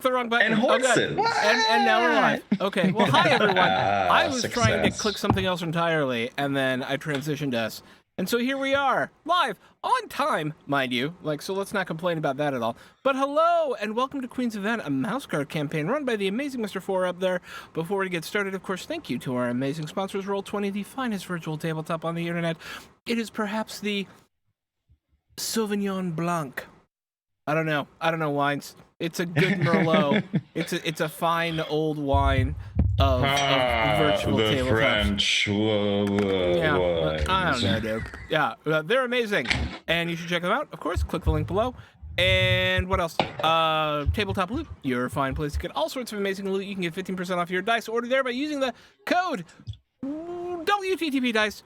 the wrong button. And horses. And now we're live. Okay. Well, hi everyone. I was trying to Success. click something else entirely, and then I transitioned us. And so here we are, live, on time, mind you. So let's not complain about that at all. But hello, and welcome to Queen's Event, a Mouseguard campaign run by the amazing Mr. 4 up there. Before we get started, of course, thank you to our amazing sponsors, Roll20, the finest virtual tabletop on the internet. It is perhaps the Sauvignon Blanc. I don't know wines. It's a good Merlot. It's a fine old wine of virtual the tabletops. French. Yeah, I don't know, dude. Yeah, they're amazing, and you should check them out. Of course, click the link below. And what else? Tabletop Loot, your fine place to get all sorts of amazing loot. You can get 15% off your dice order there by using the code WTTP Dice.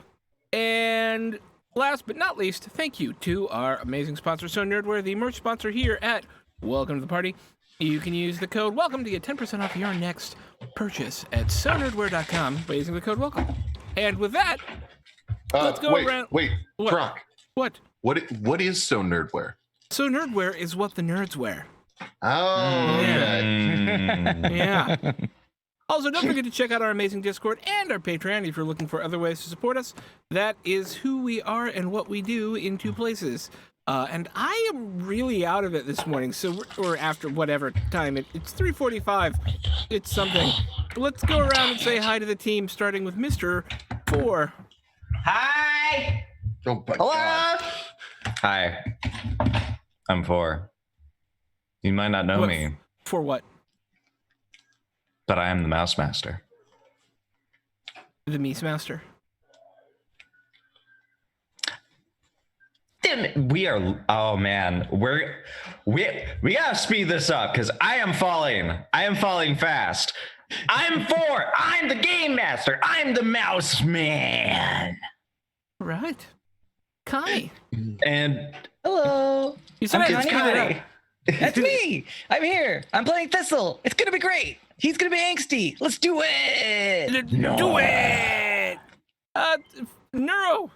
And last but not least, thank you to our amazing sponsor, So Nerdware, the merch sponsor here at Welcome to the Party. You can use the code WELCOME to get 10% off your next purchase at sonerdware.com by using the code WELCOME. And with that, let's go around. Wait, What? Brock. What? What is So Nerdware? So Nerdware is what the nerds wear. Oh, okay. Yeah. Also, don't forget to check out our amazing Discord and our Patreon if you're looking for other ways to support us. That is who we are and what we do in two places. And I am really out of it this morning, so we're after whatever time. It's 3:45. It's something. Let's go around and say hi to the team, starting with Mr. 4. Hi! Oh my Hello! God. Hi, I'm 4. You might not know What- me, For what? but I am the Mouse Master. The Meese Master. We are. Oh man, we gotta speed this up because I am falling. I am falling fast. I'm 4. I'm the Game Master. I'm the Mouse Man. Right. Connie. And Hello! You said I'm I had to Connie. speed it up. That's me! I'm here! I'm playing Thistle! It's gonna be great! He's gonna be angsty! Let's do it! Do it! Neuro.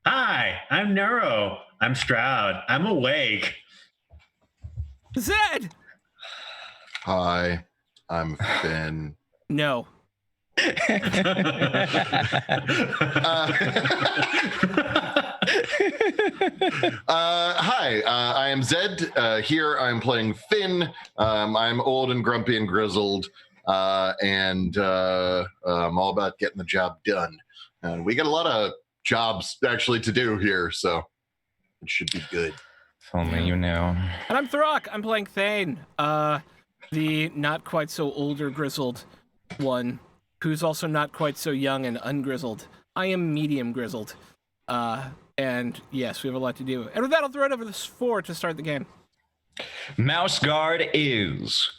Hi, I'm Neuro. I'm Stroud. I'm awake. Zed. Hi, I'm Finn. No. Hi, I am Zed. Here I'm playing Finn. I'm old and grumpy and grizzled, and I'm all about getting the job done. And we got a lot of jobs actually to do here, so it should be good. if only you knew. And I'm Throck. I'm playing Thane, the not quite so older grizzled one, who's also not quite so young and ungrizzled. I am medium grizzled. And yes, we have a lot to do. And with that, I'll throw it over to 4 to start the game. Mouseguard is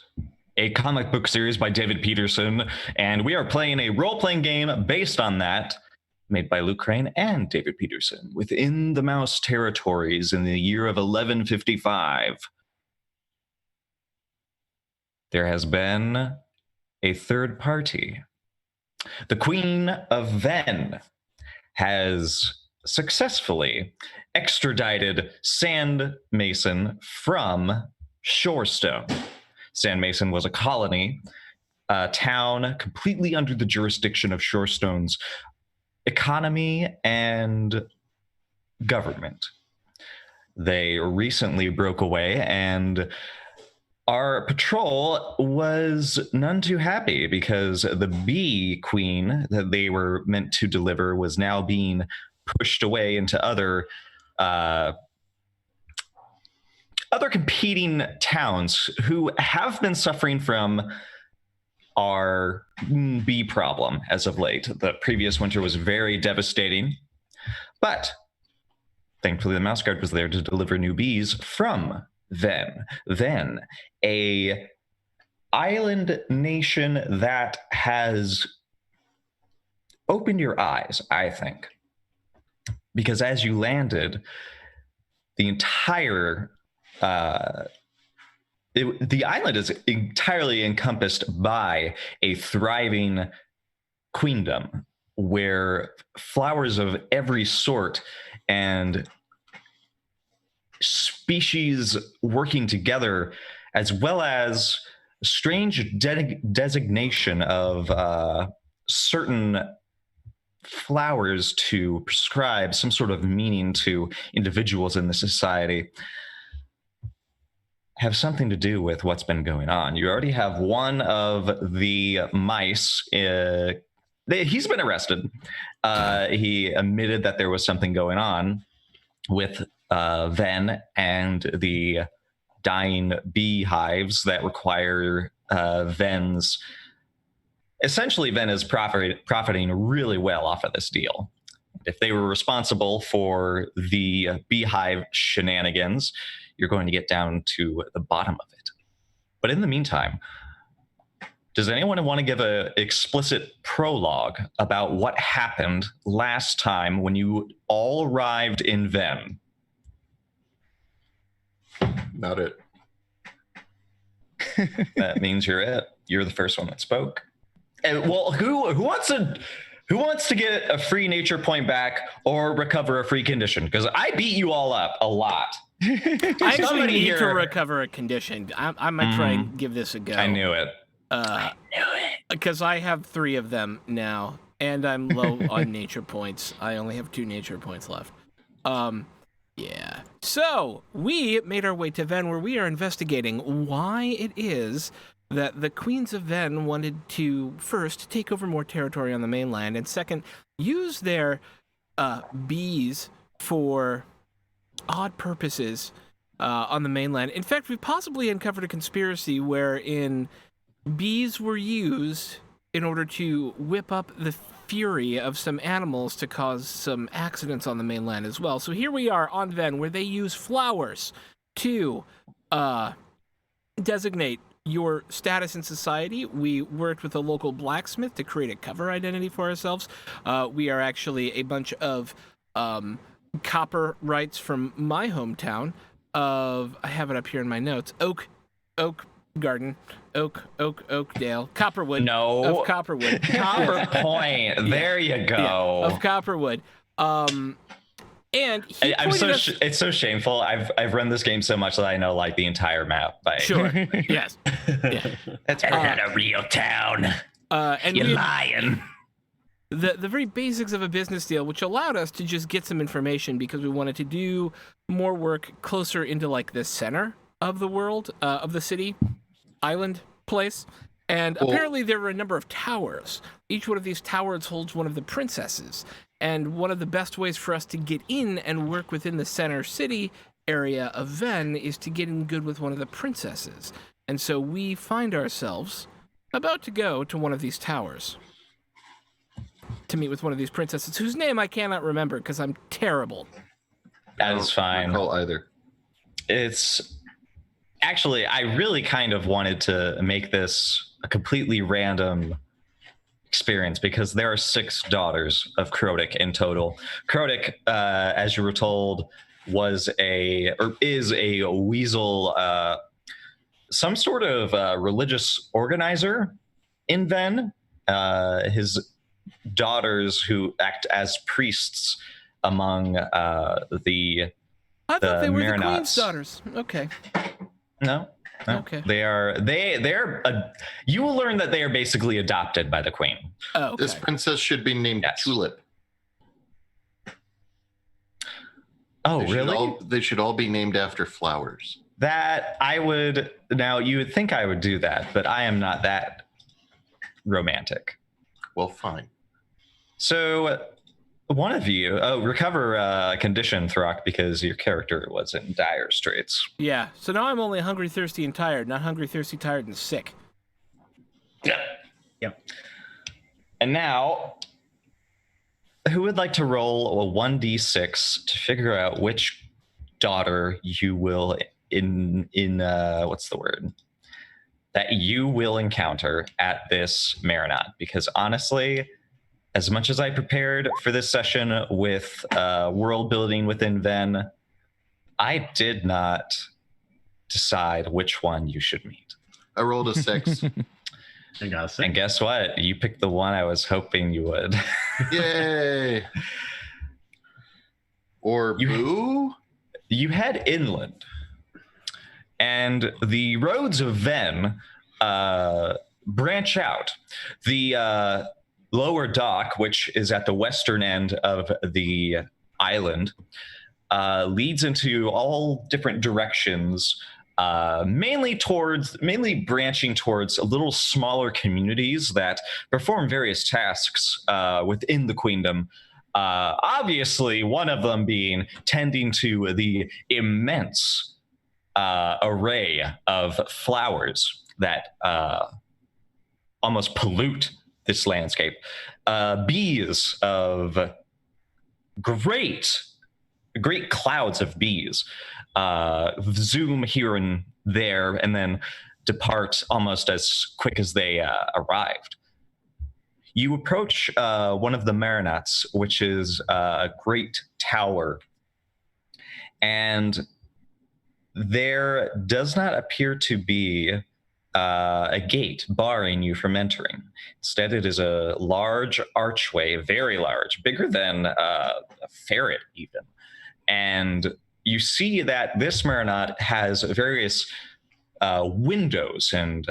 a comic book series by David Peterson, and we are playing a role-playing game based on that, made by Luke Crane and David Peterson, within the Mouse territories in the year of 1155. There has been a third party. The Queen of Venn has successfully extradited Sand Mason from Shorestone. Sand Mason was a colony, a town completely under the jurisdiction of Shorestone's economy and government. They recently broke away, and our patrol was none too happy because the bee queen that they were meant to deliver was now being pushed away into other competing towns who have been suffering from our bee problem as of late. The previous winter was very devastating, but thankfully the Mouseguard was there to deliver new bees from Venn. Venn, a island nation that has opened your eyes, I think. Because as you landed, the entire the island is entirely encompassed by a thriving queendom where flowers of every sort and species working together, as well as strange designation of certain flowers to prescribe some sort of meaning to individuals in the society have something to do with what's been going on. You already have one of the mice. He's been arrested. He admitted that there was something going on with Venn and the dying beehives that require Venn's. Essentially, Venn is profiting really well off of this deal. If they were responsible for the beehive shenanigans, you're going to get down to the bottom of it. But in the meantime, does anyone want to give an explicit prologue about what happened last time when you all arrived in Venn? Not it. That means you're it. You're the first one that spoke. And well, who wants to get a free nature point back or recover a free condition? Because I beat you all up a lot. I actually Somebody need here- to recover a condition. I might try and give this a go. I knew it. I knew it. Because I have 3 of them now, and I'm low on nature points. I only have 2 nature points left. Yeah. So, we made our way to Venn, where we are investigating why it is that the Queens of Venn wanted to, first, take over more territory on the mainland, and second, use their bees for odd purposes on the mainland. In fact, we've possibly uncovered a conspiracy wherein bees were used in order to whip up the fury of some animals to cause some accidents on the mainland as well. So here we are on Venn, where they use flowers to designate your status in society. We worked with a local blacksmith to create a cover identity for ourselves. We are actually a bunch of copper rights from my hometown of, I have it up here in my notes, Oak Garden, Oakdale, Copperwood. No. Of Copperwood. Copper Point. There you go. Yeah, of Copperwood. And he I'm pointed us... it's so shameful. I've run this game so much that I know like the entire map. By Sure. Yes. Yeah. That's not a real town. And You're we lying. the very basics of a business deal, which allowed us to just get some information because we wanted to do more work closer into like the center of the world, of the city, island place. And apparently there were a number of towers. Each one of these towers holds one of the princesses. And one of the best ways for us to get in and work within the center city area of Venn is to get in good with one of the princesses. And so we find ourselves about to go to one of these towers to meet with one of these princesses, whose name I cannot remember because I'm terrible. That is fine. I don't recall either. It's actually, I really kind of wanted to make this a completely random experience because there are 6 daughters of Krodik in total. Krodik, as you were told, is a weasel, some sort of religious organizer in Venn. His daughters who act as priests among I thought they were the Marinots. queen's daughters. Okay. No. Okay. They're you will learn that they are basically adopted by the queen. Oh, okay. This princess should be named Yes. Tulip. Oh, really? They should all be named after flowers. That I would. Now you would think I would do that, but I am not that romantic. Well, fine. So one of you, recover condition, Throck, because your character was in dire straits. Yeah. So now I'm only hungry, thirsty, and tired, not hungry, thirsty, tired, and sick. Yeah. And now, who would like to roll a 1d6 to figure out which daughter you will what's the word? That you will encounter at this Marinot? Because honestly, as much as I prepared for this session with world building within Venn, I did not decide which one you should meet. I rolled a 6. I got a 6. And guess what? You picked the one I was hoping you would. Yay! Or boo? You head inland, and the roads of Venn branch out. The lower dock, which is at the western end of the island, leads into all different directions, mainly branching towards little smaller communities that perform various tasks within the queendom. Obviously, one of them being tending to the immense array of flowers that almost pollute this landscape. Bees of great clouds of bees zoom here and there and then depart almost as quick as they arrived. You approach one of the Marinats, which is a great tower, and there does not appear to be a gate barring you from entering. Instead, it is a large archway, very large, bigger than a ferret even. And you see that this Marinat has various windows and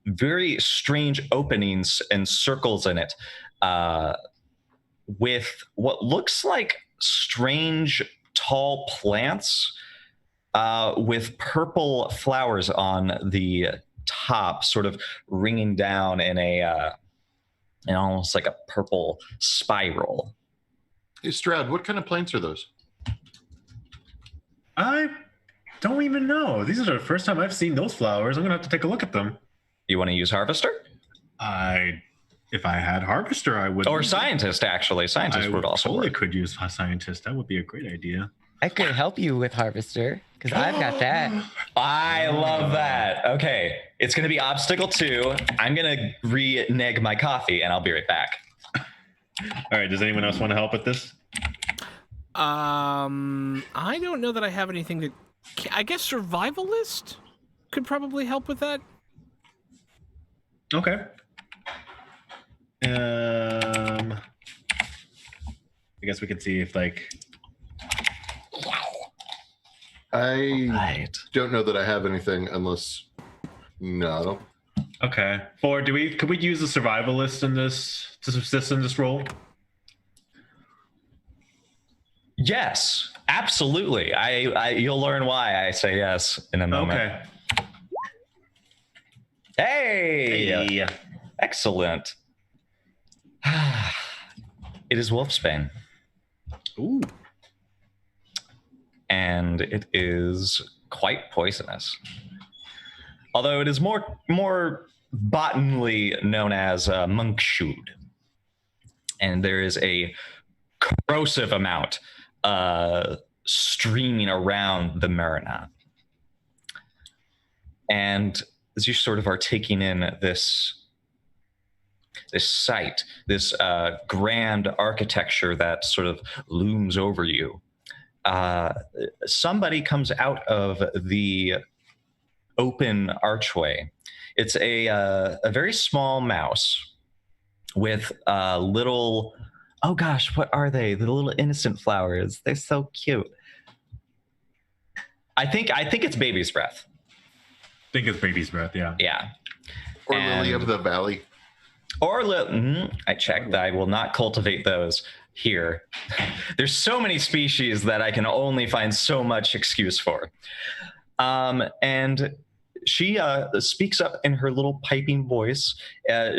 very strange openings and circles in it, with what looks like strange tall plants with purple flowers on the top, sort of ringing down in almost like a purple spiral. Hey, Stroud, what kind of plants are those? I don't even know. These are the first time I've seen those flowers. I'm gonna have to take a look at them. You want to use Harvester? If I had Harvester, I would. Or Scientist, actually. Scientist would also totally work. could use Scientist. That would be a great idea. I could help you with Harvester because I've got that. I love that. Okay, it's going to be obstacle 2. I'm going to renege my coffee, and I'll be right back. All right. Does anyone else want to help with this? I don't know that I have anything that. I guess Survivalist could probably help with that. Okay. I guess we could see if I don't know that I have anything unless no. Okay. Or could we use the survivalist in this to assist in this role? Yes, absolutely. You'll learn why I say yes in a moment. Okay. Hey! Excellent. It is Wolfsbane. Ooh. And it is quite poisonous. Although it is more botanically known as monkshood. And there is a corrosive amount streaming around the Marinat. And as you sort of are taking in this site, this grand architecture that sort of looms over you, somebody comes out of the open archway. It's a very small mouse with little, oh gosh, what are they? The little innocent flowers. They're so cute. I think it's baby's breath. I think it's baby's breath, yeah. Yeah. Or Lily of the Valley. Or I checked. I will not cultivate those here. There's so many species that I can only find so much excuse for. And she speaks up in her little piping voice.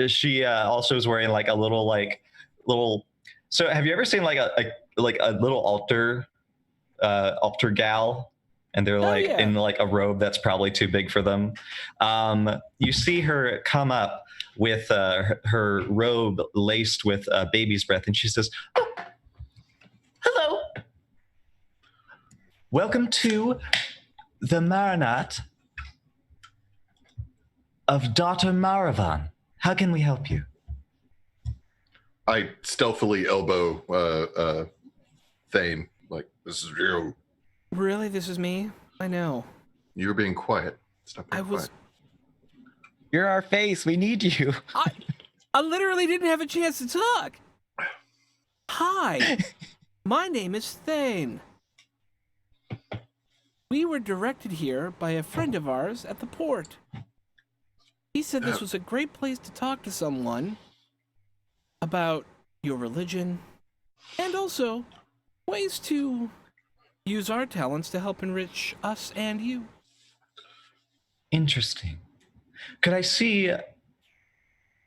She also is wearing like a little. So have you ever seen like a little altar gal? And they're in like a robe that's probably too big for them. You see her come up with her robe laced with baby's breath, and she says, "Oh, hello. Welcome to the Marinat of Daughter Maravan. How can we help you?" I stealthily elbow Thane, like, this is you. Really? This is me? I know. You're being quiet. Stop being quiet. You're our face. We need you. I literally didn't have a chance to talk. Hi. My name is Thane. We were directed here by a friend of ours at the port. He said this was a great place to talk to someone about your religion and also ways to use our talents to help enrich us and you. Interesting. Could I see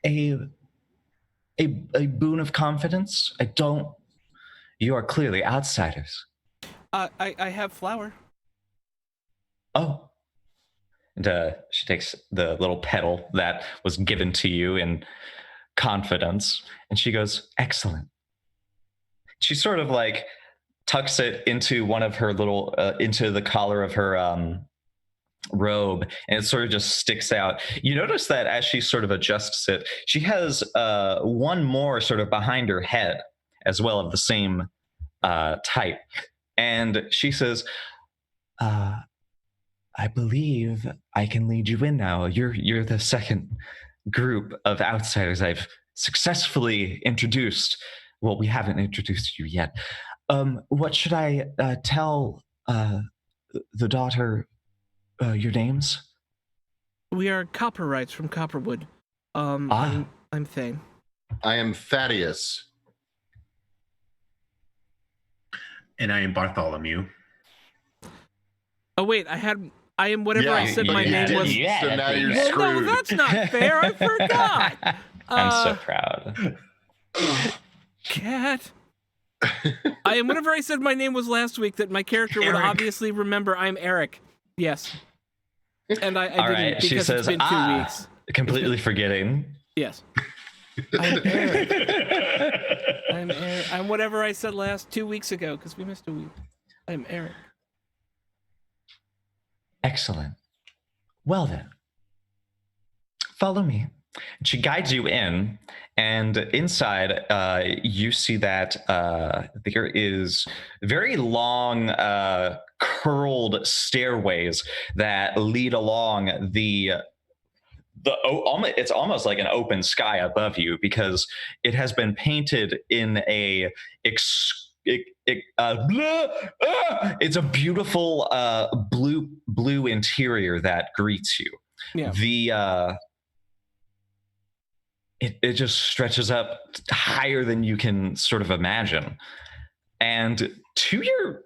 a boon of confidence? You are clearly outsiders. I have flour. Oh. And she takes the little petal that was given to you in confidence, and she goes, excellent. She sort of like tucks it into one of her little, into the collar of her robe, and it sort of just sticks out. You notice that as she sort of adjusts it, she has one more sort of behind her head as well of the same type. And she says, I believe I can lead you in now. You're the second group of outsiders I've successfully introduced. Well, we haven't introduced you yet. What should I tell the daughter your names? We are Copperrights from Copperwood. I'm Thane. I am Thaddeus. And I am Bartholomew. Oh wait, I am whatever I said my name was. Yeah, So now you're Well, screwed. no, that's not fair. I forgot. I'm so proud. Cat. I am whatever I said my name was last week that my character would Eric. obviously remember. I'm Eric. Yes. And I All didn't right, because she says, it's been 2 weeks. completely forgetting. Yes. I'm Eric. I'm Eric. I'm whatever I said 2 weeks ago because we missed a week. I'm Eric. Excellent. Well then, follow me. She guides you in, and inside you see that there is very long, curled stairways that lead along it's almost like an open sky above you, because it has been painted in it's a beautiful blue interior that greets you. Yeah. It just stretches up higher than you can sort of imagine. And to your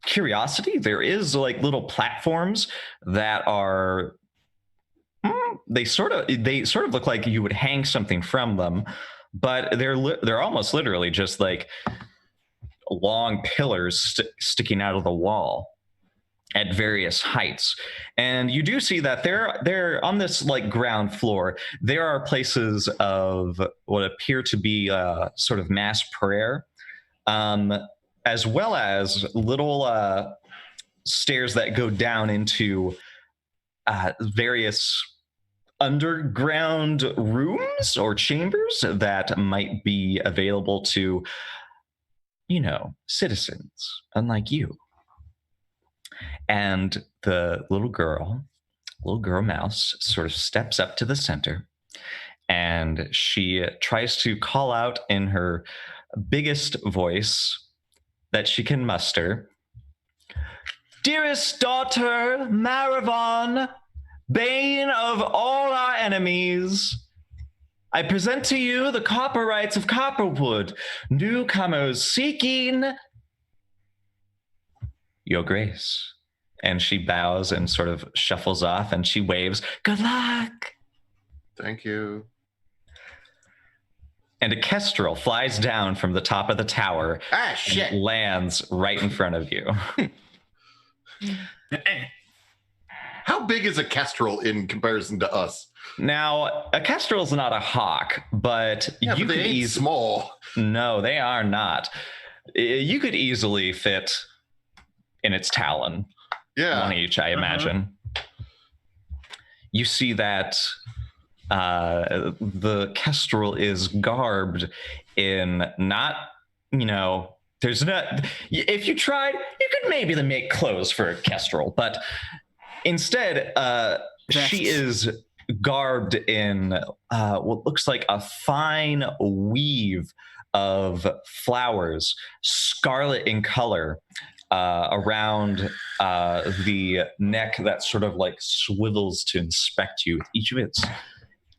curiosity, there is like little platforms that are they sort of look like you would hang something from them, but they're almost literally just like long pillars sticking out of the wall at various heights. And you do see that they're on this like ground floor. There are places of what appear to be sort of mass prayer, as well as little stairs that go down into various underground rooms or chambers that might be available to, citizens unlike you. And the little girl mouse sort of steps up to the center, and she tries to call out in her biggest voice that she can muster, "Dearest daughter Maravon, bane of all our enemies, I present to you the Copperrights of Copperwood, newcomers seeking your grace." And she bows and sort of shuffles off, and she waves, "Good luck." Thank you. And a kestrel flies down from the top of the tower and lands right in front of you. How big is a kestrel in comparison to us? Now, a kestrel is not a hawk, but Yeah, you but could they ain't small. No, they are not. You could easily fit in its talon. Yeah. One each, I imagine. You see that the kestrel is garbed in not, there's not, if you tried, you could maybe make clothes for a kestrel, but instead, she is garbed in what looks like a fine weave of flowers, scarlet in color, around the neck that sort of like swivels to inspect you with each of its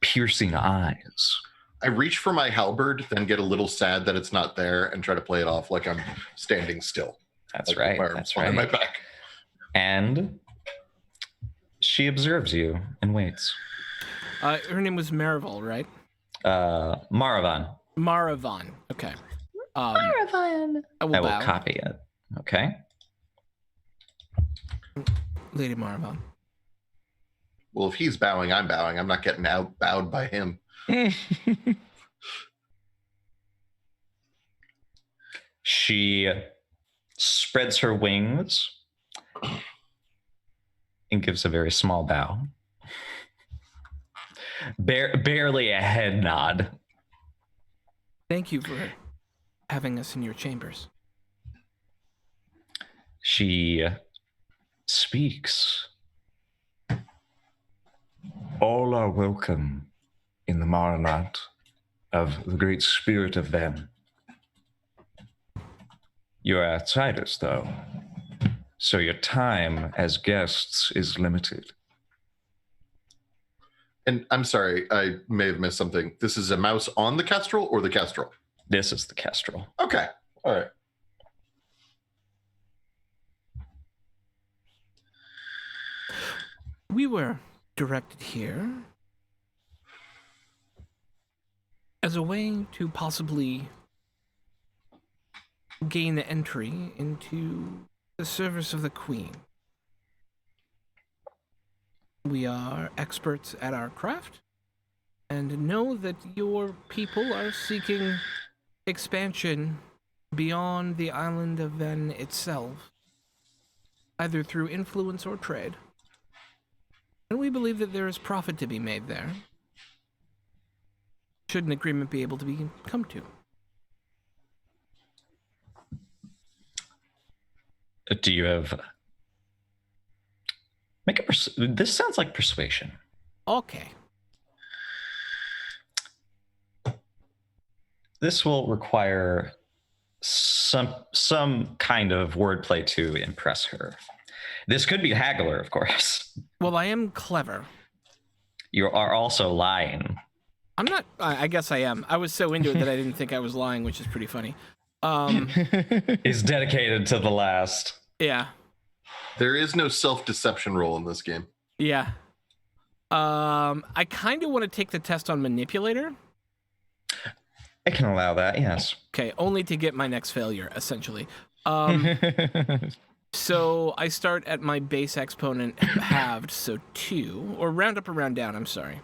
piercing eyes. I reach for my halberd, then get a little sad that it's not there, and try to play it off like I'm standing still. That's like right. my arms That's behind right. my back. And she observes you and waits. Her name was Marival, right? Maravan. Maravan. Okay. Maravan. I will I will bow. copy it. Okay. Lady Maravan. Well, if he's bowing, I'm bowing. I'm not getting outbowed by him. She spreads her wings and gives a very small bow. Barely a head nod. Thank you for having us in your chambers. She speaks. All are welcome in the Marinat of the great spirit of Venn. You are outsiders, though, so your time as guests is limited. And I'm sorry, I may have missed something. This is a mouse on the kestrel or the kestrel? This is the kestrel. Okay. All right. We were directed here as a way to possibly gain entry into the service of the Queen. We are experts at our craft and know that your people are seeking expansion beyond the island of Venn itself, either through influence or trade. And we believe that there is profit to be made there, should an agreement be able to be come to. Do you have... Make a this sounds like persuasion. Okay. This will require some kind of wordplay to impress her. This could be haggler, of course. Well, I am clever. You are also lying. I'm not. I guess I am. I was so into it that I didn't think I was lying, which is pretty funny. He's dedicated to the last. Yeah. There is no self-deception roll in this game. Yeah. I kind of want to take the test on manipulator. I can allow that, yes. Okay, only to get my next failure, essentially. So I start at my base exponent halved, so 2, or round up or round down. I'm sorry.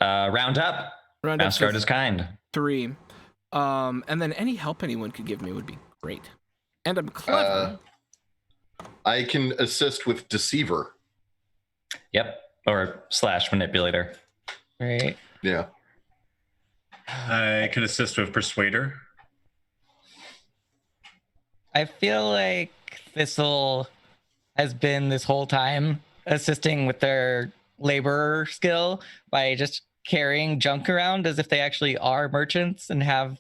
Round up. Round up Mouseguard is kind. 3. And then any help anyone could give me would be great. And I'm clever. I can assist with Deceiver. Yep. Or / manipulator. Right. Yeah. I can assist with Persuader. I feel like Thistle has been this whole time assisting with their laborer skill by just carrying junk around as if they actually are merchants and have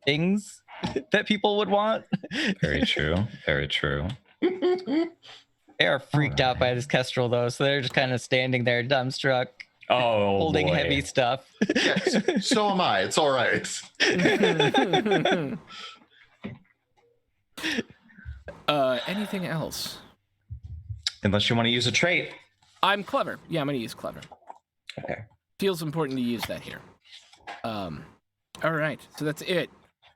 things that people would want. Very true. Very true. They are freaked out by this kestrel, though, so they're just kind of standing there dumbstruck, holding boy. heavy stuff. Yes, so am I. It's all right. Anything else? Unless you want to use a trait. I'm clever. Yeah, I'm going to use clever. Okay. Feels important to use that here. All right, so that's it.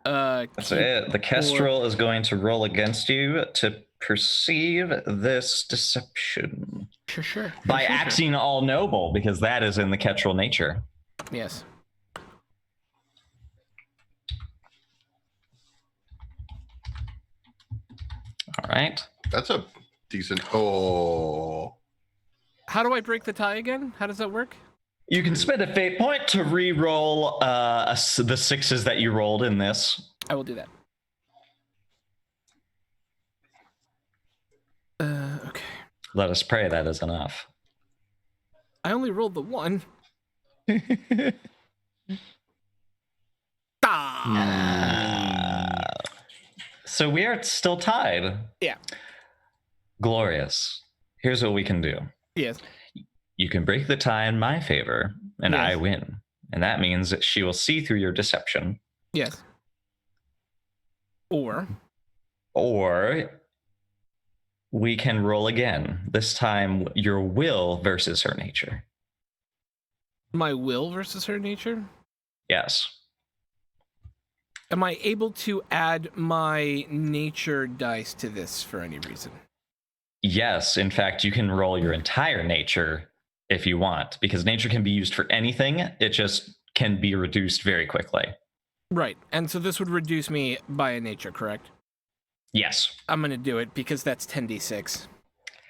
That's it. The kestrel is going to roll against you to perceive this deception. Sure. By Sure. acting all noble, because that is in the kestrel nature. Yes. All right. That's a decent. Oh. How do I break the tie again? How does that work? You can spend a fate point to re-roll the 6s that you rolled in this. I will do that. Okay. Let us pray that is enough. I only rolled the 1. So we are still tied. Yeah. Glorious. Here's what we can do. Yes. You can break the tie in my favor, and Yes. I win. And that means that she will see through your deception. Yes. Or we can roll again. This time, your will versus her nature. my will versus her nature? Yes. Am I able to add my nature dice to this for any reason? Yes. In fact, you can roll your entire nature if you want, because nature can be used for anything. It just can be reduced very quickly. Right. And so this would reduce me by a nature, correct? Yes. I'm going to do it because that's 10d6.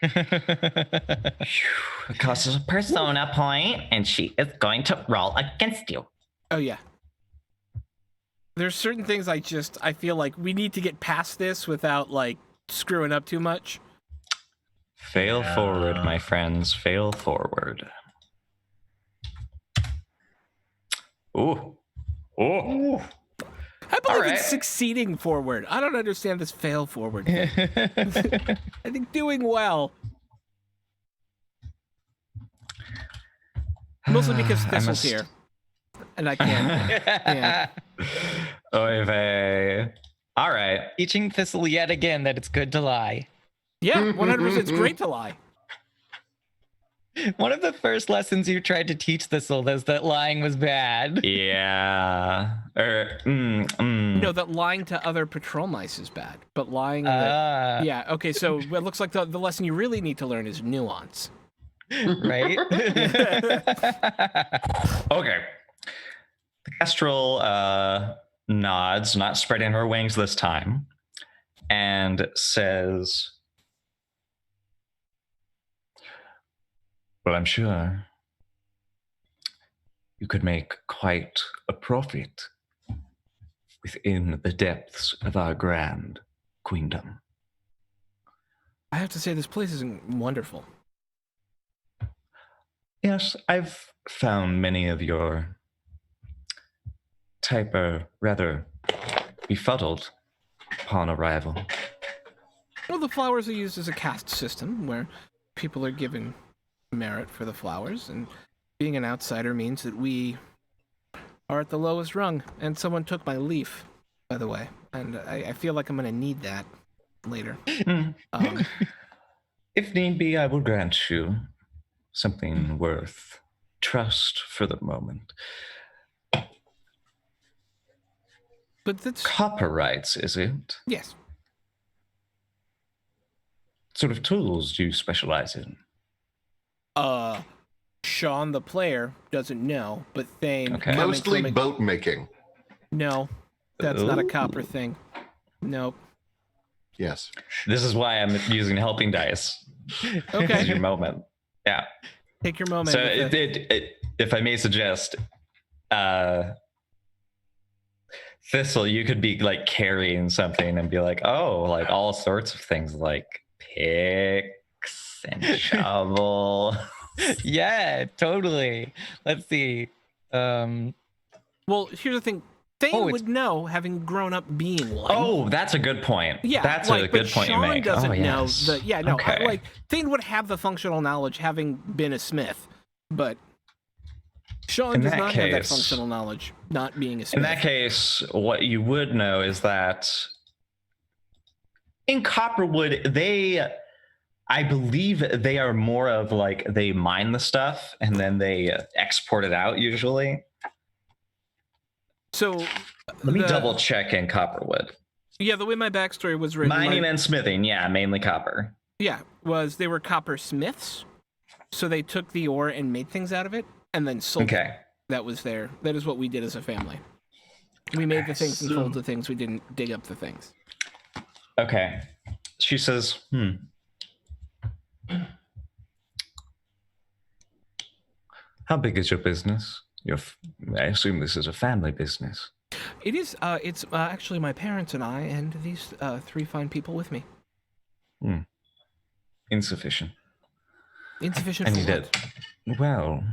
It costs us a persona point, and she is going to roll against you. Oh, yeah. There's certain things I feel like we need to get past this without, like, screwing up too much. Fail forward, my friends. Fail forward. Ooh. Ooh. How about All even right. succeeding forward? I don't understand this fail forward thing. I think doing well. Mostly because Thistle's here. And I can't. Yeah. Oy vey. All right. Teaching Thistle yet again that it's good to lie. Yeah, 100%. It's great to lie. One of the first lessons you tried to teach Thistle was that lying was bad. Yeah. No, that lying to other patrol mice is bad. But lying... yeah, okay, so it looks like the lesson you really need to learn is nuance. Right? Okay. The Kestrel nods, not spreading her wings this time, and says, well, I'm sure you could make quite a profit within the depths of our grand queendom. I have to say, this place is wonderful. Yes, I've found many of your type are rather befuddled upon arrival. Well, the flowers are used as a caste system where people are given merit for the flowers, and being an outsider means that we are at the lowest rung. And someone took my leaf, by the way, and I feel like I'm going to need that later. If need be, I will grant you something worth trust for the moment. But that's... Copyrights, is it? Yes. What sort of tools do you specialize in? Sean, the player, doesn't know, but Thane... Okay. Mostly boat making. No, that's not a copper thing. Nope. Yes. This is why I'm using helping dice. This is Okay. your moment. Yeah. Take your moment. So with it. if I may suggest, Thistle, you could be like carrying something and be like, oh, like all sorts of things like picks and shovel. Yeah, totally. Let's see. Well, here's the thing. Thane would know, having grown up being one. Oh, that's a good point. Yeah, that's like, a good point Sean you make. doesn't know the. Yeah, no. Okay. Like Thane would have the functional knowledge, having been a smith, but Sean In does that not have that case- functional knowledge, not being a smith. In that case, what you would know is that in Copperwood, I believe they are more of like they mine the stuff and then they export it out usually. So Let me double check in Copperwood. Yeah, the way my backstory was written, Mining and smithing, yeah, mainly copper. was they were coppersmiths, so they took the ore and made things out of it, and then sold it. Okay. That is what we did as a family. We made the things and sold the things. We didn't dig up the things. Okay. She says, how big is your business? I assume this is a family business. It is. It's actually my parents and I, and these three fine people with me. Insufficient. Insufficient And for you what? did. Well,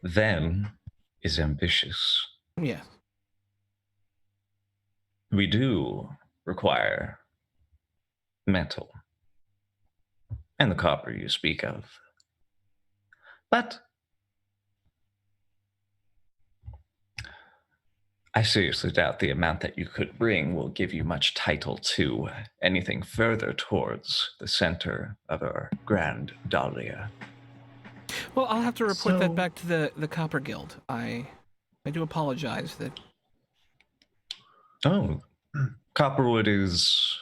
Venn is ambitious. Yeah. we do require metal and the copper you speak of. But I seriously doubt the amount that you could bring will give you much title to anything further towards the center of our grand Dahlia. Well, I'll have to report that So- back to the Copper Guild. I do apologize that. Oh, Copperwood is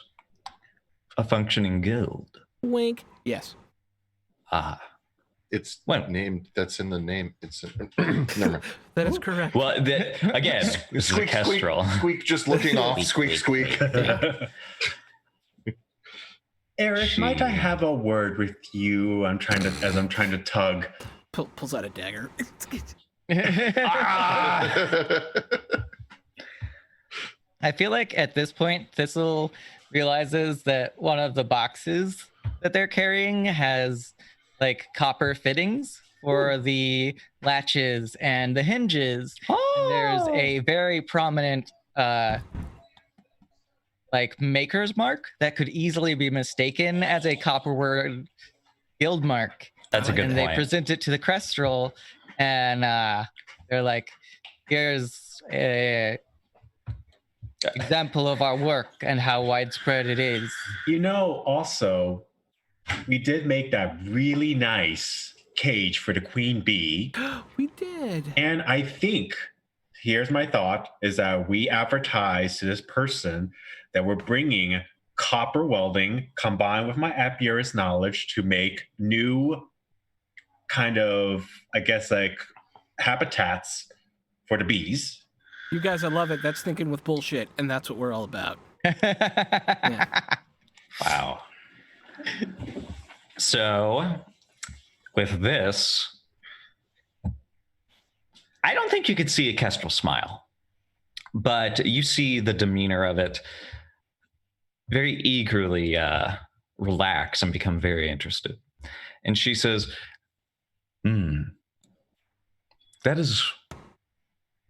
a functioning guild. Wink. Yes. Ah. It's Well- named. That's in the name. It's never mind. That is correct. Well, again, this is Squeak, a kestrel. Squeak, just looking off. Squeak, squeak. Eric, might I have a word with you? I'm trying to tug. Pulls out a dagger. I feel like at this point, Thistle realizes that one of the boxes that they're carrying has like copper fittings for the latches and the hinges. And there's a very prominent like maker's mark that could easily be mistaken as a Copperwood guild mark. That's a good And point. they present it to the Crestrel, and they're like, here's a example of our work and how widespread it is. Also, we did make that really nice cage for the queen bee. We did. And I think, here's my thought, is that we advertise to this person that we're bringing copper welding combined with my apiarist knowledge to make new kind of, I guess, like habitats for the bees. You guys, I love it. That's thinking with bullshit, and that's what we're all about. Wow. So, with this, I don't think you could see a kestrel smile, but you see the demeanor of it very eagerly relax and become very interested. And she says, that is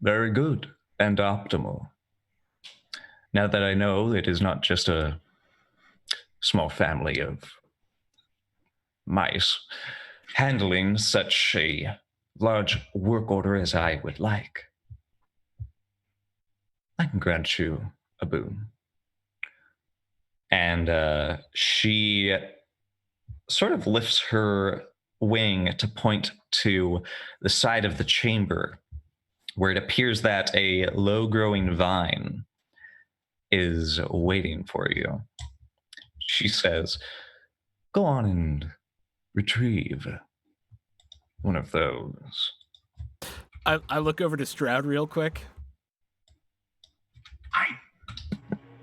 very good and optimal. Now that I know it is not just a small family of mice handling such a large work order as I would like, I can grant you a boon. And she sort of lifts her wing to point to the side of the chamber where it appears that a low-growing vine is waiting for you. She says, go on and retrieve one of those. I look over to Stroud real quick.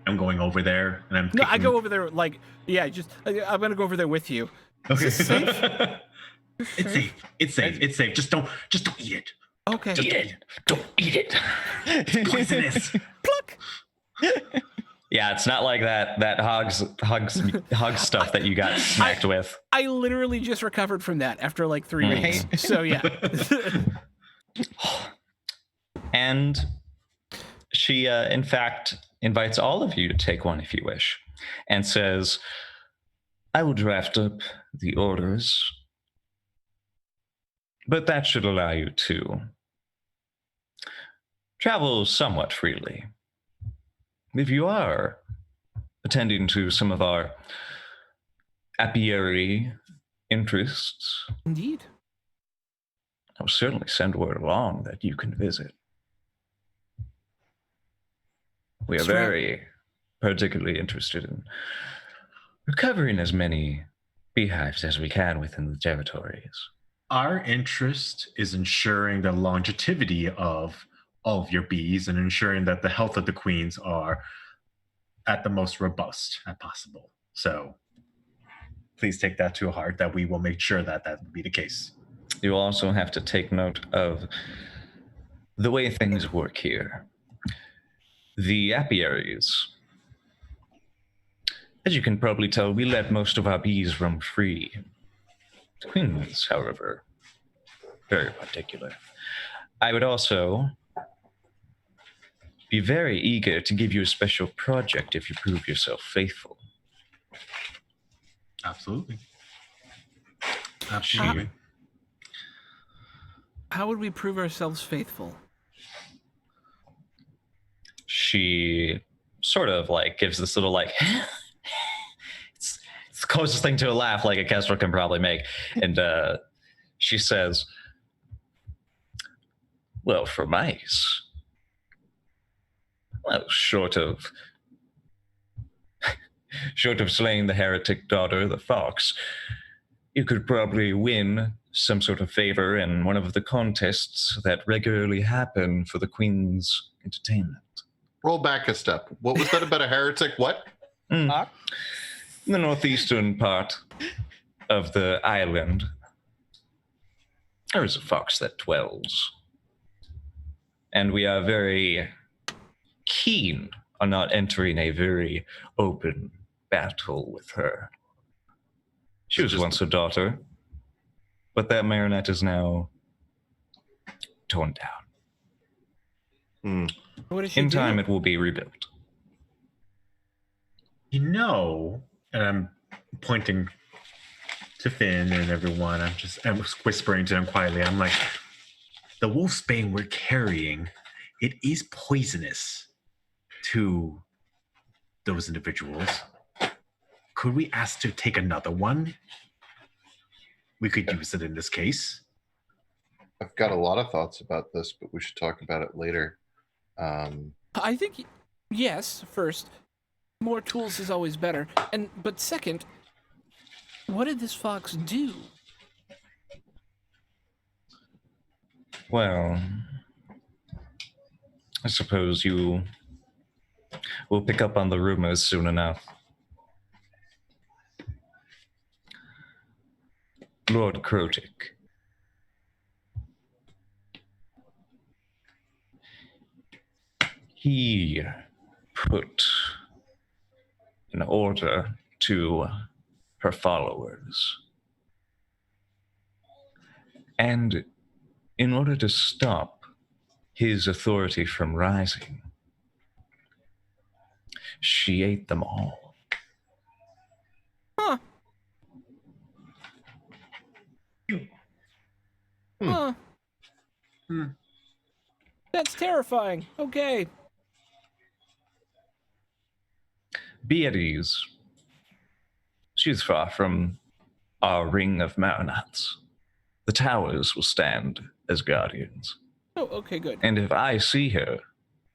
I'm going over there and I'm No, I picking- go over there like, yeah, I'm gonna go over there with you. Okay. Is it safe? It's safe. It's safe. It's safe. Just don't eat it. Okay. Eat it. Don't eat it. It's poisonous. Pluck. Yeah, it's not like that hog stuff that you got smacked with. I literally just recovered from that after like 3 weeks. So yeah. And she, in fact, invites all of you to take one if you wish, and says, I will draft up the orders, but that should allow you to travel somewhat freely. If you are attending to some of our apiary interests, Indeed. I will certainly send word along that you can visit. We are Sure. very particularly interested in recovering as many beehives as we can within the territories. Our interest is ensuring the longevity of all of your bees and ensuring that the health of the queens are at the most robust as possible. So please take that to heart, that we will make sure that that will be the case. You also have to take note of the way things work here. The apiaries, as you can probably tell, we let most of our bees roam free. The queens, however, very particular. I would also be very eager to give you a special project if you prove yourself faithful. Absolutely. Absolutely. How would we prove ourselves faithful? She sort of like gives this little like it's the closest thing to a laugh like a kestrel can probably make, and she says, well, for mice, well, short of slaying the heretic daughter of the fox, you could probably win some sort of favor in one of the contests that regularly happen for the Queen's entertainment. Roll back a step. What was that about a heretic? What? The northeastern part of the island, there is a fox that dwells. And we are very keen on not entering a very open battle with her. She was once a daughter, but that marionette is now torn down. What does she In do? time, it will be rebuilt. You know, and I'm pointing to Finn and everyone. I'm whispering to them quietly. I'm like, the wolfsbane we're carrying, it is poisonous to those individuals. Could we ask to take another one? We could use it in this case. I've got a lot of thoughts about this, but we should talk about it later. I think, yes, first, more tools is always better. But second, what did this fox do? Well, I suppose you will pick up on the rumors soon enough. Lord Krotik. He put an order to her followers. And in order to stop his authority from rising, she ate them all. Huh. Huh. That's terrifying. Okay. Be at ease. She's far from our ring of marionettes. The towers will stand as guardians. Oh, okay, good. And if I see her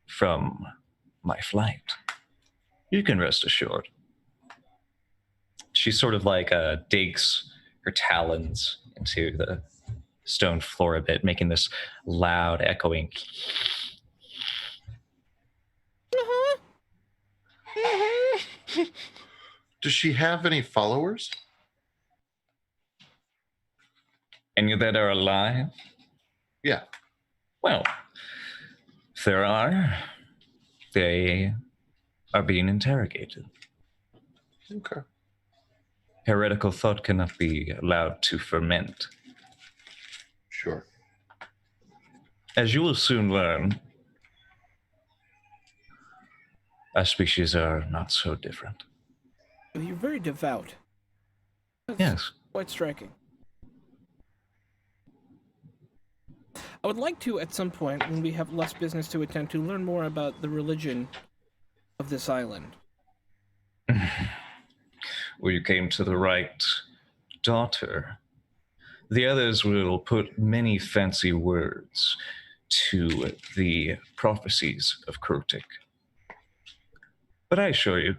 from my flight, you can rest assured. She sort of like digs her talons into the stone floor a bit, making this loud echoing. Does she have any followers? Any that are alive? Yeah. Well, if there are, they are being interrogated. Okay. Heretical thought cannot be allowed to ferment. Sure. As you will soon learn, our species are not so different. You're very devout. That's Yes. quite striking. I would like to, at some point, when we have less business to attend to, learn more about the religion of this island. Well, you came to the right daughter. The others will put many fancy words to the prophecies of Krotik. But I assure you,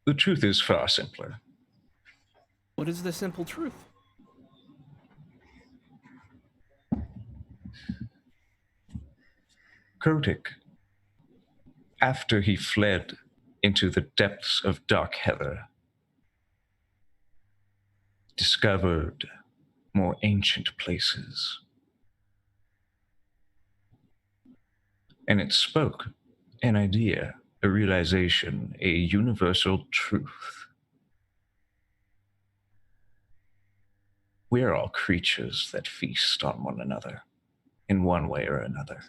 the truth is far simpler. What is the simple truth? Krotik, after he fled into the depths of dark heather, discovered more ancient places. And it spoke an idea, a realization, a universal truth. We are all creatures that feast on one another in one way or another.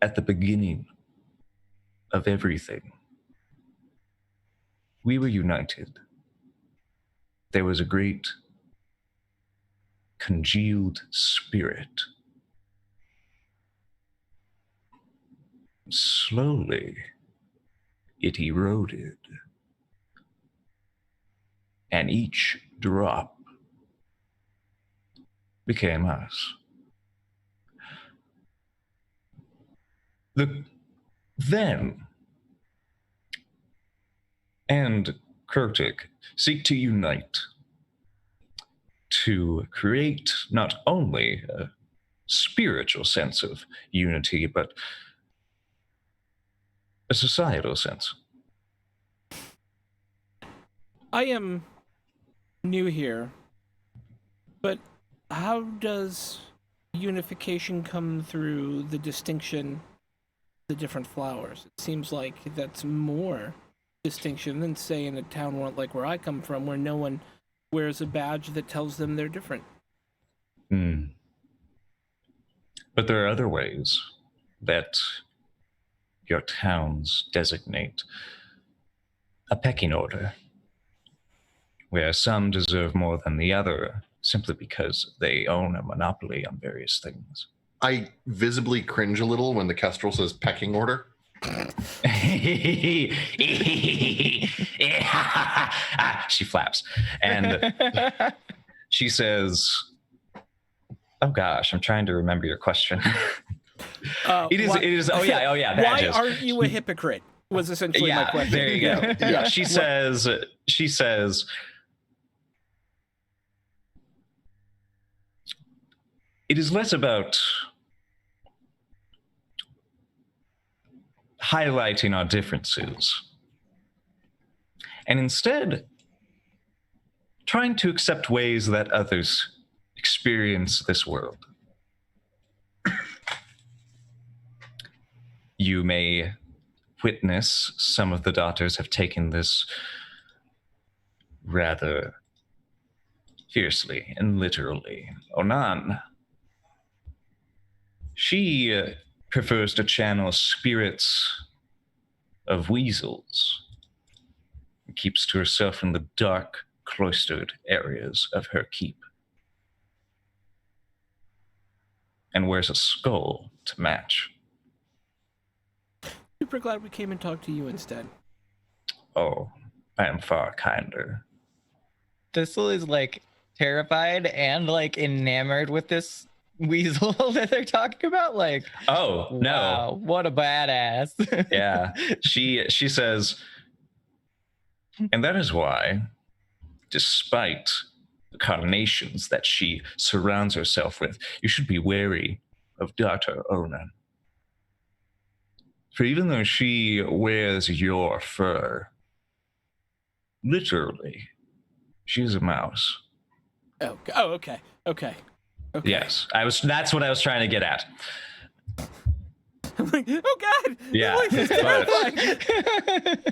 at the beginning of everything, we were united. There was a great congealed spirit. Slowly, it eroded, and each drop became us. The Venn and Kurtik seek to unite to create not only a spiritual sense of unity, but a societal sense. I am new here, but how does unification come through the distinction of the different flowers? It seems like that's more distinction than, say, in a town like where I come from, where no one wears a badge that tells them they're different. But there are other ways that your towns designate a pecking order, where some deserve more than the other simply because they own a monopoly on various things. I visibly cringe a little when the Kestrel says pecking order. She flaps and she says, "Oh gosh, I'm trying to remember your question." It is. Oh yeah. Badges. Why aren't you a hypocrite? Was essentially my question. There you go. Yeah. She says, it is less about highlighting our differences, and instead trying to accept ways that others experience this world. You may witness some of the daughters have taken this rather fiercely and literally. Onan, she prefers to channel spirits of weasels and keeps to herself in the dark, cloistered areas of her keep, and wears a skull to match. Super glad we came and talked to you instead. Oh, I am far kinder. Thistle is like terrified and like enamored with this weasel that they're talking about. Like, Oh, no. wow, what a badass. Yeah. She says, and that is why, despite the carnations that she surrounds herself with, you should be wary of Dr. Onan. For even though she wears your fur, literally, she's a mouse. Oh, okay. Yes, that's what I was trying to get at. I'm like, oh God. Yeah, This is terrifying.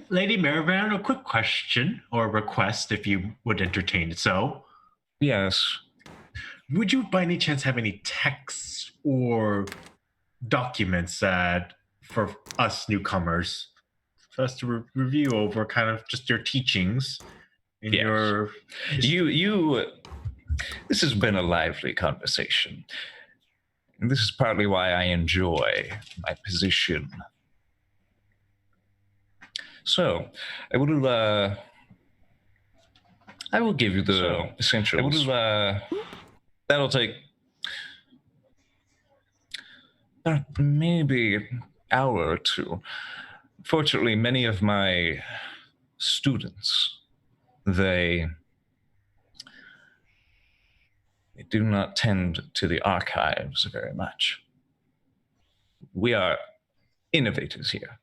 Lady Maravan, a quick question or request, if you would entertain it. So, Yes. would you by any chance have any texts or documents that for us newcomers, for us to review over kind of just your teachings in Yes. your... You this has been a lively conversation. And this is partly why I enjoy my position. So, I will give you the essentials. That'll take maybe an hour or two. Fortunately, many of my students, they do not tend to the archives very much. We are innovators here.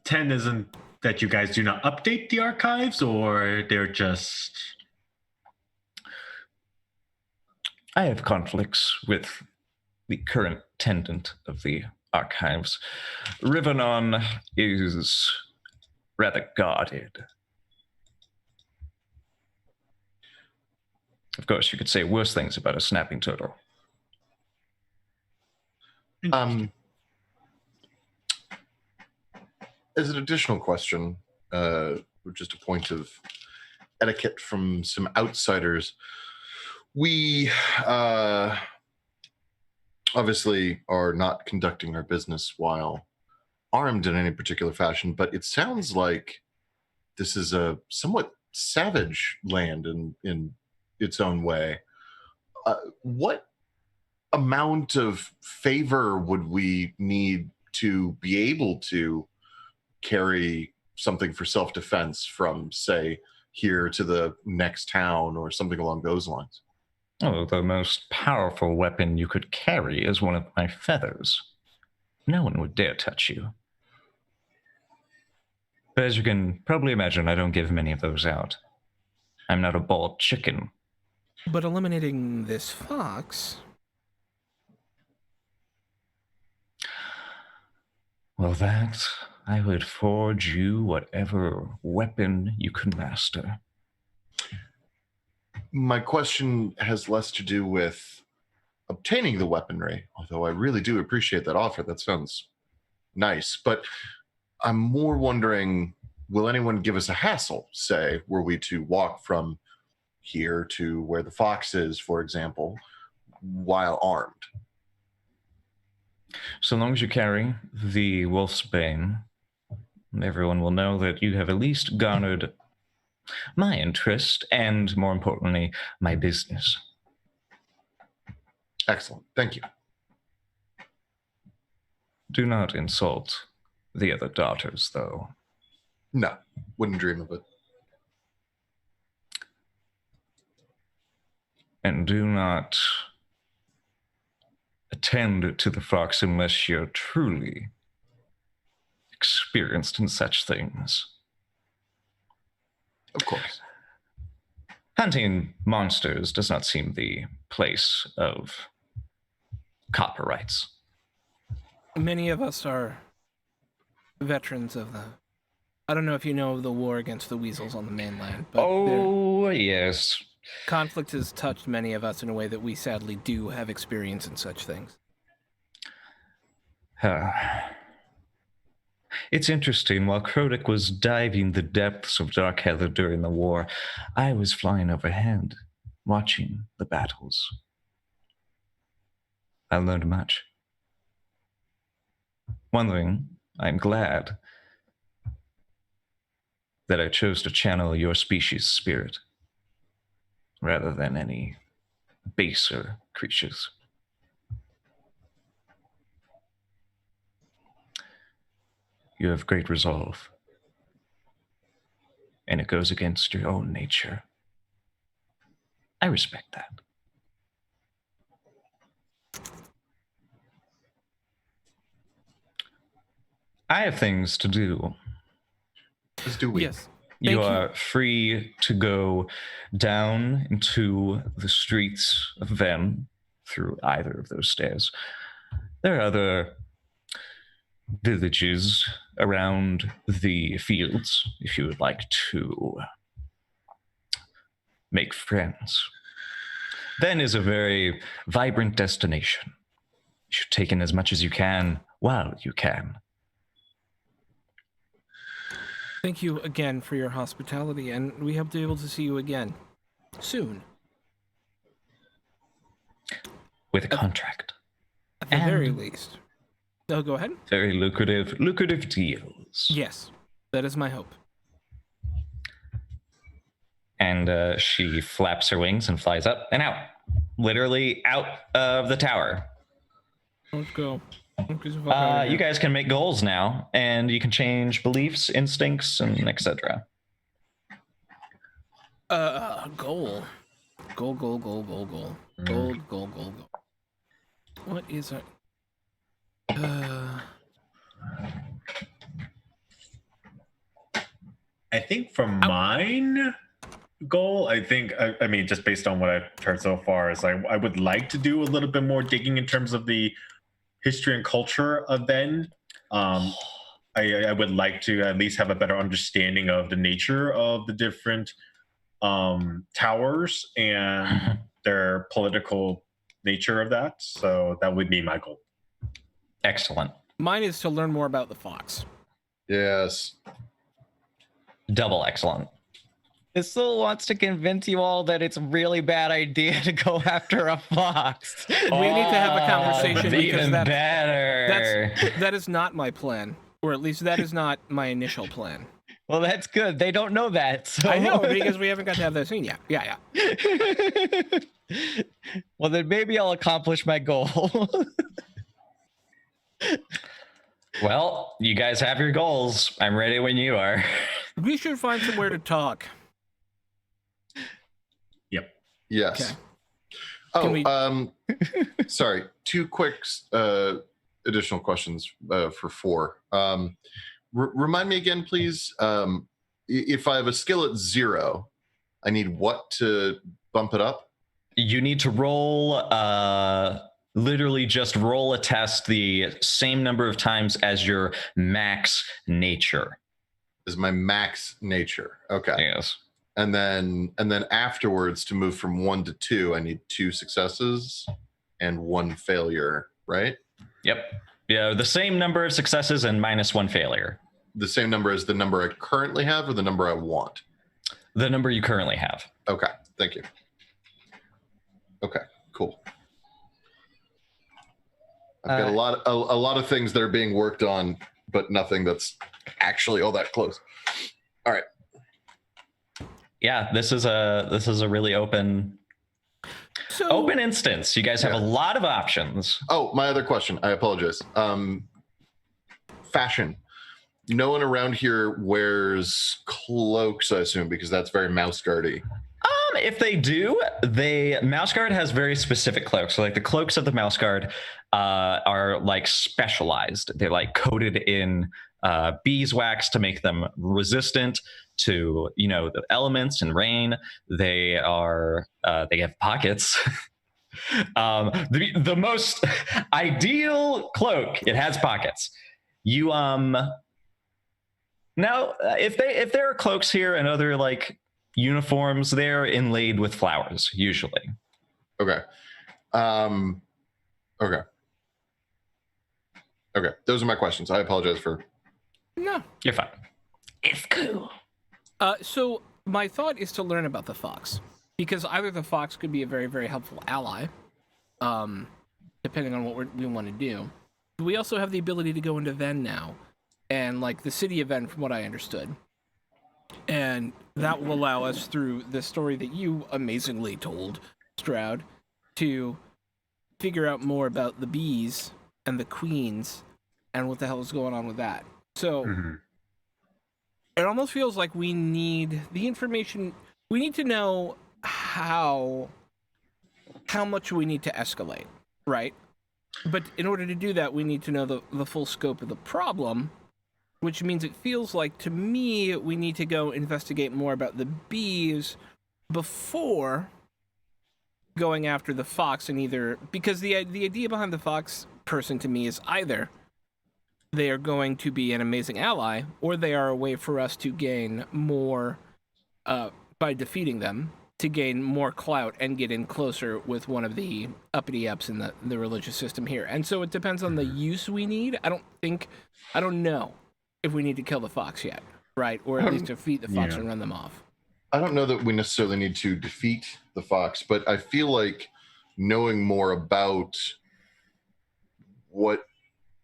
10 isn't that you guys do not update the archives, or they're just... I have conflicts with the current tendant of the archives. Rivenon is rather guarded. Of course, you could say worse things about a snapping turtle. As an additional question, just a point of etiquette from some outsiders, we obviously are not conducting our business while armed in any particular fashion, but it sounds like this is a somewhat savage land in its own way. What amount of favor would we need to be able to carry something for self-defense from, say, here to the next town or something along those lines? Oh, the most powerful weapon you could carry is one of my feathers. No one would dare touch you. But as you can probably imagine, I don't give many of those out. I'm not a bald chicken. But eliminating this fox... Well, that I would forge you whatever weapon you could master. My question has less to do with obtaining the weaponry, although I really do appreciate that offer. That sounds nice. But I'm more wondering, will anyone give us a hassle, say, were we to walk from here to where the fox is, for example, while armed? So long as you carry the Wolf's Bane, everyone will know that you have at least garnered my interest and, more importantly, my business. Excellent. Thank you. Do not insult the other daughters, though. No, wouldn't dream of it. And do not attend to the fox unless you're truly experienced in such things. Of course. Hunting monsters does not seem the place of copper rights. Many of us are veterans of the... I don't know if you know of the war against the weasels on the mainland, but yes. Conflict has touched many of us in a way that we sadly do have experience in such things. It's interesting. While Krodik was diving the depths of Dark Heather during the war, I was flying overhead, watching the battles. I learned much. One thing, I'm glad that I chose to channel your species' spirit rather than any baser creatures. You have great resolve, and it goes against your own nature. I respect that. I have things to do. As do we. Yes. You are free to go down into the streets of Venn through either of those stairs. There are other villages around the fields if you would like to make friends. Venn is a very vibrant destination. You should take in as much as you can while you can. Thank you again for your hospitality, and we hope to be able to see you again soon. With a contract. At the very least. Oh, go ahead. Very lucrative deals. Yes, that is my hope. And she flaps her wings and flies up and out. Literally out of the tower. Let's go. You guys can make goals now, and you can change beliefs, instincts, and etc. Goal. Goal. Goal. What is it? I think for mine goal, I mean, just based on what I've heard so far, is I would like to do a little bit more digging in terms of the history and culture of Venn. I would like to at least have a better understanding of the nature of the different towers and their political nature of that. So that would be my goal. Excellent. Mine is to learn more about the fox. Yes. Double excellent. Thistle wants to convince you all that it's a really bad idea to go after a fox. We need to have a conversation because even that better. that is not my plan, or at least that is not my initial plan. Well, that's good. They don't know that. So. I know, because we haven't got to have that scene yet. Yeah. Well, then maybe I'll accomplish my goal. Well, you guys have your goals. I'm ready when you are. We should find somewhere to talk. Yes. Okay. Sorry. 2 quick additional questions for 4. Remind me again, please. If I have a skill at 0, I need what to bump it up? You need to roll, literally just roll a test the same number of times as your max nature. Is my max nature. Okay. Yes. And then afterwards, to move from 1 to 2, I need 2 successes and 1 failure, right? Yep. Yeah, the same number of successes and -1 failure. The same number as the number I currently have, or the number I want? The number you currently have. Okay, thank you. Okay, cool. I've got a lot of things that are being worked on, but nothing that's actually all that close. All right. Yeah, this is a really open instance. You guys have a lot of options. Oh, my other question. I apologize. Fashion. No one around here wears cloaks, I assume, because that's very Mouseguard-y. If they do, Mouseguard has very specific cloaks. So like the cloaks of the Mouseguard are like specialized. They're like coated in beeswax to make them resistant to the elements and rain. They are they have pockets. The most ideal cloak, it has pockets. You now if there are cloaks here and other like uniforms, they're inlaid with flowers usually. Okay. Okay. Those are my questions. I apologize for. No, you're fine. It's cool. So my thought is to learn about the fox, because either the fox could be a very, very helpful ally, depending on what we want to do. We also have the ability to go into Venn now, and like the city of Venn, from what I understood, and that will allow us, through the story that you amazingly told, Stroud, to figure out more about the bees and the queens and what the hell is going on with that. So. Mm-hmm. It almost feels like we need the information. We need to know how much we need to escalate, right? But in order to do that, we need to know the full scope of the problem, which means it feels like, to me, we need to go investigate more about the bees before going after the fox, and either, because the idea behind the fox person to me is either they are going to be an amazing ally, or they are a way for us to gain more, by defeating them, to gain more clout and get in closer with one of the uppity-ups in the religious system here. And so it depends on the use we need. I don't know if we need to kill the fox yet, right? Or at least defeat the fox and run them off. I don't know that we necessarily need to defeat the fox, but I feel like knowing more about what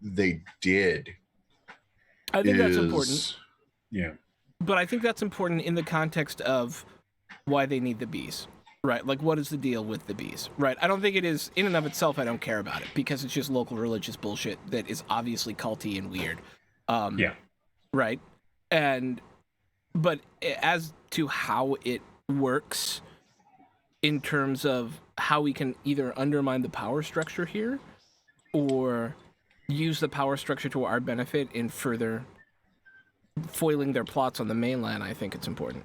they did, I think that's important. Yeah. But I think that's important in the context of why they need the bees, right? Like, what is the deal with the bees, right? I don't think it is, in and of itself, I don't care about it, because it's just local religious bullshit that is obviously culty and weird. Right? But as to how it works in terms of how we can either undermine the power structure here or use the power structure to our benefit in further foiling their plots on the mainland, I think it's important.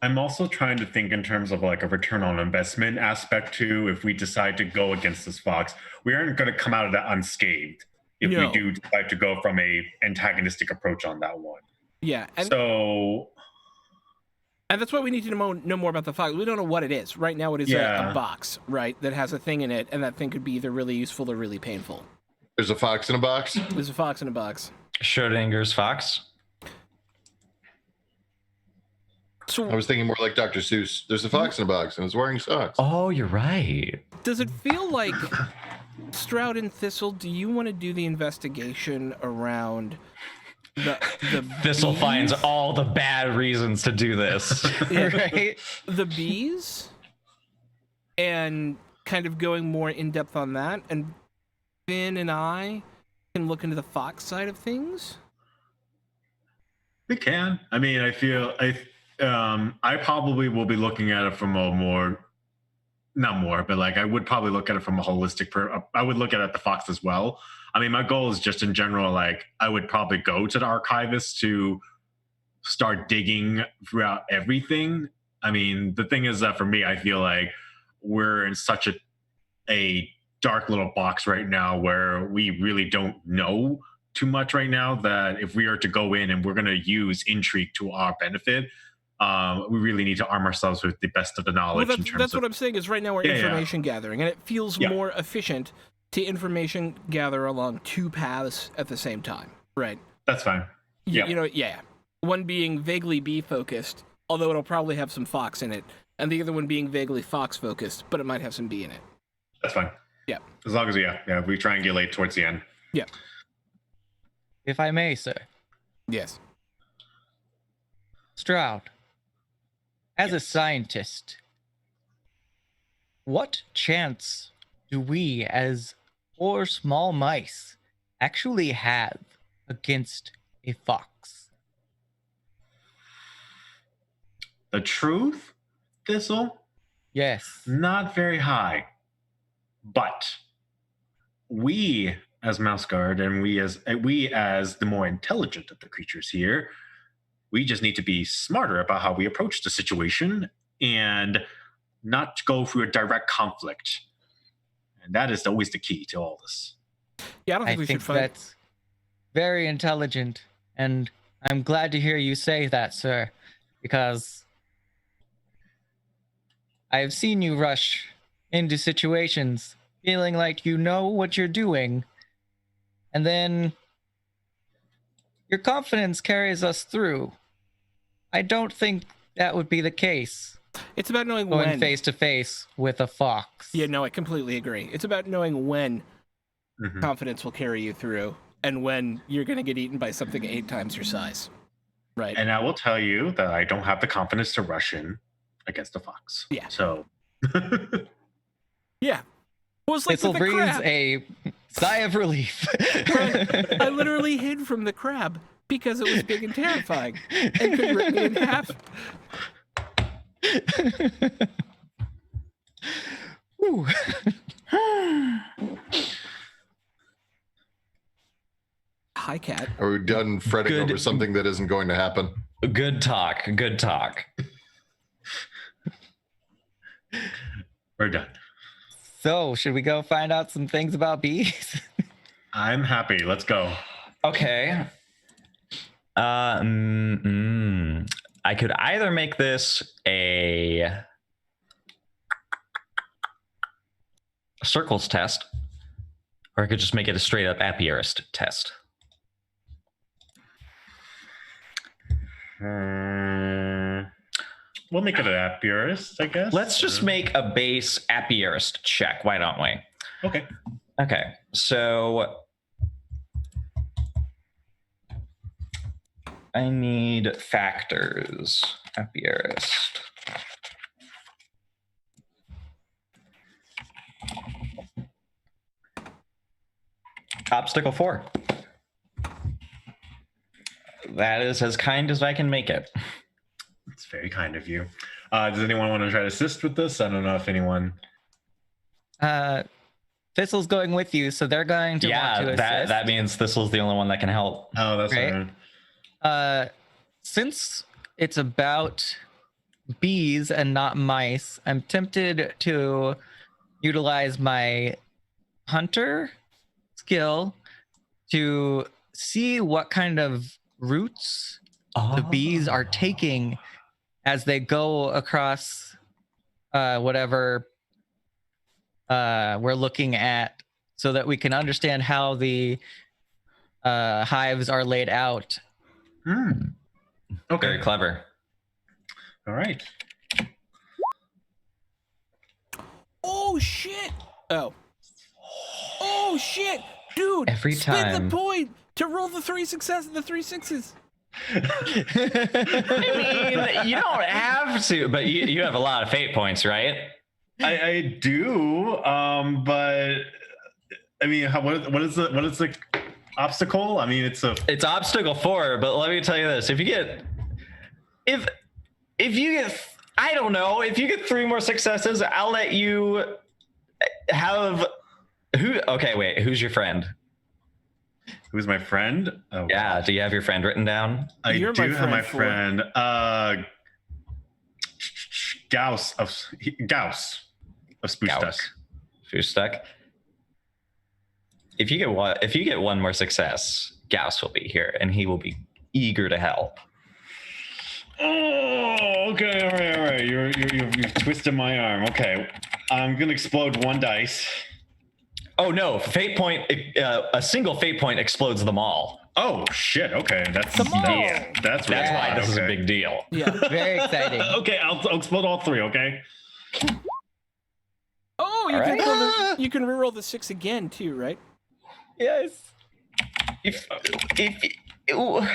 I'm also trying to think in terms of like a return on investment aspect too. If we decide to go against this fox, we aren't going to come out of that unscathed if we do decide to go from a antagonistic approach on that one. Yeah. So And that's why we need to know more about the fox. We don't know what it is. Right now it is a box, right, that has a thing in it, and that thing could be either really useful or really painful. There's a fox in a box? There's a fox in a box. Schrodinger's fox? So, I was thinking more like Dr. Seuss. There's a fox in a box, and it's wearing socks. Oh, you're right. does it feel like, Stroud and Thistle, do you want to do the investigation around the Thistle bees? finds all the bad reasons to do this. Right? The bees? And kind of going more in depth on that, and Finn and I can look into the fox side of things? We can. I mean, I feel I probably will be looking at it from a more, not more, but like I would probably look at it from a holistic. I would look at the fox as well. I mean, my goal is just in general, like I would probably go to the archivist to start digging throughout everything. I mean, the thing is that for me, I feel like we're in such a dark little box right now where we really don't know too much right now, that if we are to go in and we're going to use intrigue to our benefit, we really need to arm ourselves with the best of the knowledge. Well, that's what I'm saying is right now we're information gathering, and it feels more efficient to information gather along two paths at the same time. Right. That's fine. You know, one being vaguely bee focused, although it'll probably have some fox in it, and the other one being vaguely fox focused, but it might have some bee in it. That's fine. Yeah. As long as we triangulate towards the end. Yeah. If I may, sir. Yes. Stroud, as a scientist, what chance do we as poor small mice actually have against a fox? The truth, Thistle? Yes. Not very high. But we as Mouseguard and we as the more intelligent of the creatures here, we just need to be smarter about how we approach the situation and not go through a direct conflict. And that is always the key to all this. Yeah, I don't think we should fight. That's very intelligent, and I'm glad to hear you say that, sir, because I've seen you rush into situations feeling like you know what you're doing, and then your confidence carries us through. I don't think that would be the case. It's about knowing going when. face to face with a fox. Yeah, no, I completely agree. It's about knowing when confidence will carry you through and when you're going to get eaten by something 8 times your size. Right. And I will tell you that I don't have the confidence to rush in against a fox. Yeah. So. Yeah. It was like Thistle with the breathes crab. a sigh of relief. Right. I literally hid from the crab because it was big and terrifying and could rip me in half. Ooh. Hi, cat. Are we done fretting over something that isn't going to happen? Good talk. Good talk. We're done. So, should we go find out some things about bees? I'm happy. Let's go. Okay. I could either make this a circles test, or I could just make it a straight up apiarist test. We'll make it an apiarist, I guess. Let's just make a base apiarist check. Why don't we? Okay. Okay. So I need factors. Apiarist. Obstacle 4. That is as kind as I can make it. It's very kind of you. Does anyone want to try to assist with this? I don't know if anyone. Thistle's going with you, so they're going to want to assist. That means Thistle's the only one that can help. Oh, that's right. Since it's about bees and not mice, I'm tempted to utilize my hunter skill to see what kind of routes the bees are taking as they go across whatever we're looking at, so that we can understand how the hives are laid out. Okay. Very clever. All right. Oh shit! Oh shit, dude! Every spend time. the point to roll the three sixes. I mean, you don't have to, but you have a lot of fate points, right? I do, but I mean, what is the obstacle? I mean, it's obstacle 4, but let me tell you this: if you get I don't know, if you get 3 more successes, I'll let you have Okay, wait, who's your friend? Who's my friend? Oh, yeah, do you have your friend written down? You're do my have my friend, friend. Gauss of Spoostak. Spoostak. If you get one more success, Gauss will be here, and he will be eager to help. Oh, okay, all right. You're twisting my arm. Okay, I'm gonna explode 1 dice. Oh no! Fate point. A single fate point explodes them all. Oh shit! Okay, that's Come on. yeah. That's why this is a okay. big deal. Yeah. Very exciting. Okay, I'll explode all 3. Okay. Oh, you can reroll the 6 again too, right? Yes. Well,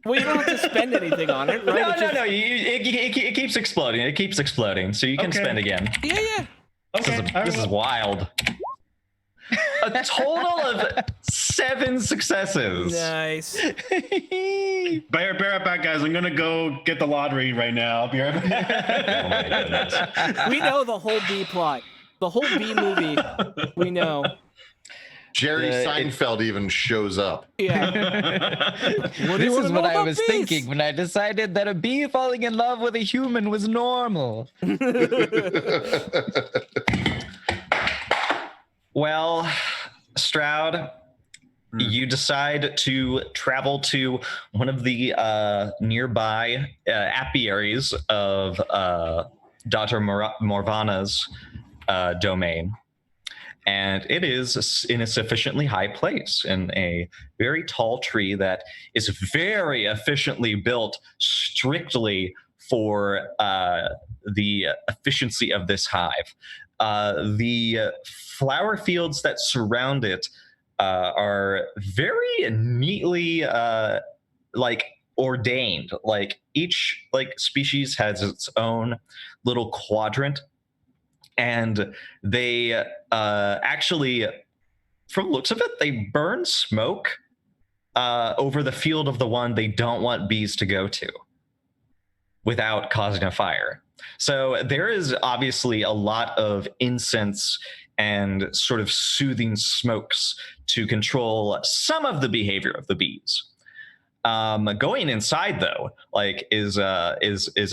you don't have to spend anything on it, right? No. It keeps exploding. It keeps exploding, so you can spend again. Yeah. Okay. This is wild. A total of 7 successes. Nice. Bear right back, guys. I'm gonna go get the lottery right now. I'll be right back. Oh my goodness. We know the whole B plot. The whole B movie. We know. Jerry Seinfeld even shows up. Yeah. This is what I was thinking when I decided that a bee falling in love with a human was normal. Well, Stroud, you decide to travel to one of the nearby apiaries of Dr. Morvana's domain. And it is in a sufficiently high place in a very tall tree that is very efficiently built strictly for the efficiency of this hive. The flower fields that surround it are very neatly ordained. Like each species has its own little quadrant, and they actually, from the looks of it, they burn smoke over the field of the one they don't want bees to go to without causing a fire. So there is obviously a lot of incense and sort of soothing smokes to control some of the behavior of the bees. Going inside though, is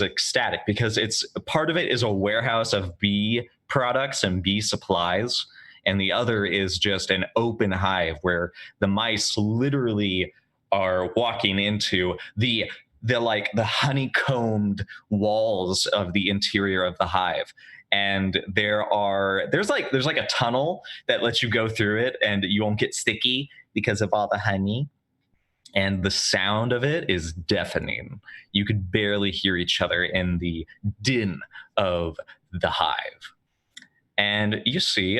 ecstatic because it's part of it is a warehouse of bee products and bee supplies, and the other is just an open hive where the mice literally are walking into the honeycombed walls of the interior of the hive. And there's a tunnel that lets you go through it and you won't get sticky because of all the honey. And the sound of it is deafening. You could barely hear each other in the din of the hive. And you see,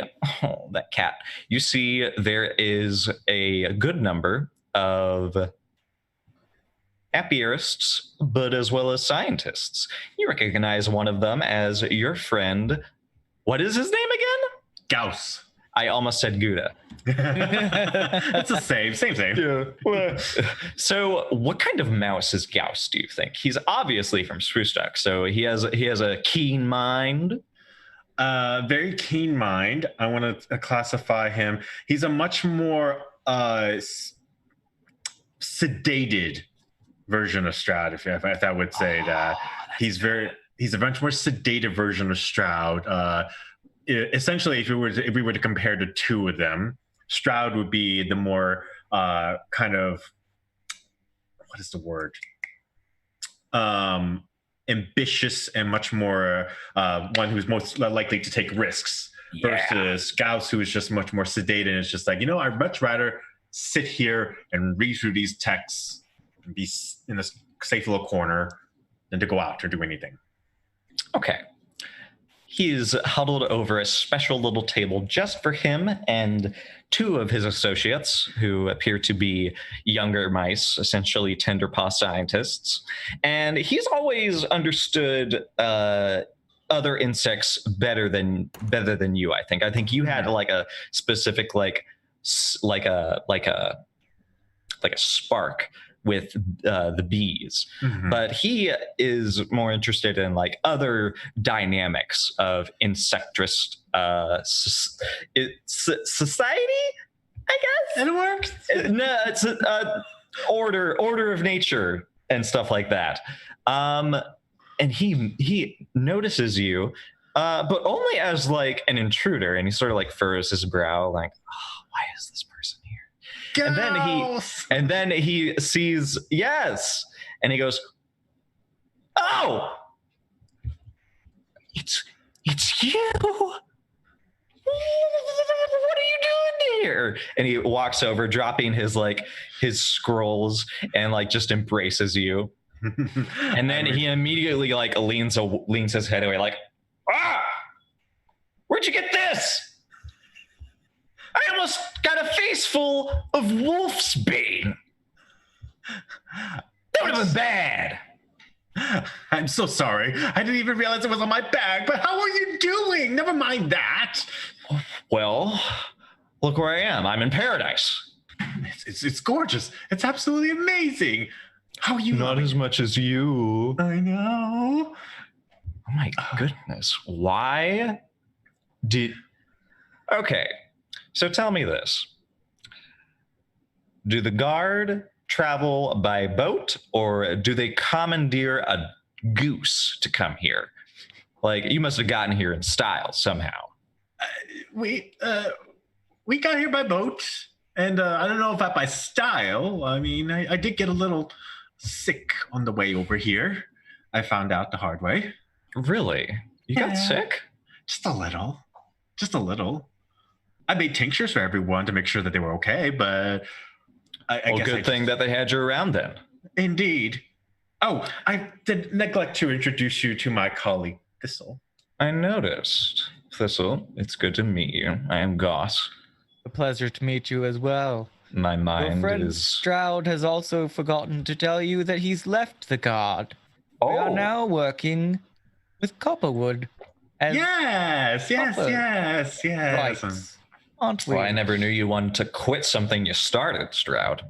that cat, you see there is a good number of apiarists, but as well as scientists. You recognize one of them as your friend. What is his name again? Gauss. I almost said Gouda. It's the same. Yeah. So what kind of mouse is Gauss, do you think? He's obviously from Spoostak, so he has a keen mind. Very keen mind. I want to classify him. He's a much more sedated version of Stroud, if I would say that. He's a much more sedated version of Stroud. Essentially, if we were to compare the two of them, Stroud would be the more kind of, what is the word? ambitious and much more one who's most likely to take risks versus Gauss, who is just much more sedated and it's just like, I'd much rather sit here and read through these texts and be in this safe little corner than to go out or do anything. Okay. He's huddled over a special little table just for him and two of his associates who appear to be younger mice, essentially tenderpaw scientists. And he's always understood other insects better than you, I think. I think you had like a specific like a spark with the bees, but he is more interested in like other dynamics of insectress society, I guess. It works. No, it's order of nature and stuff like that. And he notices you, but only as like an intruder, and he sort of like furrows his brow, like, oh, why is this person here? And then he sees, yes, and he goes, oh, it's you. What are you doing here? And he walks over, dropping his scrolls, and like just embraces you. And then he immediately like leans his head away, like, where'd you get this? I almost got a face full of wolf's bane. That would have been bad. I'm so sorry. I didn't even realize it was on my bag, but how are you doing? Never mind that. Well, look where I am. I'm in paradise. It's gorgeous. It's absolutely amazing. How are you? Not as much as you. I know. Oh my goodness. Why did... Okay. So tell me this. Do the guard travel by boat, or do they commandeer a goose to come here? Like, you must have gotten here in style somehow. We got here by boat, and I don't know if that by style. I mean, I did get a little sick on the way over here. I found out the hard way. Really? You got sick? Just a little. I made tinctures for everyone to make sure that they were okay, but I guess good thing that they had you around then. Indeed. Oh, I did neglect to introduce you to my colleague, Thistle. I noticed. Thistle, it's good to meet you. I am Goss. A pleasure to meet you as well. My mind Your friend is... Stroud has also forgotten to tell you that he's left the guard. We are now working with Copperwood. Yes. Right. Aren't we? Well, I never knew you wanted to quit something you started, Stroud.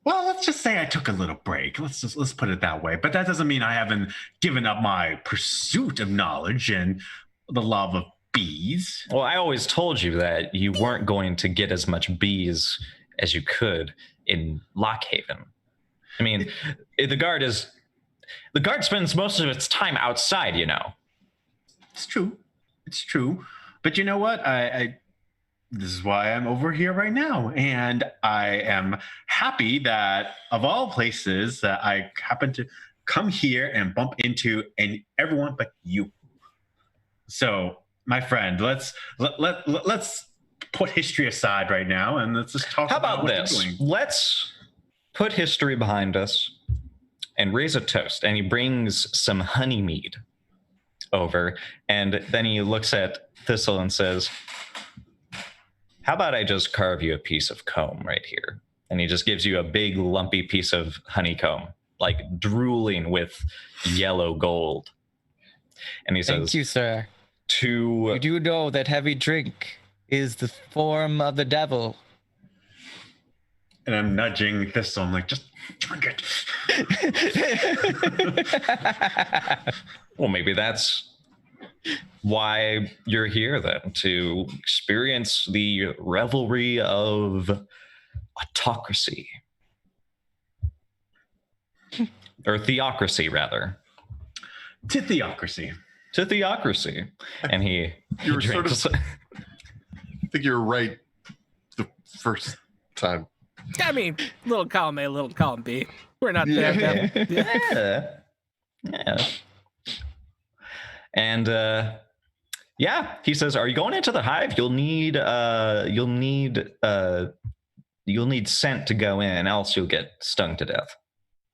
Well, let's just say I took a little break. Let's put it that way. But that doesn't mean I haven't given up my pursuit of knowledge and the love of bees. Well, I always told you that you weren't going to get as much bees as you could in Lockhaven. I mean, the guard spends most of its time outside, you know. It's true. But you know what? This is why I'm over here right now. And I am happy that of all places that I happen to come here and bump into everyone but you. So, my friend, let's put history aside right now and let's just talk about what you're doing. Let's put history behind us and raise a toast. And he brings some honey mead over, and then he looks at Thistle and says, how about I just carve you a piece of comb right here? And he just gives you a big lumpy piece of honeycomb, like drooling with yellow gold. And he says, thank you, sir. You do know that heavy drink is the form of the devil. And I'm nudging Thistle. I'm like, just drink it. Well, maybe that's why you're here then, to experience the revelry of autocracy. Or theocracy, rather. To theocracy. And he drinks. I think you're right the first time. I mean, little column A, little column B. We're not there. Yeah. And yeah, he says, "Are you going into the hive? You'll need scent to go in, else you'll get stung to death."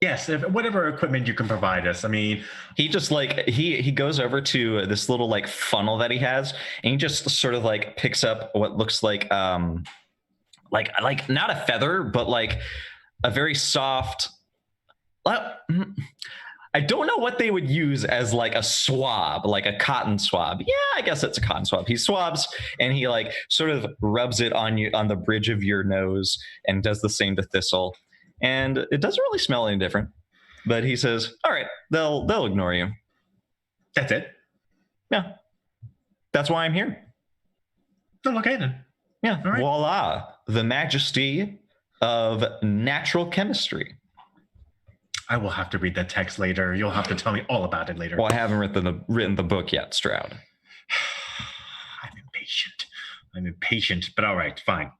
Yes, whatever equipment you can provide us. I mean, he just like he goes over to this little like funnel that he has, and he just sort of like picks up what looks like not a feather, but like a very soft. I don't know what they would use as like a swab, like a cotton swab. Yeah, I guess it's a cotton swab. He swabs and he like sort of rubs it on you on the bridge of your nose and does the same to Thistle. And it doesn't really smell any different. But he says, "All right, they'll ignore you." That's it. Yeah. That's why I'm here. Oh, okay then. Yeah. Right. Voila. The majesty of natural chemistry. I will have to read that text later. You'll have to tell me all about it later. Well, I haven't written the book yet, Stroud. I'm impatient, but all right, fine.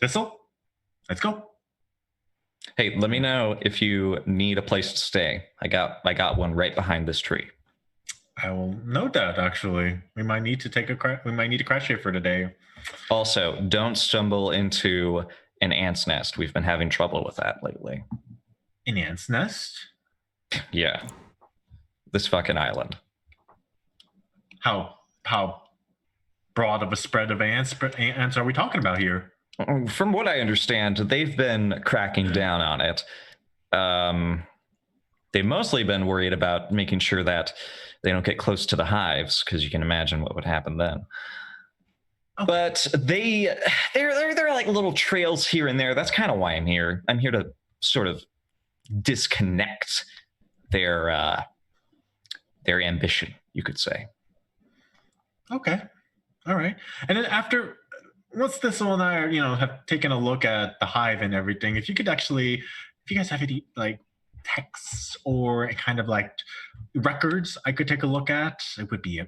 Thistle, let's go. Hey, let me know if you need a place to stay. I got one right behind this tree. I will note that. Actually, we might need to crash here for today. Also, don't stumble into an ant's nest. We've been having trouble with that lately. An ant's nest? Yeah. This fucking island. How broad of a spread of ants are we talking about here? From what I understand, they've been cracking down on it. They've mostly been worried about making sure that they don't get close to the hives, because you can imagine what would happen then. Oh. But they're like little trails here and there. That's kind of why I'm here. I'm here to sort of disconnect their ambition, you could say. Okay, all right. And then once Thistle and I are, have taken a look at the hive and everything, if you guys have any like texts or kind of like records I could take a look at, it would be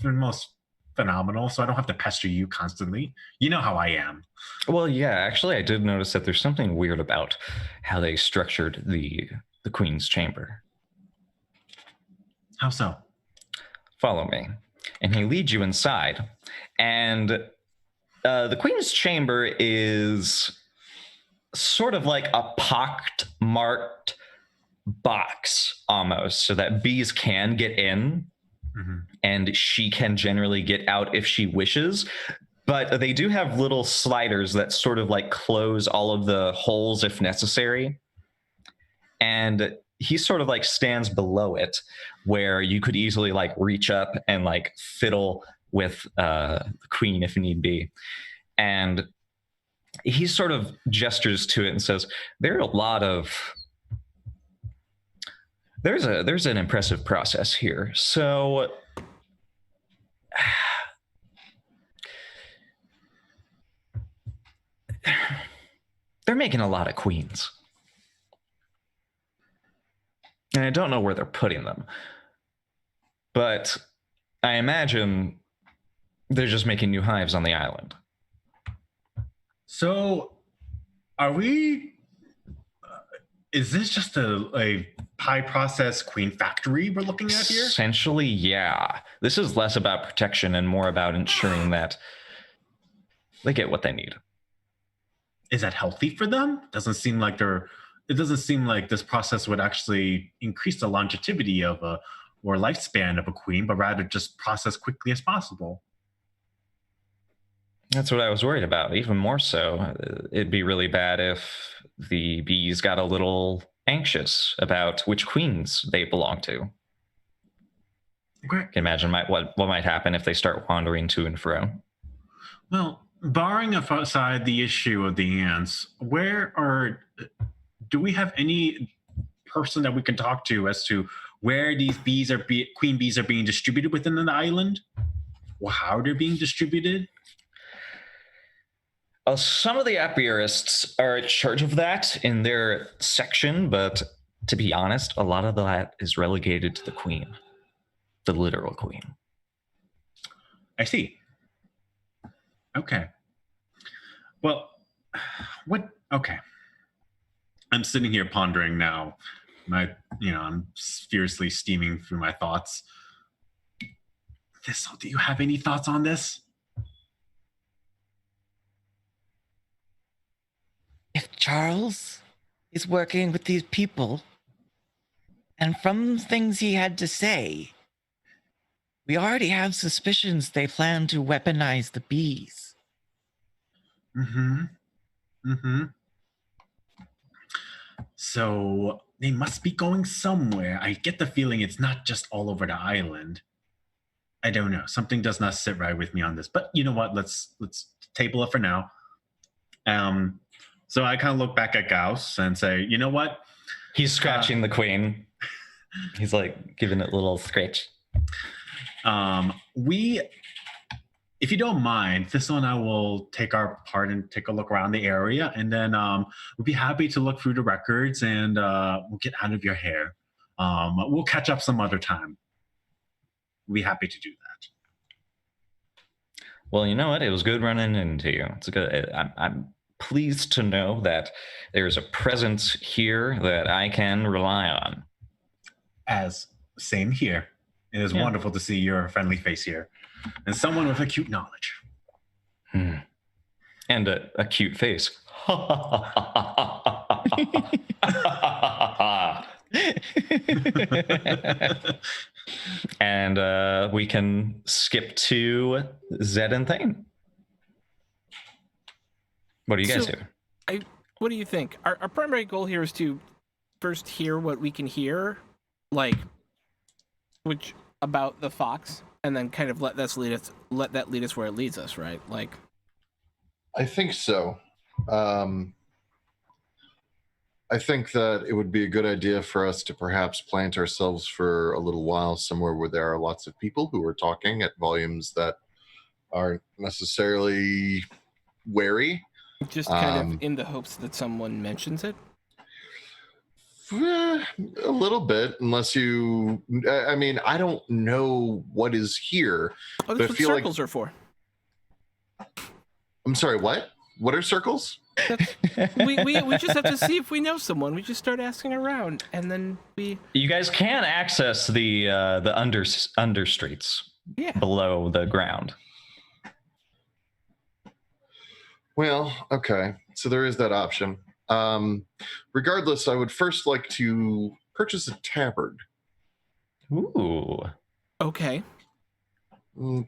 the most phenomenal, so I don't have to pester you constantly. You know how I am. Well, yeah, actually I did notice that there's something weird about how they structured the Queen's chamber. How so? Follow me. And he leads you inside, and the Queen's chamber is sort of like a pockmarked box almost, so that bees can get in. Mm-hmm. And she can generally get out if she wishes, but they do have little sliders that sort of like close all of the holes if necessary. And he sort of like stands below it, where you could easily like reach up and like fiddle with the Queen if need be. And he sort of gestures to it and says, "There are a lot of there's an impressive process here. So they're making a lot of queens. And I don't know where they're putting them. But I imagine they're just making new hives on the island." So are we... is this just a high process queen factory we're looking at here? Essentially, yeah. This is less about protection and more about ensuring that they get what they need. Is that healthy for them? It doesn't seem like this process would actually increase the longevity of or lifespan of a queen, but rather just process quickly as possible. That's what I was worried about. Even more so, it'd be really bad if the bees got a little anxious about which queens they belong to. Okay. Can imagine what might happen if they start wandering to and fro. Well, barring aside the issue of the ants, do we have any person that we can talk to as to where these queen bees are being distributed within the island? Or how they're being distributed? Some of the apiarists are in charge of that in their section, but to be honest, a lot of that is relegated to the queen, the literal queen. I see. Okay. Well, okay. I'm sitting here pondering now. I'm fiercely steaming through my thoughts. Thistle, do you have any thoughts on this? If Charles is working with these people, and from things he had to say, we already have suspicions they plan to weaponize the bees. So they must be going somewhere. I get the feeling it's not just all over the island. I don't know. Something does not sit right with me on this. But you know what? Let's table it for now. So I kind of look back at Gauss and say, you know what? He's scratching the queen. He's like giving it a little scratch. If you don't mind, Thistle and I will take our part and take a look around the area, and then we'll be happy to look through the records, and we'll get out of your hair. We'll catch up some other time. We'll be happy to do that. Well, you know what? It was good running into you. It's good. I'm pleased to know that there's a presence here that I can rely on. As same here. It is wonderful to see your friendly face here. And someone with acute knowledge. And a cute face. And we can skip to Zed and Thane. What do you guys do? What do you think? Our primary goal here is to first hear what we can hear, like, which about the fox, and then kind of let that lead us where it leads us, right? Like, I think so. I think that it would be a good idea for us to perhaps plant ourselves for a little while somewhere where there are lots of people who are talking at volumes that aren't necessarily wary. Just kind of in the hopes that someone mentions it? A little bit, unless you... I mean, I don't know what is here. Oh, that's what circles are for. I'm sorry, what? What are circles? We just have to see if we know someone. We just start asking around, and then we... You guys can access the under streets below the ground. Well, okay. So there is that option. Regardless, I would first like to purchase a tabard. Ooh. Okay.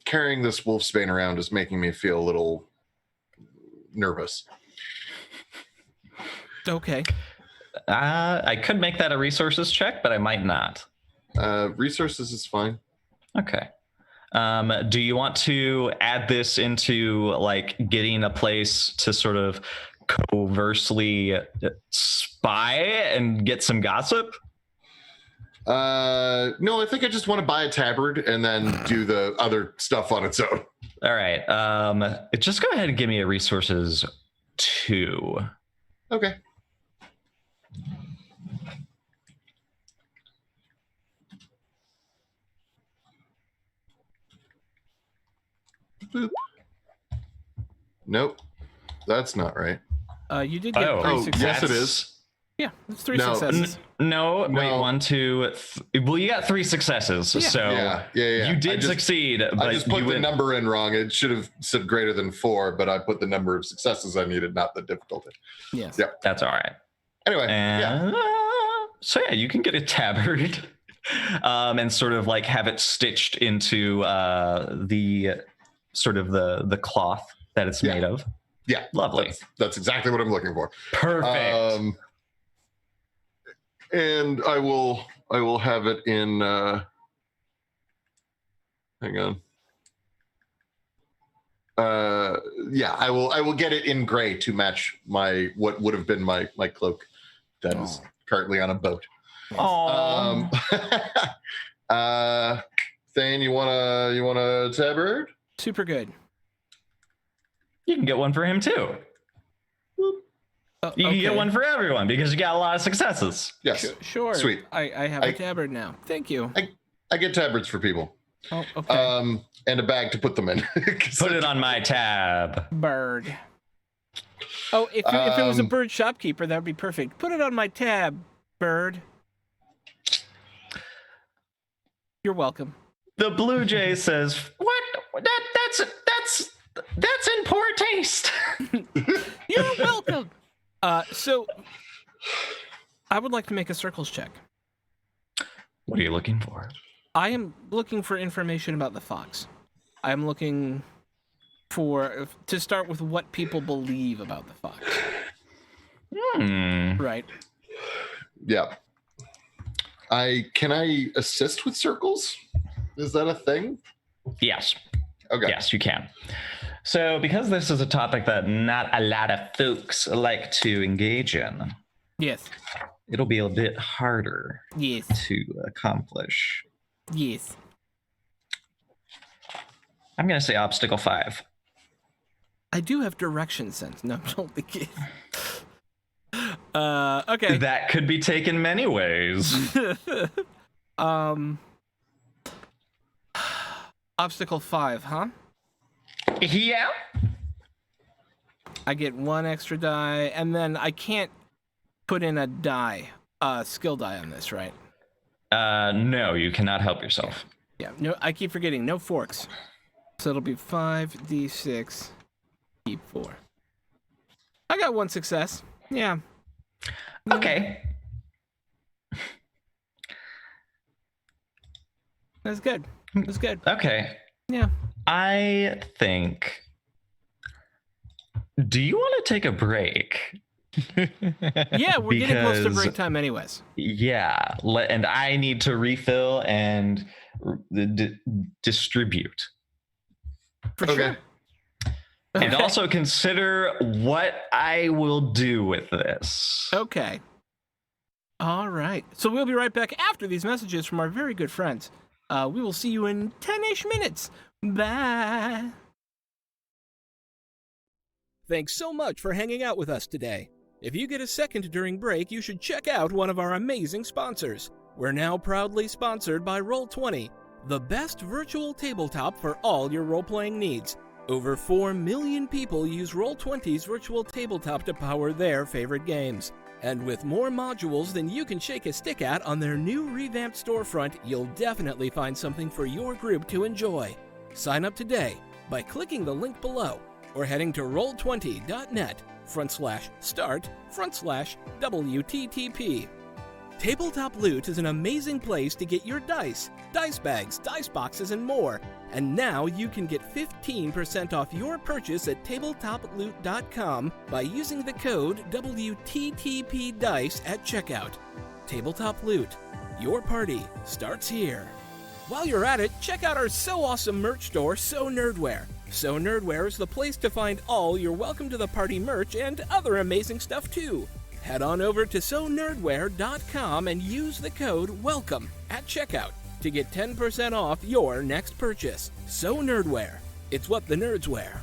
Carrying this wolfsbane around is making me feel a little nervous. Okay. I could make that a resources check, but I might not. Resources is fine. Okay. Do you want to add this into like getting a place to sort of covertly spy and get some gossip? No, I think I just want to buy a tabard and then do the other stuff on its own. All right. Just go ahead and give me a resources 2. Okay. Boop. Nope, that's not right. You did get 3 successes. Yes, it is. Yeah, it's 3 successes. No, wait, 1, 2. Well, you got 3 successes, so yeah. You did succeed. But I just put the number in wrong. It should have said greater than 4, but I put the number of successes I needed, not the difficulty. Yes. Yeah, that's all right. Anyway, so yeah, you can get a tabard, and sort of like have it stitched into the sort of the cloth that it's made of. Yeah, lovely. That's exactly what I'm looking for. Perfect. And I will have it in. Hang on. Yeah, I will get it in gray to match what would have been my cloak that is currently on a boat. Thane, you want a tabard? Super good. You can get one for him too. You can get one for everyone because you got a lot of successes. Yes. Sure. Sweet. I have a tabard now. Thank you. I get tabards for people. Oh, okay. And a bag to put them in. Put it on my tab. Bird. Oh, if it was a bird shopkeeper, that would be perfect. Put it on my tab, bird. You're welcome. The Blue Jay says, "What? That's in poor taste." You're welcome. So I would like to make a circles check. What are you looking for? I am looking for information about the fox. I am looking to start with what people believe about the fox. Right. Yeah. Can I assist with circles? Is that a thing? Yes. Okay. Yes, you can. So, because this is a topic that not a lot of folks like to engage in, Yes. it'll be a bit harder Yes. to accomplish. Yes. I'm going to say obstacle 5. I do have direction sense. No, I'm totally kidding. Okay. That could be taken many ways. Obstacle 5, huh? Yeah. I get 1 extra die, and then I can't put in a skill die on this, right? No, you cannot help yourself. Yeah, no, I keep forgetting, no forks. So it'll be 5d6, keep 4. I got 1 success. Yeah. Okay. That's good. That's good. Okay. Yeah. I think. Do you want to take a break? Yeah, we're getting close to Because- break time anyways. Yeah, and I need to refill and distribute. For Okay. sure. And Okay. also consider what I will do with this. Okay. All right. So we'll be right back after these messages from our very good friends. We will see you in 10-ish minutes. Bye. Thanks so much for hanging out with us today. If you get a second during break, you should check out one of our amazing sponsors. We're now proudly sponsored by Roll20, the best virtual tabletop for all your role-playing needs. Over 4 million people use Roll20's virtual tabletop to power their favorite games. And with more modules than you can shake a stick at on their new revamped storefront, you'll definitely find something for your group to enjoy. Sign up today by clicking the link below or heading to roll20.net/start/WTTP. Tabletop Loot is an amazing place to get your dice bags, dice boxes, and more. And now you can get 15% off your purchase at tabletoploot.com by using the code WTTPDICE at checkout. Tabletop Loot. Your party starts here. While you're at it, check out our so awesome merch store, So Nerdware. So Nerdware is the place to find all your Welcome to the Party merch and other amazing stuff too. Head on over to sonerdware.com and use the code WELCOME at checkout to get 10% off your next purchase. So Nerdware. It's what the nerds wear.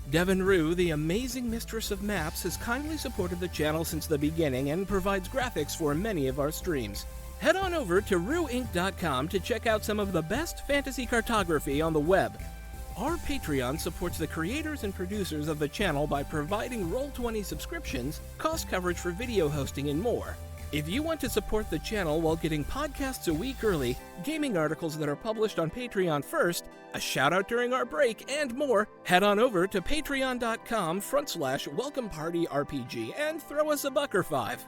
Devin Rue, the amazing mistress of maps, has kindly supported the channel since the beginning and provides graphics for many of our streams. Head on over to rueinc.com to check out some of the best fantasy cartography on the web. Our Patreon supports the creators and producers of the channel by providing Roll20 subscriptions, cost coverage for video hosting, and more. If you want to support the channel while getting podcasts a week early, gaming articles that are published on Patreon first, a shout out during our break, and more, head on over to patreon.com/welcomepartyrpg and throw us a buck or 5.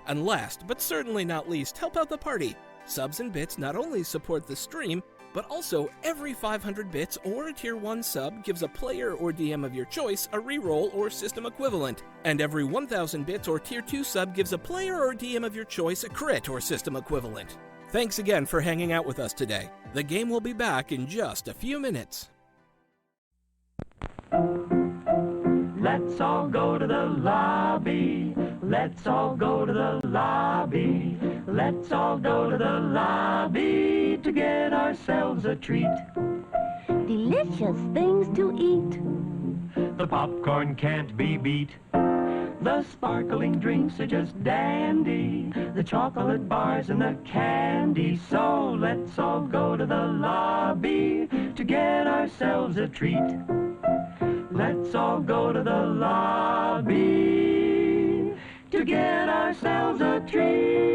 And last, but certainly not least, help out the party. Subs and bits not only support the stream, but also every 500 bits or a tier 1 sub gives a player or DM of your choice a reroll or system equivalent, and every 1000 bits or tier 2 sub gives a player or DM of your choice a crit or system equivalent. Thanks again for hanging out with us today. The game will be back in just a few minutes. Let's all go to the lobby. Let's all go to the lobby. Let's all go to the lobby to get ourselves a treat. Delicious things to eat. The popcorn can't be beat. The sparkling drinks are just dandy. The chocolate bars and the candy. So let's all go to the lobby to get ourselves a treat. Let's all go to the lobby to get ourselves a treat.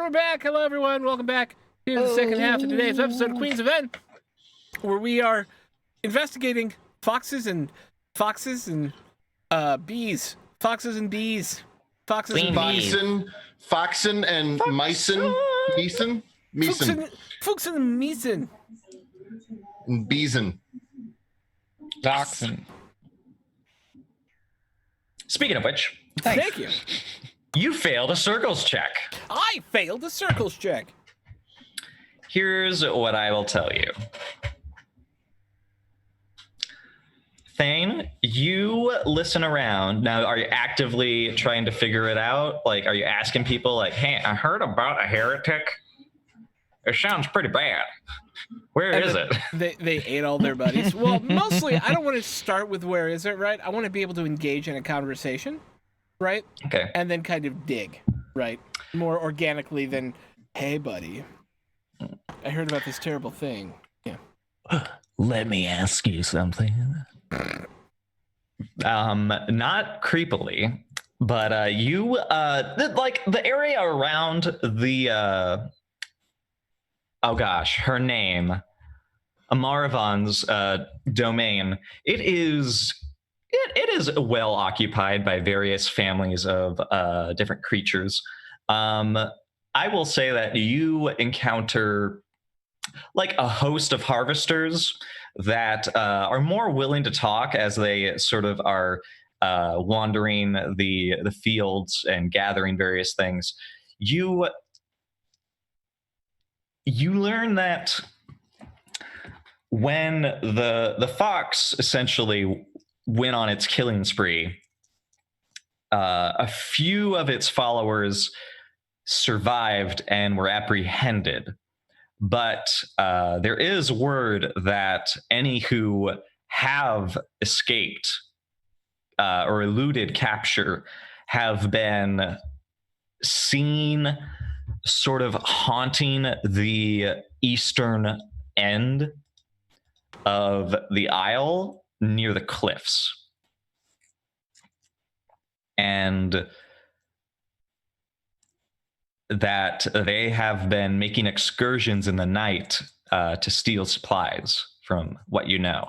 we're back. Hello, everyone. Welcome back to the second half of today's episode of Queens of Venn, where we are investigating foxes and bees. Foxes and bees. Foxes and bees. Foxen and Meisen. Meisen. Fuchsen and Meisen. And Beeson. Dachshund. Speaking of which, Thank you. you failed a circles check. I failed a circles check. Here's what I will tell you. Thane, you listen around. Now, are you actively trying to figure it out? Like, are you asking people like, hey, I heard about a heretic? It sounds pretty bad. Where is it? They ate all their buddies. Well, mostly, I don't want to start with where is it, right? I want to be able to engage in a conversation, right? Okay. And then kind of dig, right? More organically than, hey, buddy, I heard about this terrible thing. Yeah. Let me ask you something. Not creepily, but you like the area around the oh gosh, her name, Amaravan's domain. It is well occupied by various families of different creatures. I will say that you encounter like a host of harvesters that are more willing to talk as they sort of are wandering the fields and gathering various things. You learn that when the fox essentially went on its killing spree, a few of its followers survived and were apprehended. But there is word that any who have escaped or eluded capture have been seen sort of haunting the eastern end of the isle near the cliffs. And that they have been making excursions in the night to steal supplies, from what you know.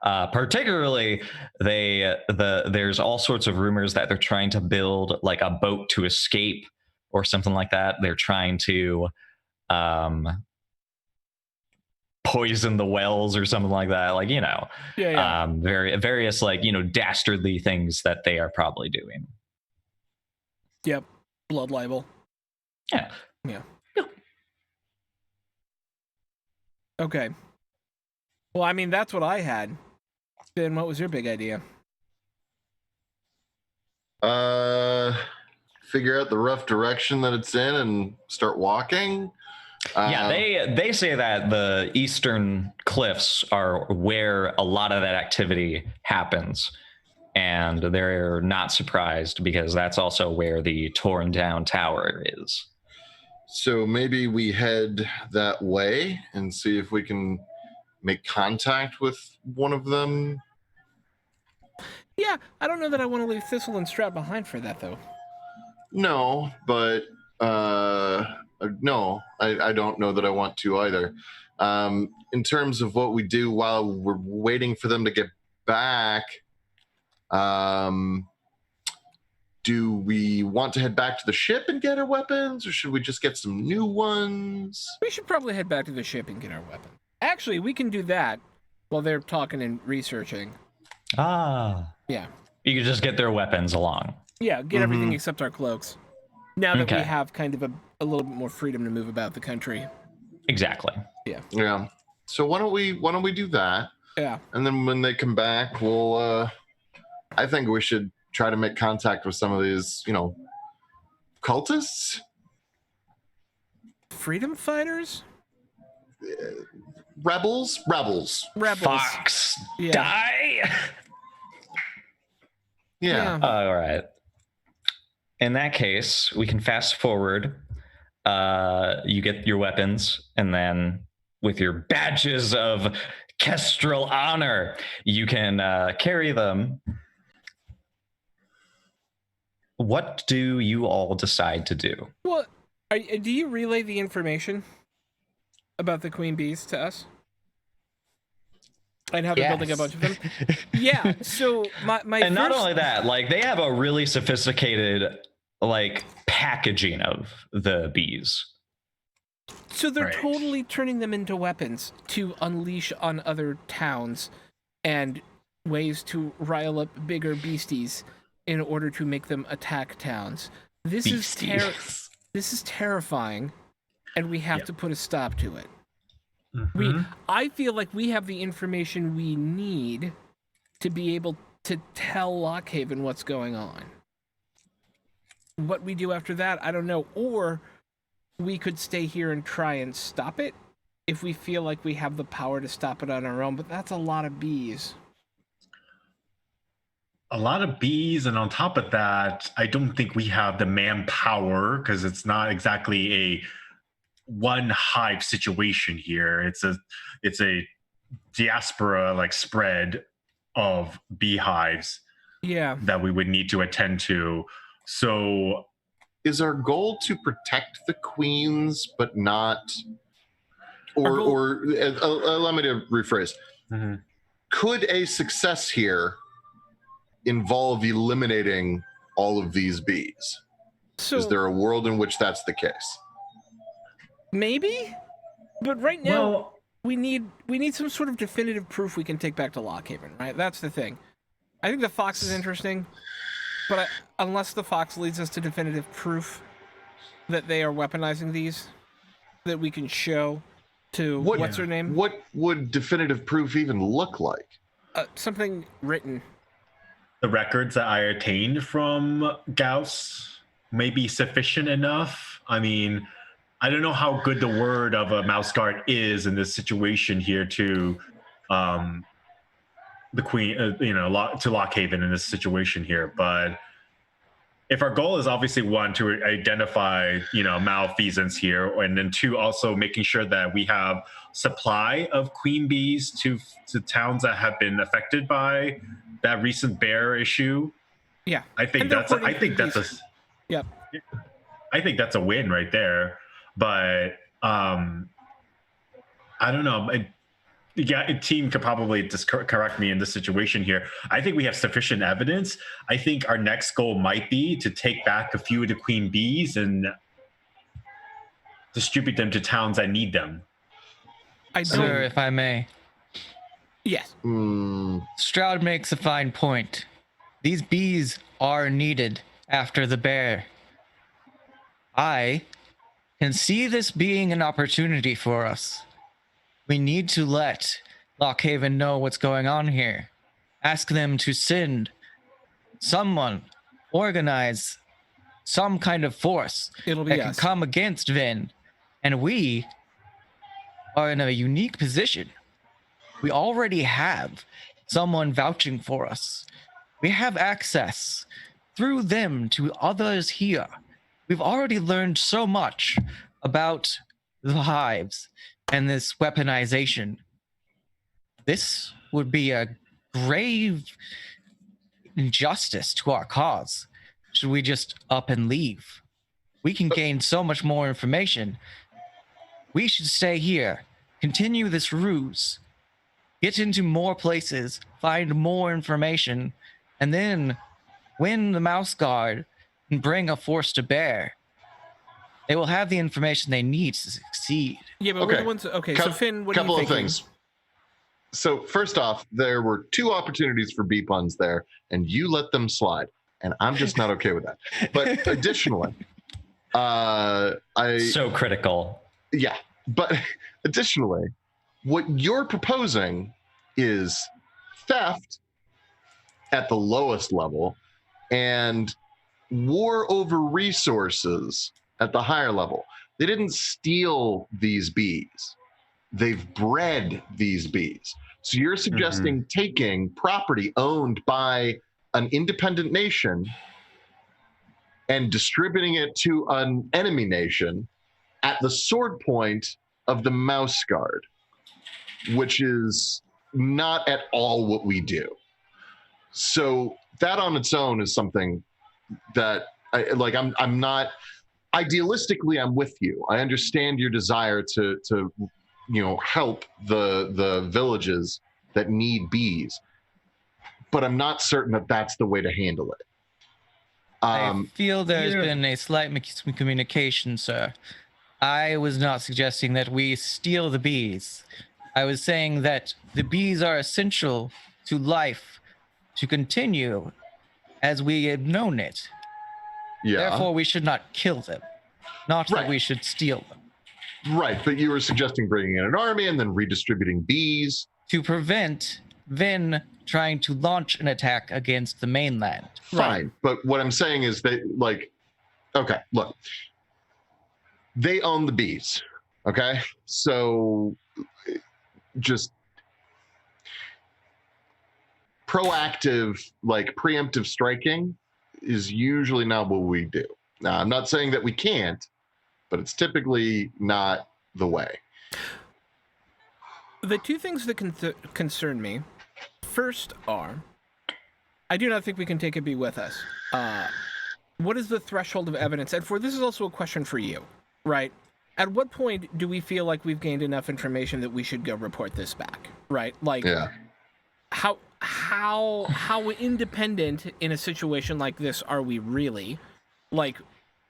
Particularly, there's all sorts of rumors that they're trying to build like a boat to escape or something like that. They're trying to poison the wells or something like that. Like, you know, various like, you know, dastardly things that they are probably doing. Yep. Blood libel. Yeah. Okay. Well, I mean, that's what I had. Then what was your big idea? Figure out the rough direction that it's in and start walking. Yeah, they say that the eastern cliffs are where a lot of that activity happens. And they're not surprised because that's also where the torn down tower is. So maybe we head that way and see if we can make contact with one of them. Yeah, I don't know that I want to leave Thistle and Strap behind for that, though. No, but no, I don't know that I want to either. In terms of what we do while we're waiting for them to get back, do we want to head back to the ship and get our weapons, or should we just get some new ones? We should probably head back to the ship and get our weapons. Actually, we can do that while they're talking and researching. Ah. Yeah. You could just get their weapons along. Yeah, get everything except our cloaks. Now that we Okay. have kind of a little bit more freedom to move about the country. Exactly. Yeah. So why don't we do that? Yeah. And then when they come back, we'll I think we should try to make contact with some of these, you know, cultists? Freedom fighters? Rebels. Fox, Yeah. die! Yeah. All right. In that case, we can fast forward. You get your weapons, and then with your badges of Kestrel honor, you can carry them. What do you all decide to do? Well, Do you relay the information about the queen bees to us? And how they're building a bunch of them? Yeah, so my And not only that, like they have a really sophisticated like packaging of the bees. So they're totally turning them into weapons to unleash on other towns and ways to rile up bigger beasties in order to make them attack towns. This is terrifying, and we have to put a stop to it. I feel like we have the information we need to be able to tell Lockhaven what's going on. What we do after that, I don't know. Or we could stay here and try and stop it if we feel like we have the power to stop it on our own, but that's a lot of bees. A lot of bees, and on top of that, I don't think we have the manpower because it's not exactly a one hive situation here. It's a diaspora like spread of beehives that we would need to attend to. So is our goal to protect the queens but not or allow me to rephrase. Could a success here involve eliminating all of these bees? So, is there a world in which that's the case? Maybe, but right now we need some sort of definitive proof we can take back to Lockhaven, right? That's the thing. I think the fox is interesting, but unless the fox leads us to definitive proof that they are weaponizing these, that we can show to what's her name? What would definitive proof even look like? Something written. The records that I attained from Gauss may be sufficient enough. I mean, I don't know how good the word of a Mouseguard is in this situation here to the queen, to Lockhaven in this situation here. But if our goal is obviously one, to identify, malfeasance here, and then two, also making sure that we have supply of queen bees to towns that have been affected by that recent bear issue. Yeah. I think that's a win right there. But I don't know. A team could probably just correct me in this situation here. I think we have sufficient evidence. I think our next goal might be to take back a few of the queen bees and distribute them to towns that need them. Sir, if I may. Yes. Stroud makes a fine point. These bees are needed after the bear. I can see this being an opportunity for us. We need to let Lockhaven know what's going on here. Ask them to send someone, organize some kind of force that can come against Venn. And we are in a unique position. We already have someone vouching for us. We have access through them to others here. We've already learned so much about the hives and this weaponization. This would be a grave injustice to our cause. Should we just up and leave? We can gain so much more information. We should stay here, continue this ruse, get into more places, find more information, and then when the Mouseguard can bring a force to bear, they will have the information they need to succeed. Yeah, but we're the ones. Okay, so Finn, what are you thinking? Couple of things. So first off, there were two opportunities for B puns there, and you let them slide, and I'm just not okay with that. But additionally, so critical. Yeah, but additionally, what you're proposing is theft at the lowest level and war over resources at the higher level. They didn't steal these bees. They've bred these bees. So you're suggesting taking property owned by an independent nation and distributing it to an enemy nation at the sword point of the Mouseguard, which is not at all what we do. So that on its own is something that I'm not idealistically, I'm with you. I understand your desire to help the villages that need bees, but I'm not certain that that's the way to handle it. I feel there's been a slight miscommunication, sir. I was not suggesting that we steal the bees. I was saying that the bees are essential to life to continue as we have known it. Yeah. Therefore, we should not kill them. Not that we should steal them. Right, but you were suggesting bringing in an army and then redistributing bees. To prevent Venn trying to launch an attack against the mainland. Fine, but what I'm saying is that, like, okay, look. They own the bees, okay? So just proactive, like preemptive striking is usually not what we do. Now, I'm not saying that we can't, but it's typically not the way. The two things that concern me, first are, I do not think we can take a bee with us. What is the threshold of evidence? And this is also a question for you, right? At what point do we feel like we've gained enough information that we should go report this back, right? Like, how independent in a situation like this are we really? Like,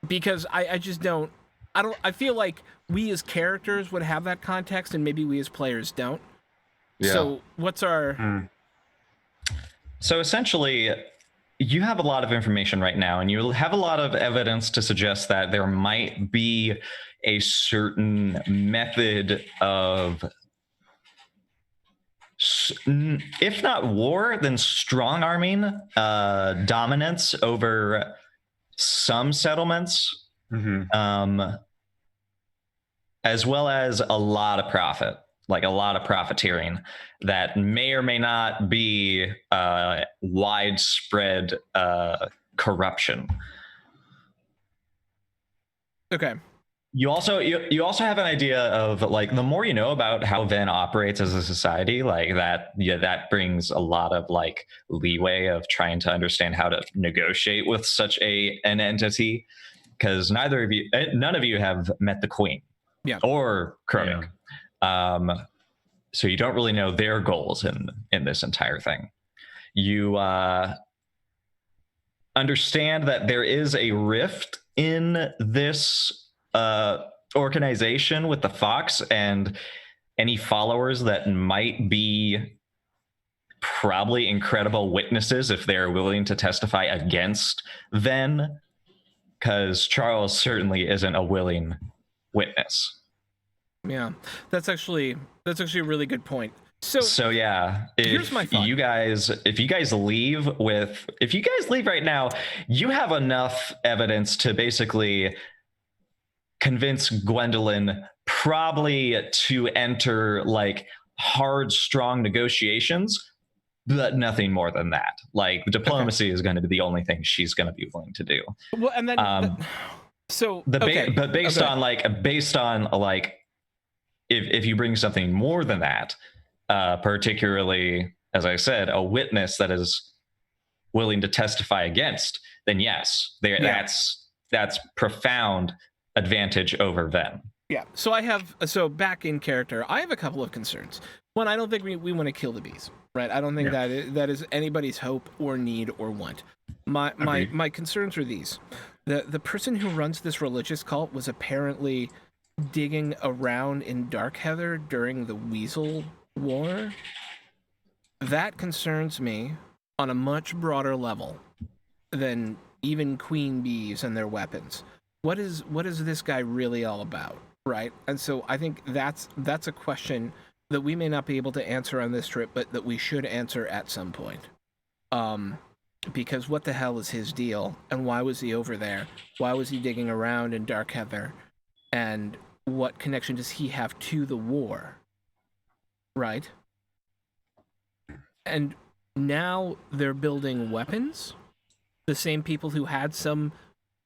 because I just don't, I feel like we as characters would have that context and maybe we as players don't. Yeah. So what's our... So essentially, you have a lot of information right now, and you have a lot of evidence to suggest that there might be a certain method of, if not war, then strong arming dominance over some settlements, as well as a lot of profit, like a lot of profiteering that may or may not be widespread corruption. Okay. You also have an idea of, like, the more you know about how Venn operates as a society, like that brings a lot of, like, leeway of trying to understand how to negotiate with such an entity, because none of you have met the Queen, or Kronik. Yeah. So you don't really know their goals in this entire thing. You understand that there is a rift in this organization with the Fox and any followers that might be probably incredible witnesses if they're willing to testify against Venn, because Charles certainly isn't a willing witness. Yeah, that's actually a really good point. So yeah, here's my thought. If you guys leave right now, you have enough evidence to basically convince Gwendolyn probably to enter, like, hard, strong negotiations, but nothing more than that. Like, diplomacy is going to be the only thing she's going to be willing to do. Well, and then based on if you bring something more than that, particularly, as I said, a witness that is willing to testify against, then yes, that's profound advantage over Venn. Yeah. So back in character, I have a couple of concerns. One, I don't think we want to kill the bees, right? I don't think that is anybody's hope or need or want. My concerns are these. The person who runs this religious cult was apparently digging around in Darkheather during the Weasel War. That concerns me on a much broader level than even queen bees and their weapons. What is this guy really all about, right? And so I think that's a question that we may not be able to answer on this trip, but that we should answer at some point. Because what the hell is his deal, and why was he over there? Why was he digging around in Darkheather? And what connection does he have to the war? Right? And now they're building weapons. The same people who had some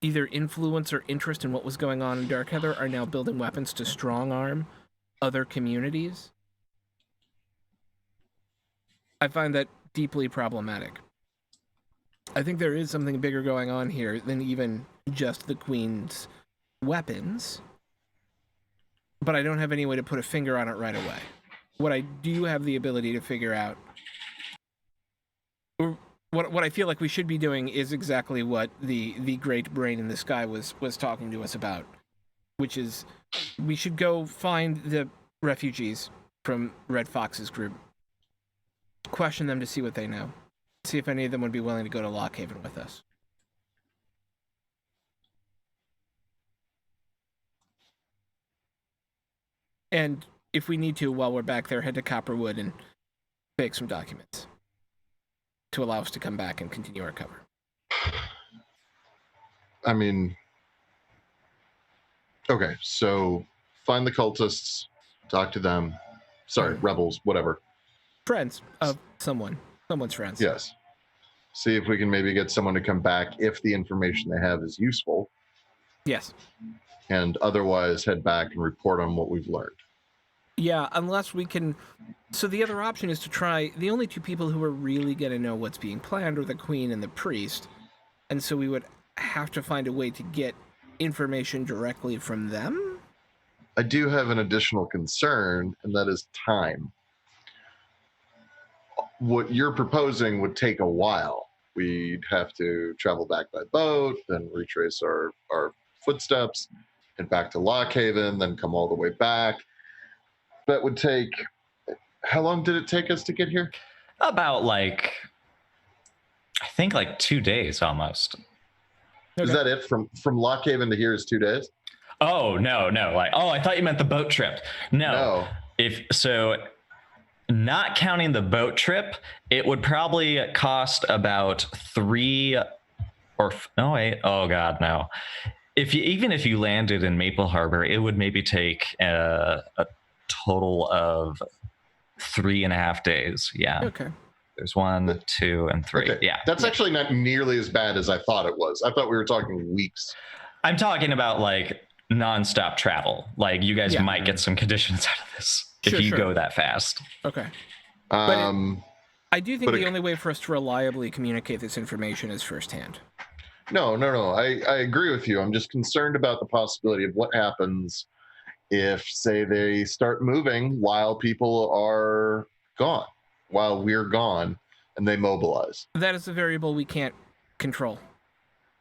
either influence or interest in what was going on in Darkheather are now building weapons to strong arm other communities. I find that deeply problematic. I think there is something bigger going on here than even just the Queen's weapons, but I don't have any way to put a finger on it right away. What I do have the ability to figure out, or what I feel like we should be doing, is exactly what the great brain in the sky was talking to us about, which is we should go find the refugees from Red Fox's group, question them to see what they know, see if any of them would be willing to go to Lockhaven with us. And if we need to, while we're back there, head to Copperwood and fake some documents to allow us to come back and continue our cover. I mean, okay, so find the cultists, talk to them. Sorry, rebels, whatever. Friends of someone's friends. Yes. See if we can maybe get someone to come back if the information they have is useful. Yes. And otherwise head back and report on what we've learned. Yeah, unless we can... So the other option is to try... The only two people who are really going to know what's being planned are the Queen and the Priest. And so we would have to find a way to get information directly from them? I do have an additional concern, and that is time. What you're proposing would take a while. We'd have to travel back by boat, then retrace our footsteps, and back to Lockhaven, then come all the way back. That would take... How long did it take us to get here? About I think 2 days almost. Okay. Is that it? From Lockhaven to here is 2 days? Oh, no. I thought you meant the boat trip. No. Not counting the boat trip, it would probably cost about 3 or... No, wait. Oh, God, no. Even if you landed in Maple Harbor, it would maybe take a total of 3.5 days. Yeah. Okay. There's 1, 2, and 3. Okay. Yeah. That's actually not nearly as bad as I thought it was. I thought we were talking weeks. I'm talking about nonstop travel. You guys might get some conditions out of this if you go that fast. Okay. But I do think the only way for us to reliably communicate this information is firsthand. No. I agree with you. I'm just concerned about the possibility of what happens if, say, they start moving while people are gone, while we're gone, and they mobilize. That is a variable we can't control.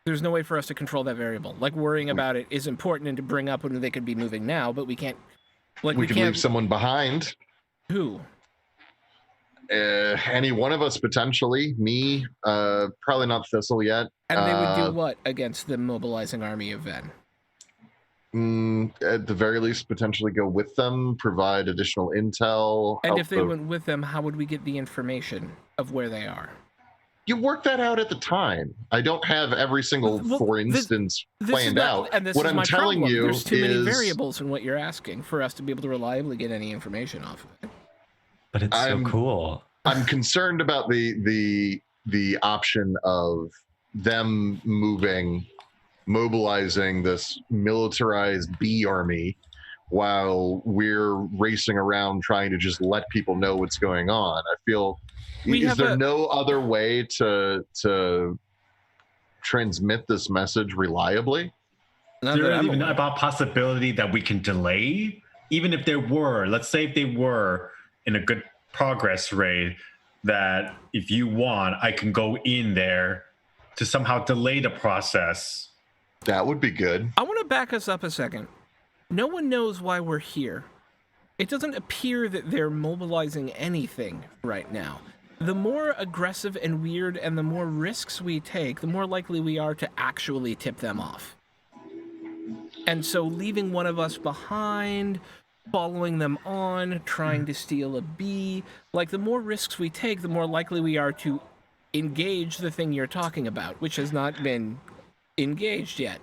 There's no way for us to control that variable. Worrying about it is important and to bring up when they could be moving now, but we can't... we can leave someone behind. Who? Any one of us, potentially. Me, probably not Thistle yet. And they would do what against the mobilizing army of Venn? At the very least, potentially go with them, provide additional intel. And if they went with them, how would we get the information of where they are? You work that out at the time. I don't have every single, for instance, planned out. And this what is I'm my telling problem. you There's too many variables in what you're asking for us to be able to reliably get any information off of it. But it's so cool. I'm concerned about the option of them mobilizing this militarized bee army while we're racing around trying to just let people know what's going on. I feel... Is there no other way to transmit this message reliably? There isn't even about possibility that we can delay, even if there were. Let's say if they were in a good progress rate, that if you want, I can go in there to somehow delay the process. That would be good. I want to back us up a second. No one knows why we're here. It doesn't appear that they're mobilizing anything right now. The more aggressive and weird and the more risks we take, the more likely we are to actually tip them off. And so leaving one of us behind, following them on, trying to steal a bee, the more risks we take, the more likely we are to engage the thing you're talking about, which has not been engaged yet.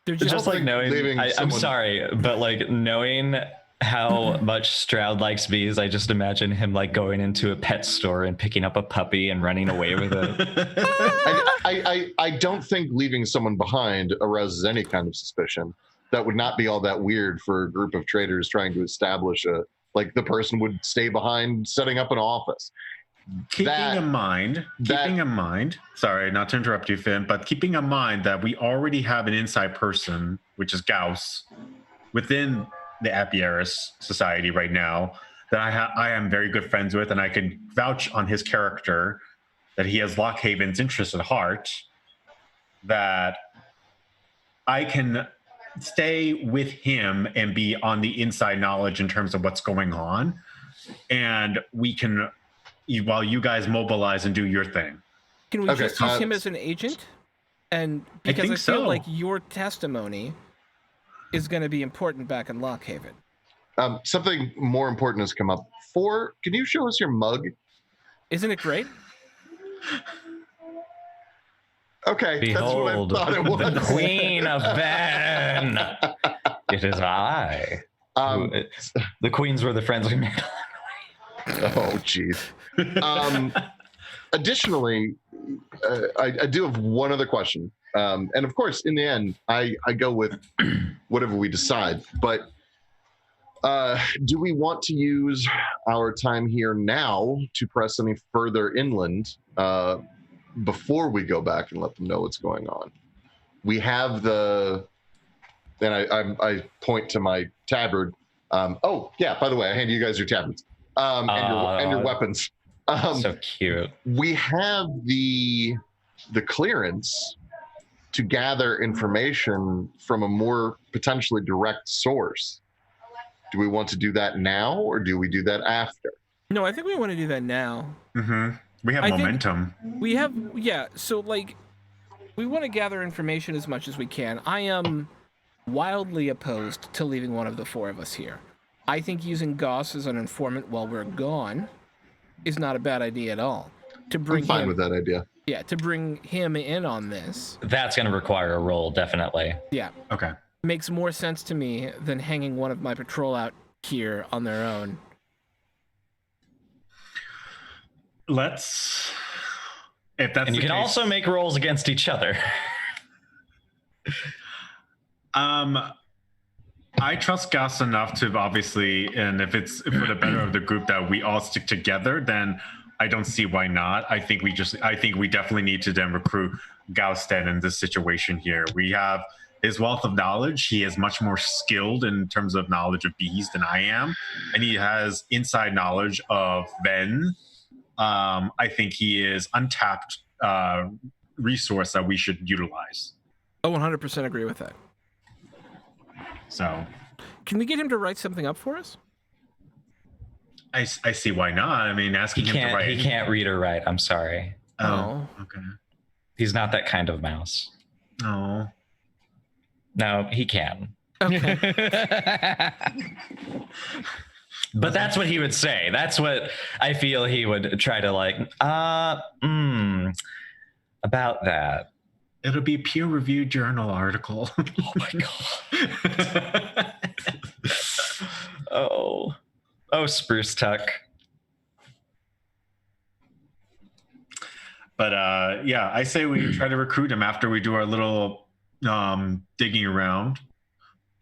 They're just knowing... I'm sorry, but knowing... how much Stroud likes bees, I just imagine him going into a pet store and picking up a puppy and running away with it. I don't think leaving someone behind arouses any kind of suspicion. That would not be all that weird for a group of traders trying to establish the person would stay behind setting up an office. Keeping in mind, sorry, not to interrupt you, Finn, but keeping in mind that we already have an inside person, which is Gauss, within the Apieris Society right now, that I am very good friends with, and I can vouch on his character, that he has Lockhaven's interest at heart, that I can stay with him and be on the inside knowledge in terms of what's going on, and we can, while you guys mobilize and do your thing. Can we just use him as an agent? And because I feel like your testimony is going to be important back in Lockhaven. Something more important has come up. Can you show us your mug? Isn't it great? Okay, behold, that's what I thought it was. The Queen of Venn. It is I. The queens were the friends we made. Oh, jeez. Additionally, I do have one other question. And of course, in the end, I go with whatever we decide. But do we want to use our time here now to press any further inland before we go back and let them know what's going on? We have and I point to my tabard. Oh, yeah, by the way, I hand you guys your tabards and your weapons. So cute. We have the clearance to gather information from a more potentially direct source. Do we want to do that now, or do we do that after? No, I think we want to do that now. Mm-hmm. We have momentum. We have, so, like, we want to gather information as much as we can. I am wildly opposed to leaving one of the four of us here. I think using Goss as an informant while we're gone is not a bad idea at all. I'm fine with that idea. Yeah, to bring him in on this. That's going to require a roll, definitely. Yeah. Okay. Makes more sense to me than hanging one of my patrol out here on their own. If that's and you can also make rolls against each other. I trust Gus enough to obviously, and if it's for the better of the group that we all stick together, then I don't see why not. I think we definitely need to then recruit Gausted in this situation here. We have his wealth of knowledge. He is much more skilled in terms of knowledge of bees than I am, and he has inside knowledge of Venn. I think he is untapped resource that we should utilize. I 100% agree with that. So, can we get him to write something up for us? I see why not. I mean, asking him to write. He can't read or write. I'm sorry. Oh, okay. He's not that kind of mouse. Oh. No, he can. Okay. But that's what he would say. That's what I feel he would try to about that. It'll be a peer-reviewed journal article. Oh my god. Oh, Spruce Tuck. But I say we try to recruit him after we do our little digging around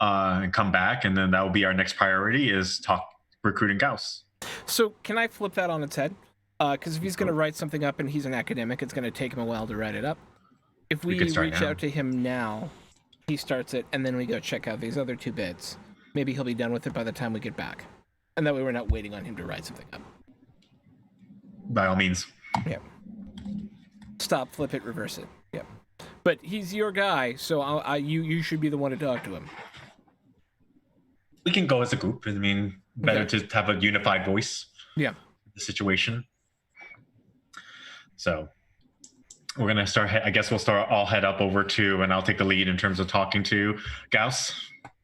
and come back, and then that will be our next priority is recruiting Gauss. So can I flip that on its head? Because if he's going to write something up and he's an academic, it's going to take him a while to write it up. If we reach out to him now, he starts it, and then we go check out these other two bits. Maybe he'll be done with it by the time we get back. And that way we're not waiting on him to write something up. By all means. Yeah. Stop, flip it, reverse it. Yeah. But he's your guy, so you should be the one to talk to him. We can go as a group. I mean, better to have a unified voice. Yeah. The situation. So we're gonna start. I guess we'll start. I'll head up over to, and I'll take the lead in terms of talking to Gauss.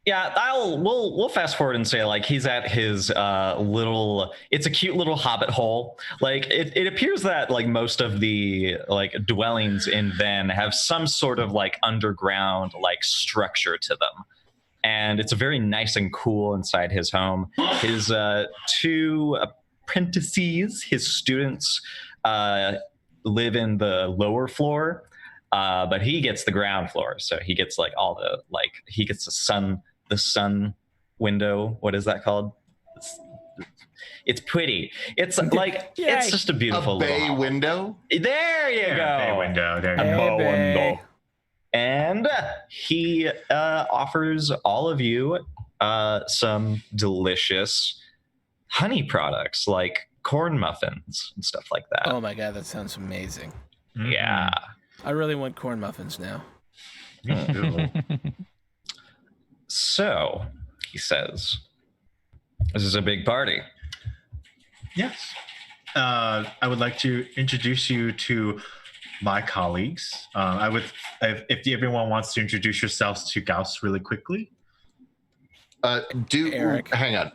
Yeah, we'll fast forward and say he's at his it's a cute little hobbit hole. It appears that most of the dwellings in Venn have some sort of underground structure to them. And it's very nice and cool inside his home. His two apprentices, his students, live in the lower floor, but he gets the ground floor. So he gets all the he gets the sun window. What is that called? It's pretty. It's like Yay. it's just a beautiful A bay little window. There you go. Bay window. There you Hey, go. bae. And he offers all of you some delicious honey products like corn muffins and stuff like that. Oh my god, that sounds amazing. Yeah. I really want corn muffins now. So, he says, this is a big party. Yes. I would like to introduce you to my colleagues. If everyone wants to introduce yourselves to Gauss really quickly. Eric. Hang on.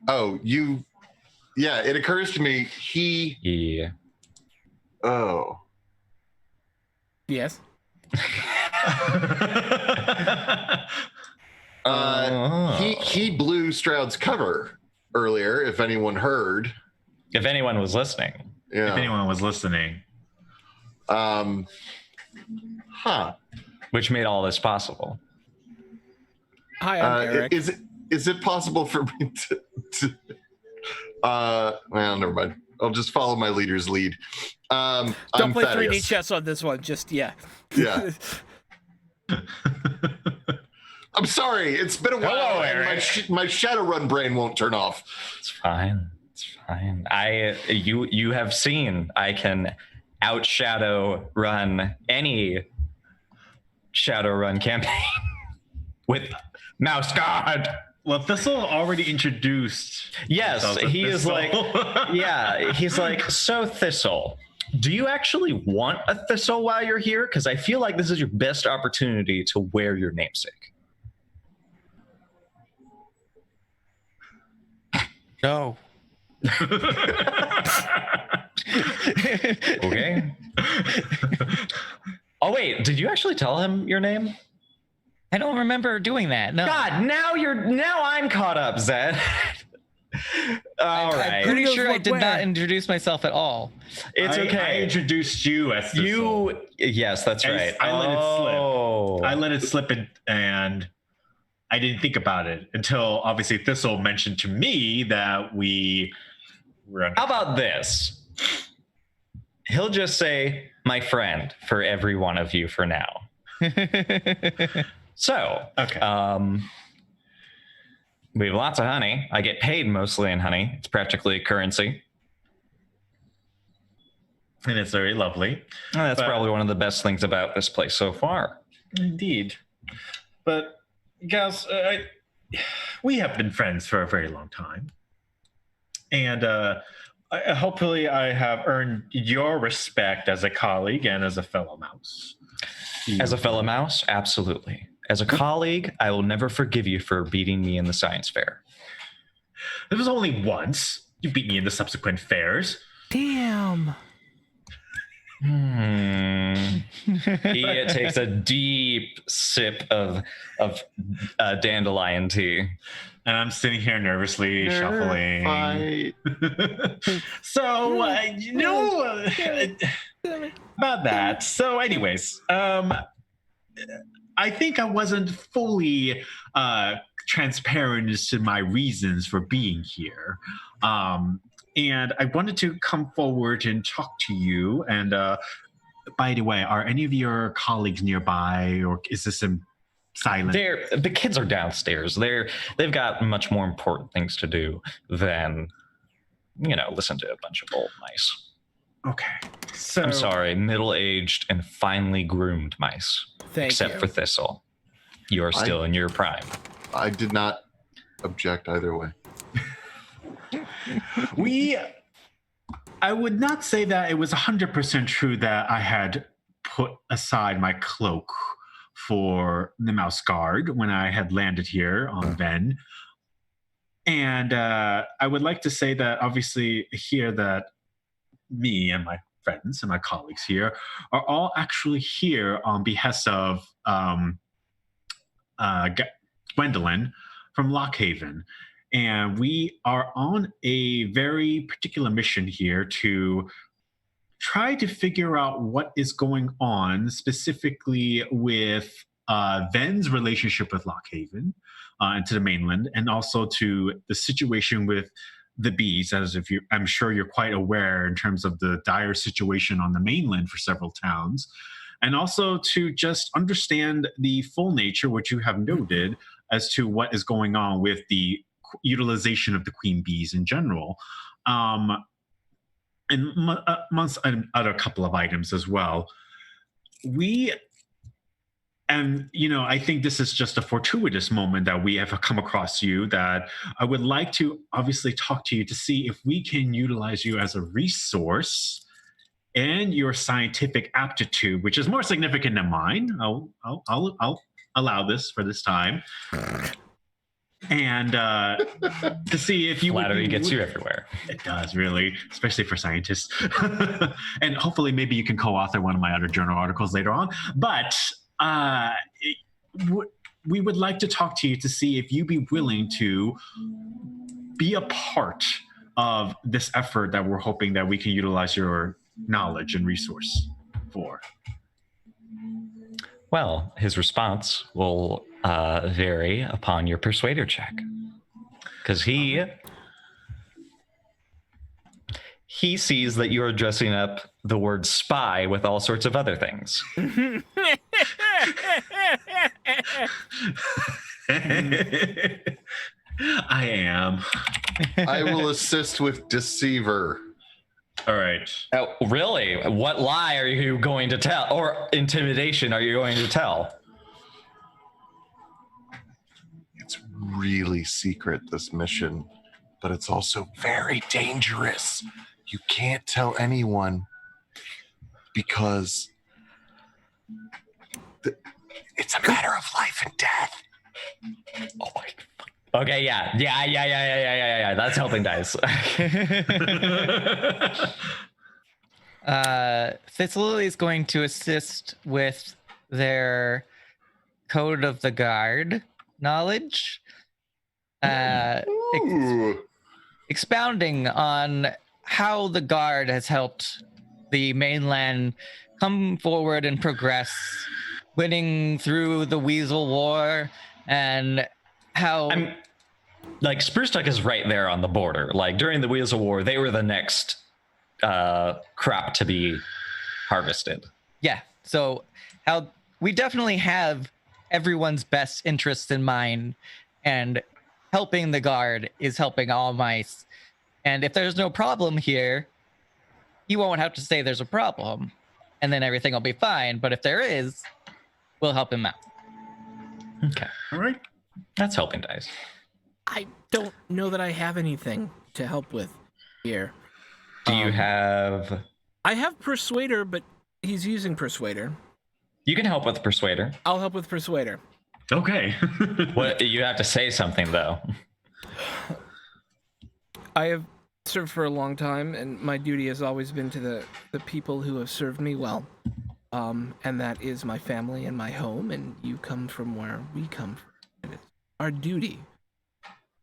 Oh, you. Yeah, it occurs to me. Yeah. Oh. Yes. He blew Stroud's cover earlier. If anyone heard. If anyone was listening. Yeah. If anyone was listening. Which made all this possible. Hi, I'm Eric. Is it possible for me to well, never mind. I'll just follow my leader's lead. Don't I'm play 3D Thaddeus. chess on this one. Just Yeah. I'm sorry. It's been a while. Hello, and Eric. my Shadowrun brain won't turn off. It's fine. It's fine. You have seen I can outshadow run any Shadowrun campaign with Mouseguard. Well, Thistle already introduced. Yes, himself as he is Thistle. like, yeah, he's like, so Thistle, do you actually want a Thistle while you're here? Because I feel like this is your best opportunity to wear your namesake. No. Okay. Oh wait, did you actually tell him your name? I don't remember doing that. No. God, now I'm caught up, Zed. All I'm right. pretty Who sure knows I what did way? not introduce myself at all. It's I okay. introduced you as Thistle. Yes, that's right. I let it slip. Oh. I let it slip and I didn't think about it until obviously Thistle mentioned to me that we were under. How about this? He'll just say, my friend, for every one of you for now. So, Okay. we have lots of honey. I get paid mostly in honey. It's practically currency. And it's very lovely. And that's But- probably one of the best things about this place so far. Indeed. But, guys, we have been friends for a very long time. And hopefully I have earned your respect as a colleague and as a fellow mouse. As a fellow mouse, absolutely. As a colleague, I will never forgive you for beating me in the science fair. It was only once. You beat me in the subsequent fairs. damn. He takes a deep sip of dandelion tea. And I'm sitting here nervously shuffling. Fight. So, about that. So, anyways, I think I wasn't fully transparent as to my reasons for being here. And I wanted to come forward and talk to you. And by the way, are any of your colleagues nearby, or is this in silent? The kids are downstairs. They've got much more important things to do than, listen to a bunch of old mice. Okay. So I'm sorry, middle-aged and finely groomed mice. Thank except you. for Thistle. You are still in your prime. I did not object either way. I would not say that it was 100% true that I had put aside my cloak for the Mouseguard when I had landed here on Venn. And I would like to say that obviously here that me and my friends and my colleagues here are all actually here on behest of Gwendolyn from Lockhaven. And we are on a very particular mission here to try to figure out what is going on specifically with Venn's relationship with Lockhaven and to the mainland, and also to the situation with the bees, as I'm sure you're quite aware in terms of the dire situation on the mainland for several towns, and also to just understand the full nature, which you have noted, as to what is going on with the utilization of the queen bees in general. And amongst other couple of items as well. I think this is just a fortuitous moment that we have come across you, that I would like to obviously talk to you to see if we can utilize you as a resource and your scientific aptitude, which is more significant than mine. I'll allow this for this time. And to see if you flattery gets you everywhere. It does, really, especially for scientists. And hopefully maybe you can co-author one of my other journal articles later on. But we would like to talk to you to see if you'd be willing to be a part of this effort that we're hoping that we can utilize your knowledge and resource for. Well, his response will vary upon your persuader check, because he sees that you are dressing up the word spy with all sorts of other things. I am. I will assist with deceiver. All right. Oh, really? What lie are you going to tell, or intimidation are you going to tell? It's really secret, this mission, but it's also very dangerous. You can't tell anyone because it's a matter of life and death. Oh my. Okay, yeah. That's helping dice. Thistleily is going to assist with their Code of the Guard knowledge, expounding on how the Guard has helped the mainland come forward and progress, winning through the Weasel War, and how Sprucetuck is right there on the border. Like during the Weasel War, they were the next crop to be harvested. Yeah, so how we definitely have everyone's best interests in mind, and helping the Guard is helping all mice. And if there's no problem here, you won't have to say there's a problem, and then everything will be fine. But if there is, we'll help him out. Okay. All right. That's helping dice. I don't know that I have anything to help with here. Do you have... I have Persuader, but he's using Persuader. You can help with Persuader. I'll help with Persuader. Okay. What, you have to say something, though. I have served for a long time, and my duty has always been to the people who have served me well. And that is my family and my home, and you come from where we come from. It is our duty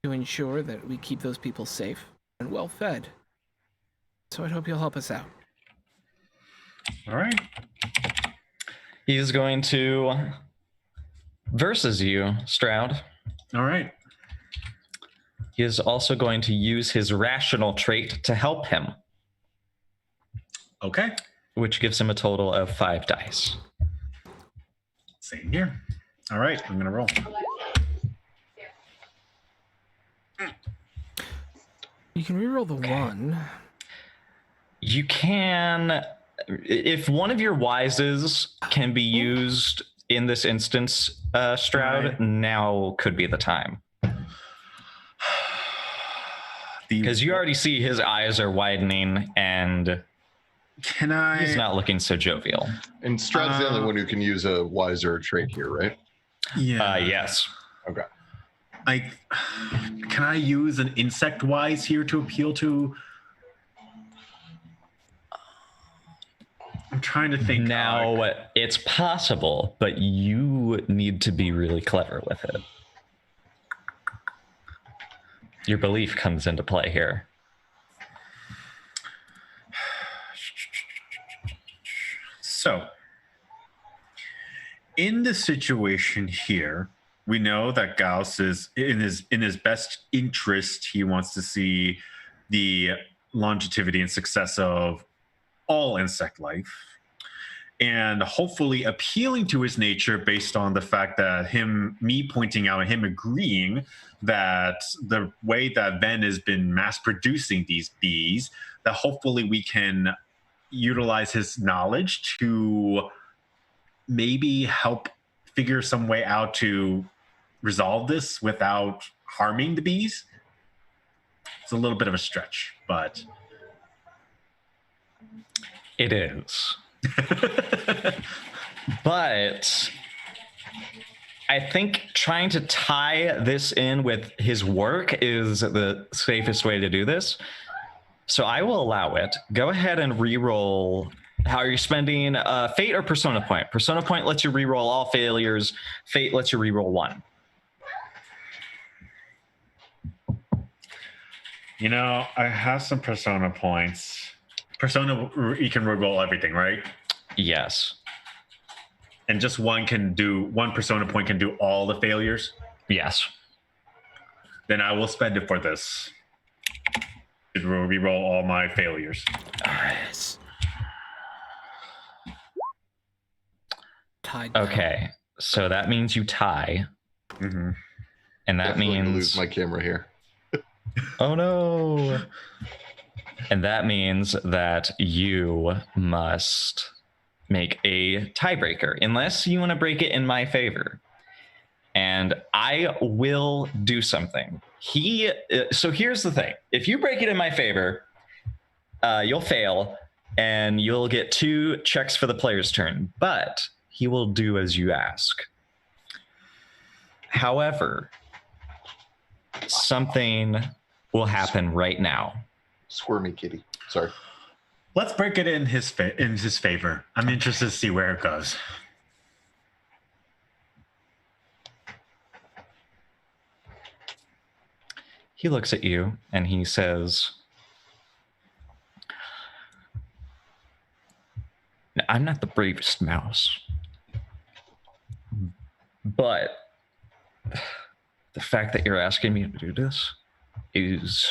to ensure that we keep those people safe and well fed. So I hope you'll help us out. All right. He's going to versus you, Stroud. All right. He is also going to use his rational trait to help him. Okay. Which gives him a total of 5 dice. Same here. All right, I'm gonna roll. You can reroll the 1. You can, if one of your wises can be used in this instance, Stroud, Right. now could be the time. Because you already see his eyes are widening and Can I? he's not looking so jovial. And Stroud's the only one who can use a wiser trait here, right? Yeah. Yes. Okay. Can I use an insect wise here to appeal to? I'm trying to think. Now, it's possible, but you need to be really clever with it. Your belief comes into play here. So, in the situation here, we know that Gauss is in his best interest. He wants to see the longevity and success of all insect life, and hopefully appealing to his nature based on the fact that me pointing out and him agreeing that the way that Venn has been mass producing these bees, that hopefully we can utilize his knowledge to maybe help figure some way out to resolve this without harming the bees. It's a little bit of a stretch, but it is. But I think trying to tie this in with his work is the safest way to do this. So I will allow it. Go ahead and re-roll. How are you spending fate or persona point? Persona point lets you re-roll all failures. Fate lets you re-roll one. You know, I have some persona points. Persona, you can re-roll everything, right? Yes. And just one persona point can do all the failures? Yes. Then I will spend it for this. To re-roll all my failures. All right. Tied. Okay. So that means you tie. Mm-hmm. And that Definitely gonna means... lose my camera here. Oh no. And that means that you must make a tiebreaker, unless you want to break it in my favor. And I will do something. So here's the thing. If you break it in my favor, you'll fail, and you'll get 2 checks for the player's turn. But he will do as you ask. However, something will happen right now. Squirmy kitty. Sorry. Let's break it in his favor. I'm interested to see where it goes. He looks at you and he says, I'm not the bravest mouse, but the fact that you're asking me to do this is...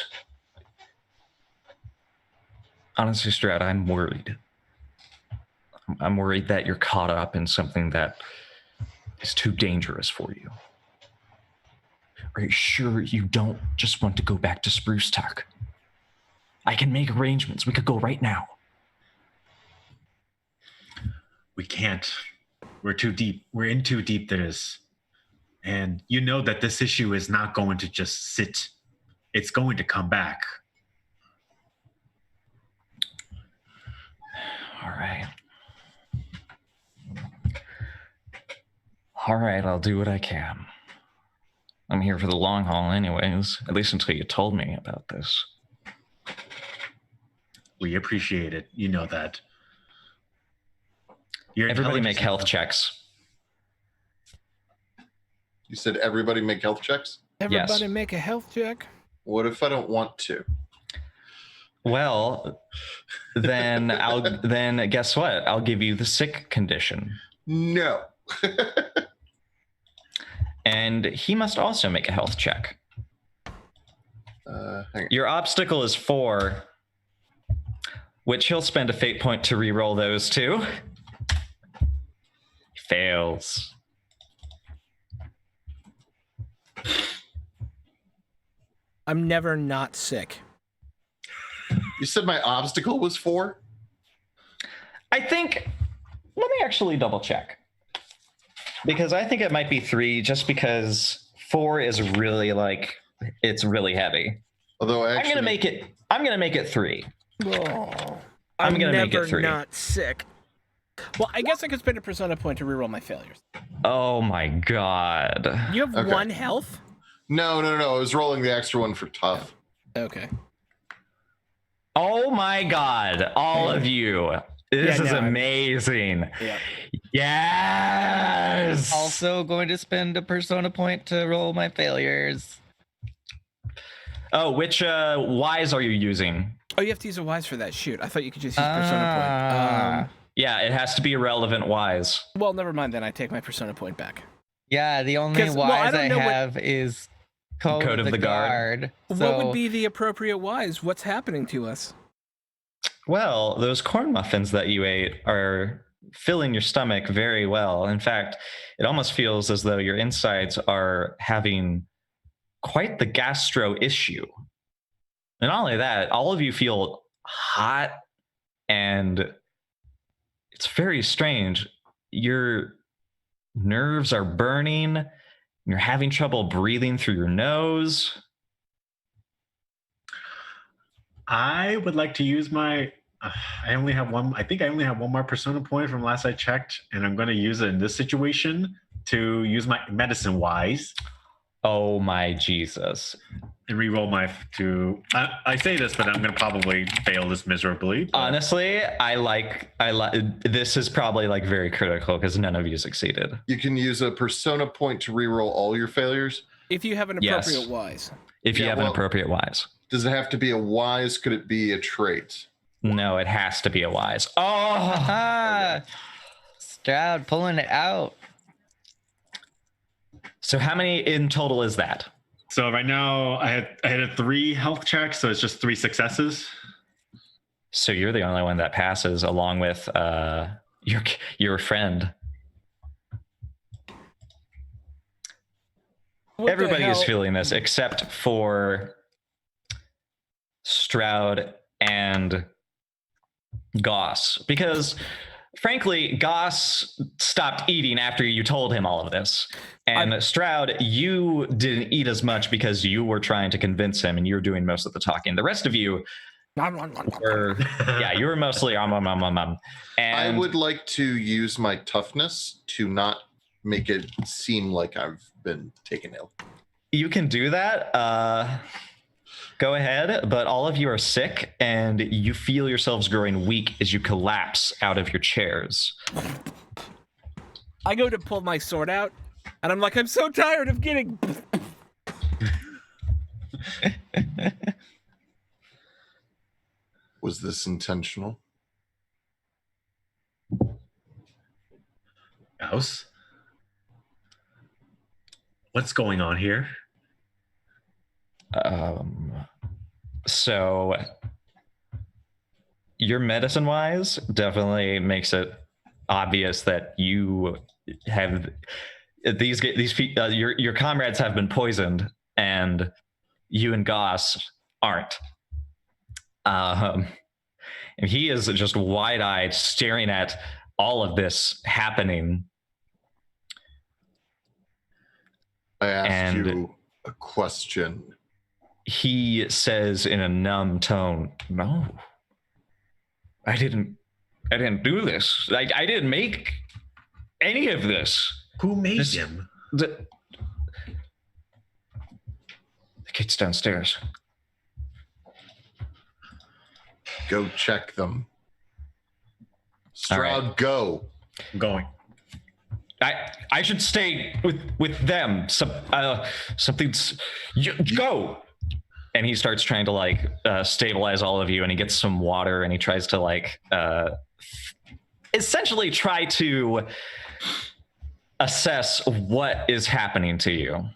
Honestly, Strat, I'm worried. I'm worried that you're caught up in something that is too dangerous for you. Are you sure you don't just want to go back to Spruce Tuck? I can make arrangements. We could go right now. We can't. We're too deep. We're in too deep to this. And you know that this issue is not going to just sit. It's going to come back. All right, I'll do what I can. I'm here for the long haul anyways, at least until you told me about this. We appreciate it. You know that. Everybody make health checks. You said everybody make health checks? Everybody make a health check. What if I don't want to? Well, then then guess what? I'll give you the sick condition. No. And he must also make a health check. Hang on. Your obstacle is 4, which he'll spend a fate point to re-roll those two. He fails. I'm never not sick. You said my obstacle was 4? I think, let me actually double check. Because I think it might be 3, just because 4 is really it's really heavy. Although actually, I'm gonna make it 3. Oh, I'm gonna make it 3. Not sick. Well, I guess I could spend a persona point to reroll my failures. Oh my god. You have 1 health? No. I was rolling the extra one for tough. Okay. Oh my god, all of you. This is amazing. Yeah. Yes. Also going to spend a persona point to roll my failures. Oh, which wise are you using? Oh, you have to use a wise for that. Shoot, I thought you could just use persona point. Yeah, it has to be irrelevant wise. Well, never mind then. I take my persona point back. Yeah, the only 'Cause, wise well, I don't I know what- have is Code of the Guard. What So would be the appropriate wise? What's happening to us? Well, those corn muffins that you ate are filling your stomach very well. In fact, it almost feels as though your insides are having quite the gastro issue. And not only that, all of you feel hot, and it's very strange. Your nerves are burning. You're having trouble breathing through your nose. I would like to use my. I only have one. I think I only have one more persona point from last I checked, and I'm going to use it in this situation to use my medicine wise. Oh my Jesus. And reroll my I say this, but I'm going to probably fail this miserably. But... Honestly, I like this is probably like very critical because none of you succeeded. You can use a persona point to reroll all your failures. If you have an Yes. appropriate wise. If you Yeah, have an appropriate wise. Does it have to be a wise? Could it be a trait? No, it has to be a wise. Oh, Ah, Stroud pulling it out. so how many in total is that? So right now I had a 3 health check, so it's just 3 successes. So you're the only one that passes, along with your friend. What Everybody the is hell? feeling this except for Stroud and Goss, because frankly, Goss stopped eating after you told him all of this. And Stroud, you didn't eat as much because you were trying to convince him and you were doing most of the talking. The rest of you were, yeah, you were mostly And I would like to use my toughness to not make it seem like I've been taken ill. you can do that. Go ahead, but all of you are sick and you feel yourselves growing weak as you collapse out of your chairs. I go to pull my sword out, and I'm like, I'm so tired of getting. Was this intentional? Mouse? What's going on here? So your medicine wise definitely makes it obvious that you have these your comrades have been poisoned and you and Goss aren't. And he is just wide-eyed staring at all of this happening. I asked And- you a question. He says in a numb tone, "No, I didn't do this. I didn't make any of this. Who made This- him? The kid's downstairs." Go check them. Stroud, right. go. I'm going. I should stay with them. Something's go. And he starts trying to like stabilize all of you, and he gets some water, and he tries to like essentially try to assess what is happening to you.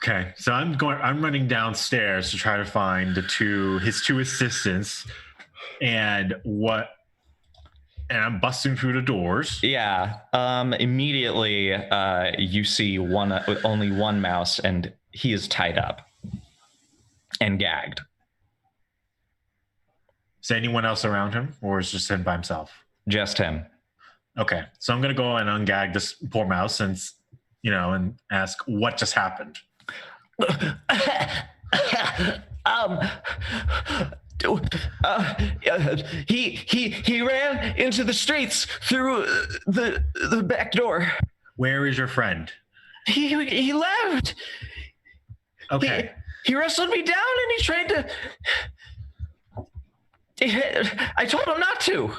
Okay, so I'm running downstairs to try to find his two assistants, and I'm busting through the doors. Yeah. Immediately, you see only one mouse, and he is tied up and gagged. Is anyone else around him, or is just him by himself? Just him. Okay, so I'm gonna go and ungag this poor mouse and ask what just happened. He ran into the streets through the back door. Where is your friend? He left. Okay. He wrestled me down and he tried to. I told him not to.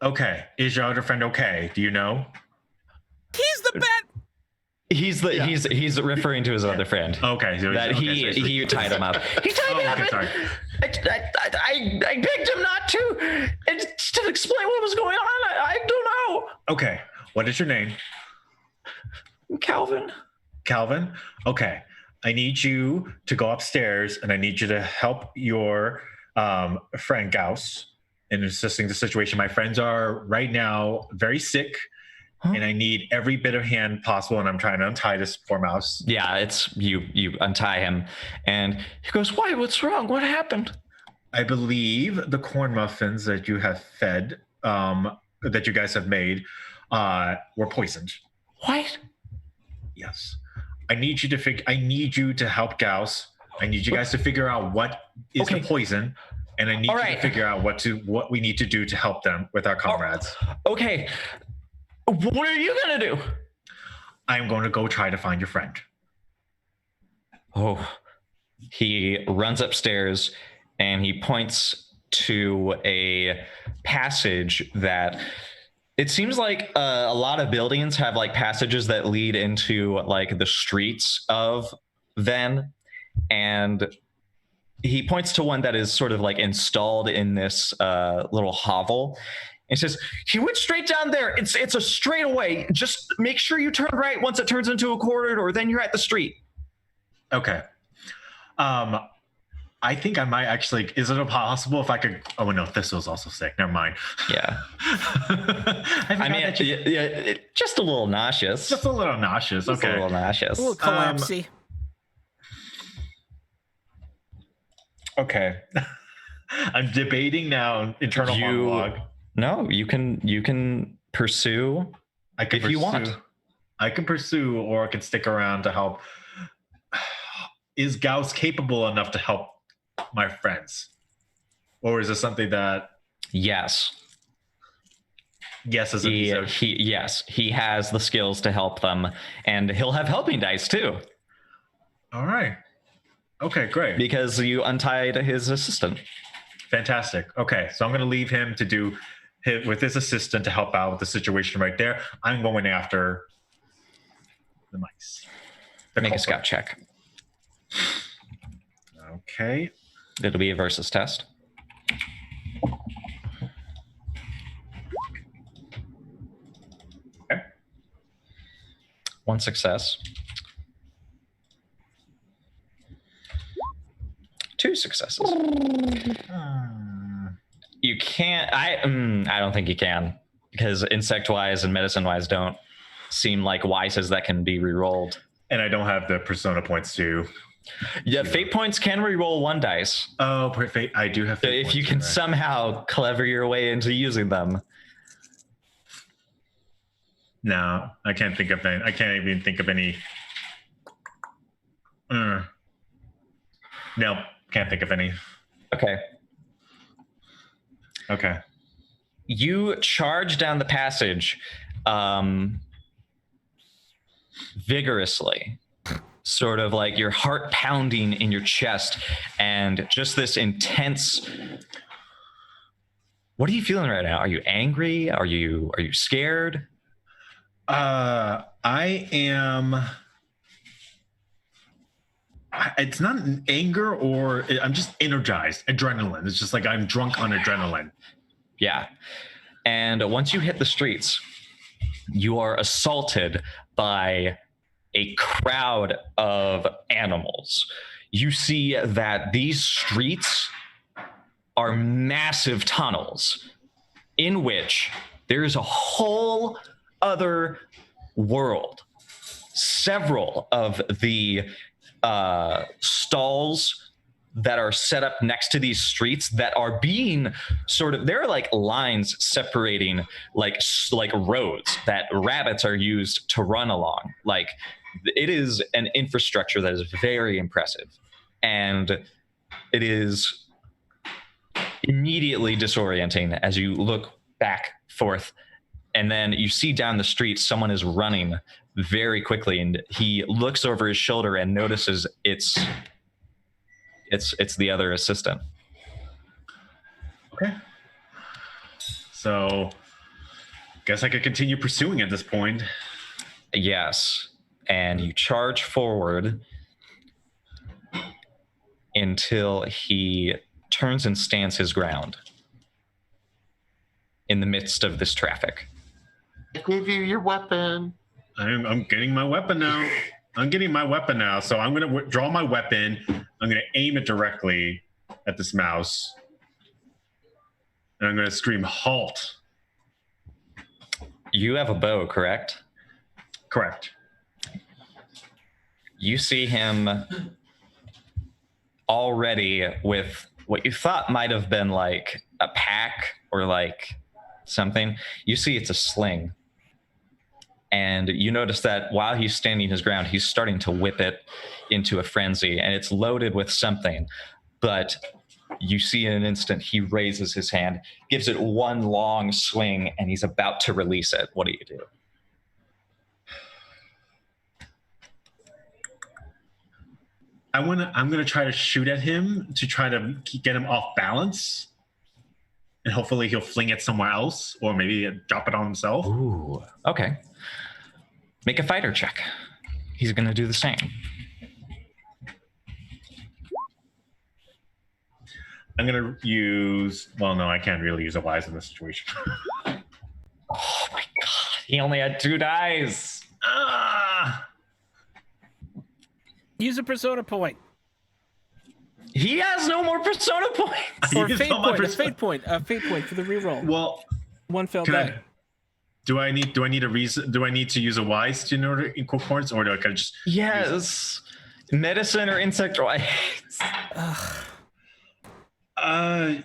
Okay. Is your other friend okay? Do you know? He's the bat. He's referring to his other friend. Okay. So That he tied him up. He tied me up. Okay, sorry. I begged him not to, and to explain what was going on. I don't know. Okay. What is your name? Calvin. Calvin? Okay. I need you to go upstairs and I need you to help your friend Gauss in assisting the situation. My friends are right now very sick and I need every bit of hand possible. And I'm trying to untie this poor mouse. Yeah, it's you untie him and he goes, "Why? What's wrong? What happened?" I believe the corn muffins that you have fed, that you guys have made, were poisoned. What? Yes. I need you to help Gauss. I need you guys to figure out what is the poison, and I need you to figure out what we need to do to help them with our comrades. Okay. What are you gonna do? I'm going to go try to find your friend. Oh. He runs upstairs and he points to a passage that it seems like a lot of buildings have like passages that lead into like the streets of Venn, and he points to one that is sort of like installed in this little hovel. And says, "He went straight down there. It's a straight away. Just make sure you turn right once it turns into a corridor. Then you're at the street." Okay. I think I might actually. Is it possible if I could? Oh no, this was also sick. Never mind. Yeah. I mean, just a little nauseous. Just a little nauseous. Okay. A little nauseous. A little collapsy. Okay. I'm debating now. Internal monologue. No, you can pursue. If you want. I can pursue, or I can stick around to help. Is Gauss capable enough to help my friends, or is this something that? Yes. Yes, as he has the skills to help them, and he'll have helping dice too. All right. Okay, great. Because you untied his assistant. Fantastic. Okay, so I'm going to leave him to do with his assistant to help out with the situation right there. I'm going after the mice. Make a scout check. Okay. It'll be a versus test. Okay. One success. 2 successes. You can't. I don't think you can, because insect-wise and medicine-wise don't seem like wises that can be re-rolled. And I don't have the persona points to. Yeah, fate points can re-roll 1 dice. Oh, perfect. I do have fate if points, you can right. somehow clever your way into using them. No, I can't think of any. I can't even think of any. No, can't think of any. Okay. Okay. You charge down the passage vigorously, sort of like your heart pounding in your chest, and just this intense. What are you feeling right now? Are you angry? Are you scared? I am. It's not an anger, or I'm just energized. Adrenaline. It's just like I'm drunk on adrenaline. Yeah. And once you hit the streets, you are assaulted by a crowd of animals. You see that these streets are massive tunnels in which there's a whole other world. Several of the stalls that are set up next to these streets that are being sort of, there are like lines separating like roads that rabbits are used to run along. Like, it is an infrastructure that is very impressive, and it is immediately disorienting as you look back, forth, and then you see down the street someone is running very quickly, and he looks over his shoulder and notices it's the other assistant. Okay. So, guess I could continue pursuing at this point. Yes. And you charge forward until he turns and stands his ground in the midst of this traffic. I gave you your weapon. I'm getting my weapon now. So I'm going to draw my weapon. I'm going to aim it directly at this mouse. And I'm going to scream, halt. You have a bow, correct? Correct. You see him already with what you thought might have been like a pack or like something. You see it's a sling. And you notice that while he's standing his ground, he's starting to whip it into a frenzy, and it's loaded with something. But you see in an instant, he raises his hand, gives it one long swing, and he's about to release it. What do you do? I'm gonna try to shoot at him to try to get him off balance, and hopefully he'll fling it somewhere else, or maybe drop it on himself. Ooh, okay. Make a fighter check. He's gonna do the same. I'm gonna use. Well, no, I can't really use a wise in this situation. Oh my god! He only had 2 dice. Use a persona point. He has no more persona points. Or fate point. A fate point. A fate point for the reroll. Well, one failed die. Do I need a reason? Do I need to use a wise in order to equal points, or do I kind of just yes, medicine or insect wise? I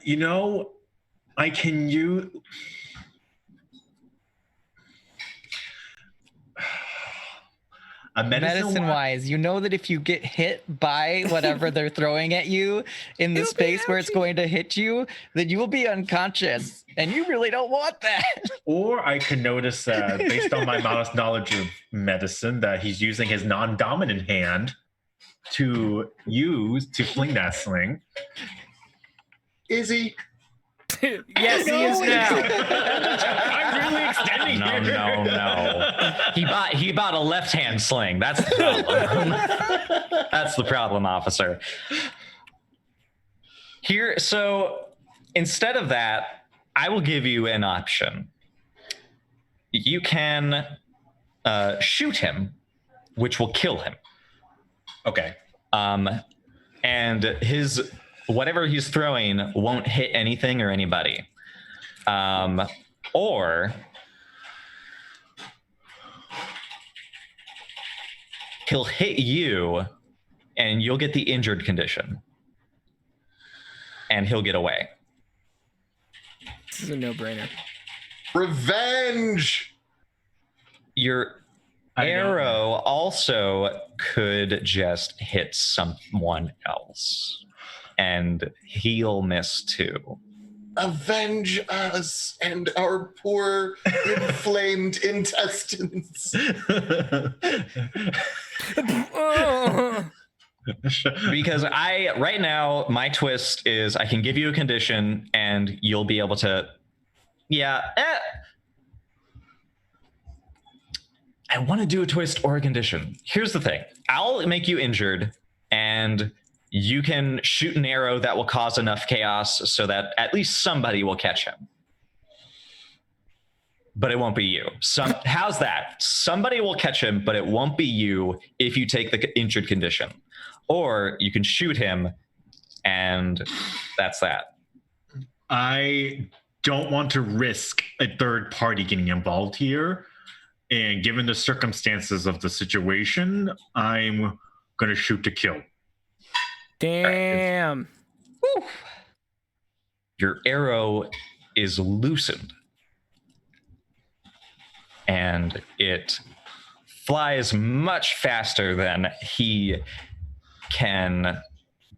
can use. A medicine wise, you know that if you get hit by whatever they're throwing at you in the space where it's going to hit you, then you will be unconscious, and you really don't want that. Or I could notice that based on my modest knowledge of medicine, that he's using his non-dominant hand to fling that sling. Is he? Yes, he is now. I'm really extending here. No. He bought a left-hand sling. That's the problem. That's the problem, officer. Here, so instead of that, I will give you an option. You can shoot him, which will kill him. Okay. And his whatever he's throwing won't hit anything or anybody. Or he'll hit you and you'll get the injured condition. And he'll get away. This is a no-brainer. Revenge! Your arrow also could just hit someone else. And he'll miss too. Avenge us and our poor inflamed intestines. Because right now, my twist is I can give you a condition and you'll be able to, I want to do a twist or a condition. Here's the thing. I'll make you injured and you can shoot an arrow that will cause enough chaos so that at least somebody will catch him. But it won't be you. How's that? Somebody will catch him, but it won't be you if you take the injured condition. Or you can shoot him, and that's that. I don't want to risk a third party getting involved here. And given the circumstances of the situation, I'm going to shoot to kill. Damn. Woo. Your arrow is loosened. And it flies much faster than he can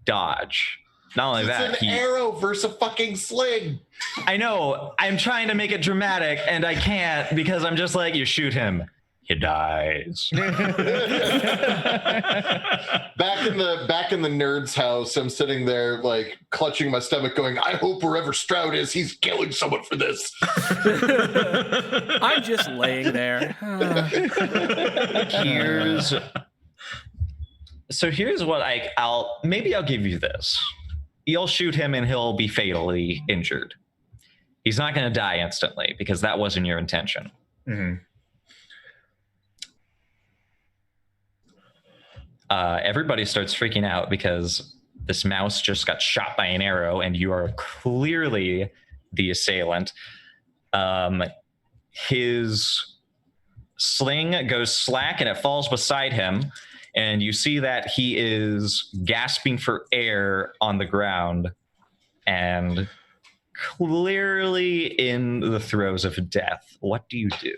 dodge. Not only that, it's an arrow versus a fucking sling. I know. I'm trying to make it dramatic, and I can't because I'm just like, you shoot him, he dies. Back in the nerd's house, I'm sitting there like clutching my stomach, going, "I hope wherever Stroud is, he's killing someone for this." I'm just laying there. Here's what I'll give you this. you'll shoot him and he'll be fatally injured. He's not going to die instantly because that wasn't your intention. Mm-hmm. Everybody starts freaking out because this mouse just got shot by an arrow and you are clearly the assailant. His sling goes slack and it falls beside him, and you see that he is gasping for air on the ground and clearly in the throes of death. What do you do?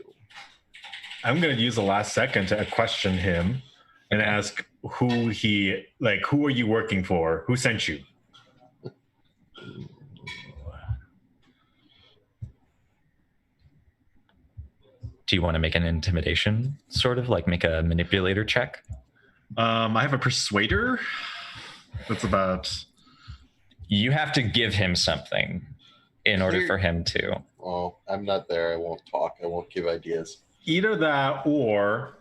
I'm going to use the last second to question him and ask who are you working for? Who sent you? Do you want to make an intimidation, sort of like make a manipulator check? I have a persuader. That's about... You have to give him something in order for him to. Oh, I'm not there. I won't talk. I won't give ideas. Either that or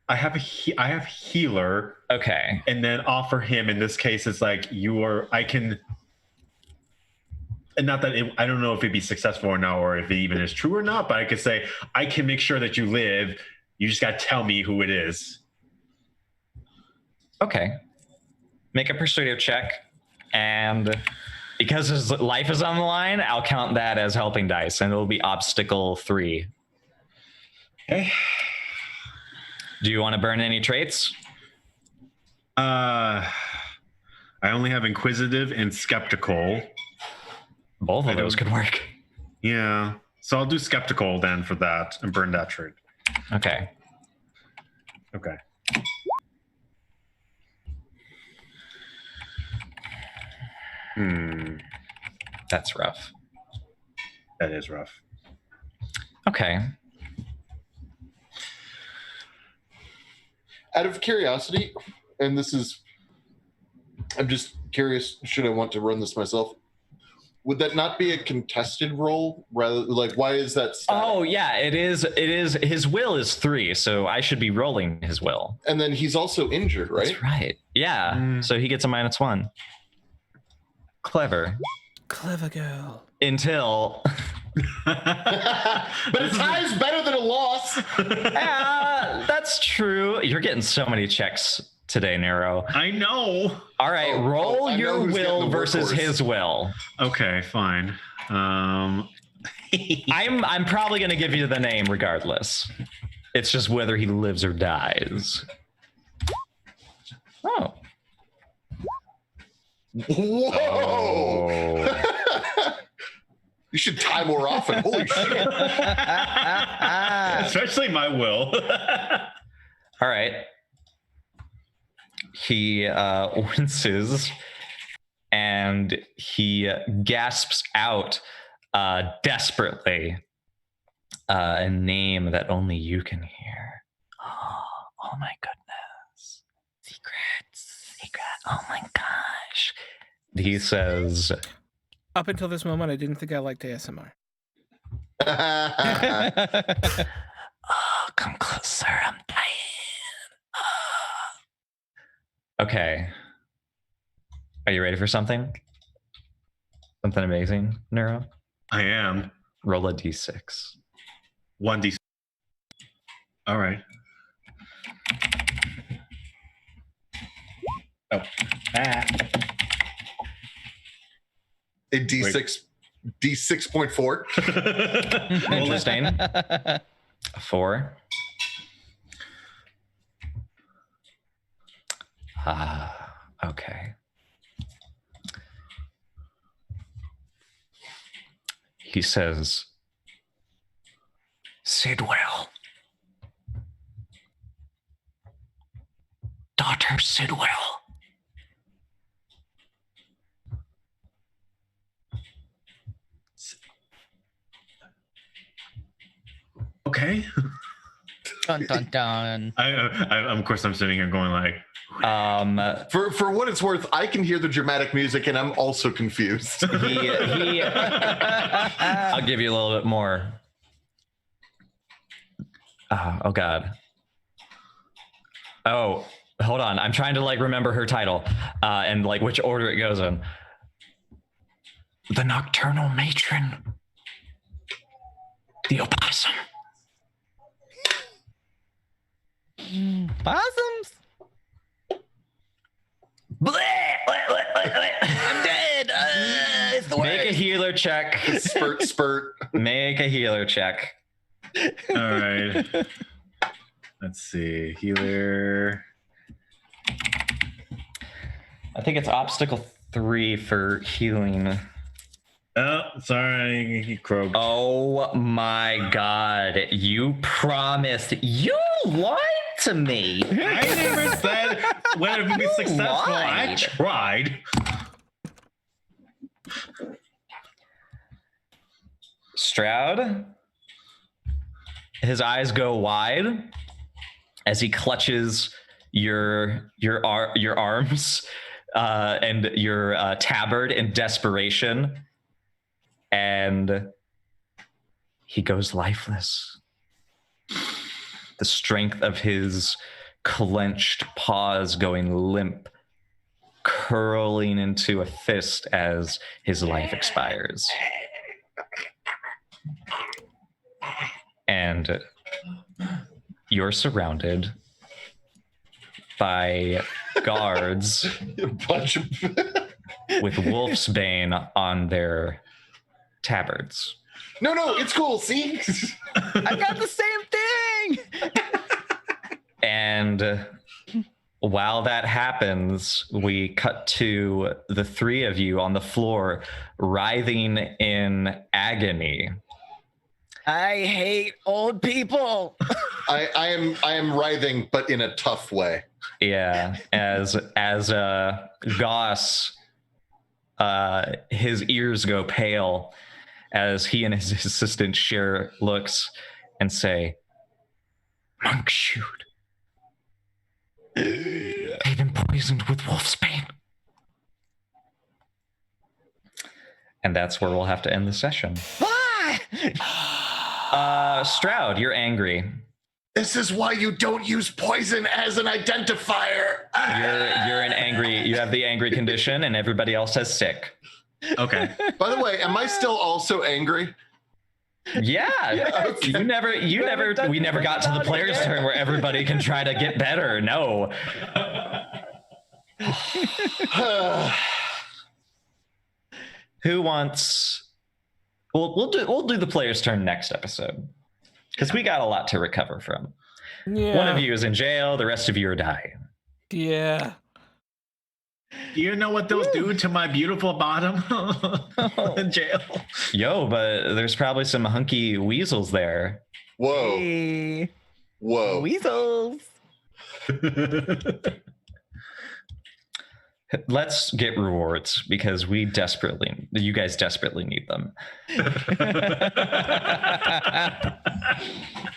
I have healer. Okay. And then offer him, in this case, it's like I can... And not that I don't know if it'd be successful or not, or if it even is true or not, but I could say, I can make sure that you live. You just got to tell me who it is. Okay. Make a persuader check. And because his life is on the line, I'll count that as helping dice, and it'll be obstacle 3. Okay. Do you want to burn any traits? I only have inquisitive and skeptical. Both of those could work. Yeah. So I'll do skeptical then for that and burn that trait. Okay. Okay. That's rough. That is rough. Okay. Out of curiosity, and I'm just curious, should I want to run this myself? Would that not be a contested roll? Rather, like, why is that static? Oh, yeah, it is. His will is 3, so I should be rolling his will. And then he's also injured, right? That's right. Yeah, so he gets a -1. Clever. Clever girl. Until... But a tie's better than a loss. That's true. You're getting so many checks today, Nero. I know. All right, roll your will versus his will. Okay, fine. I'm probably gonna give you the name regardless. It's just whether he lives or dies. Oh. Whoa! Oh. You should tie more often. Holy shit! Especially my will. All right. He winces and he gasps out desperately a name that only you can hear. Oh my goodness. Secret. Oh my gosh. He says, Up until this moment, I didn't think I liked ASMR. Oh, come closer. I'm dying. okay. Are you ready for something? Something amazing, Neuro? I am. Roll a d6. 1d6. All right. Oh. A D6.4. Interesting. A 4. Okay. He says, Sidwell. Daughter Sidwell. Okay. Dun dun dun. I of course I'm sitting here going like, For what it's worth, I can hear the dramatic music and I'm also confused. I'll give you a little bit more. Oh God. Oh, hold on. I'm trying to like remember her title and like which order it goes in. the nocturnal matron, the opossum. Possums? I'm dead. It's the Make a healer check. Spurt. Make a healer check. All right. Let's see. Healer. I think it's obstacle 3 for healing. Oh, sorry. He croaked. Oh my god. You promised. You lied to me. I never said whether it would be successful. I lied. tried. Stroud, his eyes go wide as he clutches your arms and your tabard in desperation, and he goes lifeless. The strength of his clenched paws going limp, curling into a fist as his life expires. And you're surrounded by guards A bunch of with Wolf's Bane on their tabards. No, it's cool. See, I got the same thing. And while that happens, we cut to the three of you on the floor, writhing in agony. I hate old people. I am writhing, but in a tough way. Yeah, as Goss, his ears go pale as he and his assistant share looks and say, Monk shoot. They've been poisoned with wolf's bane. and that's where we'll have to end the session. Stroud, you're angry. This is why you don't use poison as an identifier. You're an angry. You have the angry condition, and everybody else has sick. Okay. By the way, am I still also angry? Yeah. Okay. We never got to the player's turn where everybody can try to get better. No. Who wants? We'll do the player's turn next episode because we got a lot to recover from. Yeah. One of you is in jail. The rest of you are dying. Yeah. Do you know what those do to my beautiful bottom in jail? Yo, but there's probably some hunky weasels there. Whoa. Hey, Whoa. weasels. Let's get rewards because you guys desperately need them.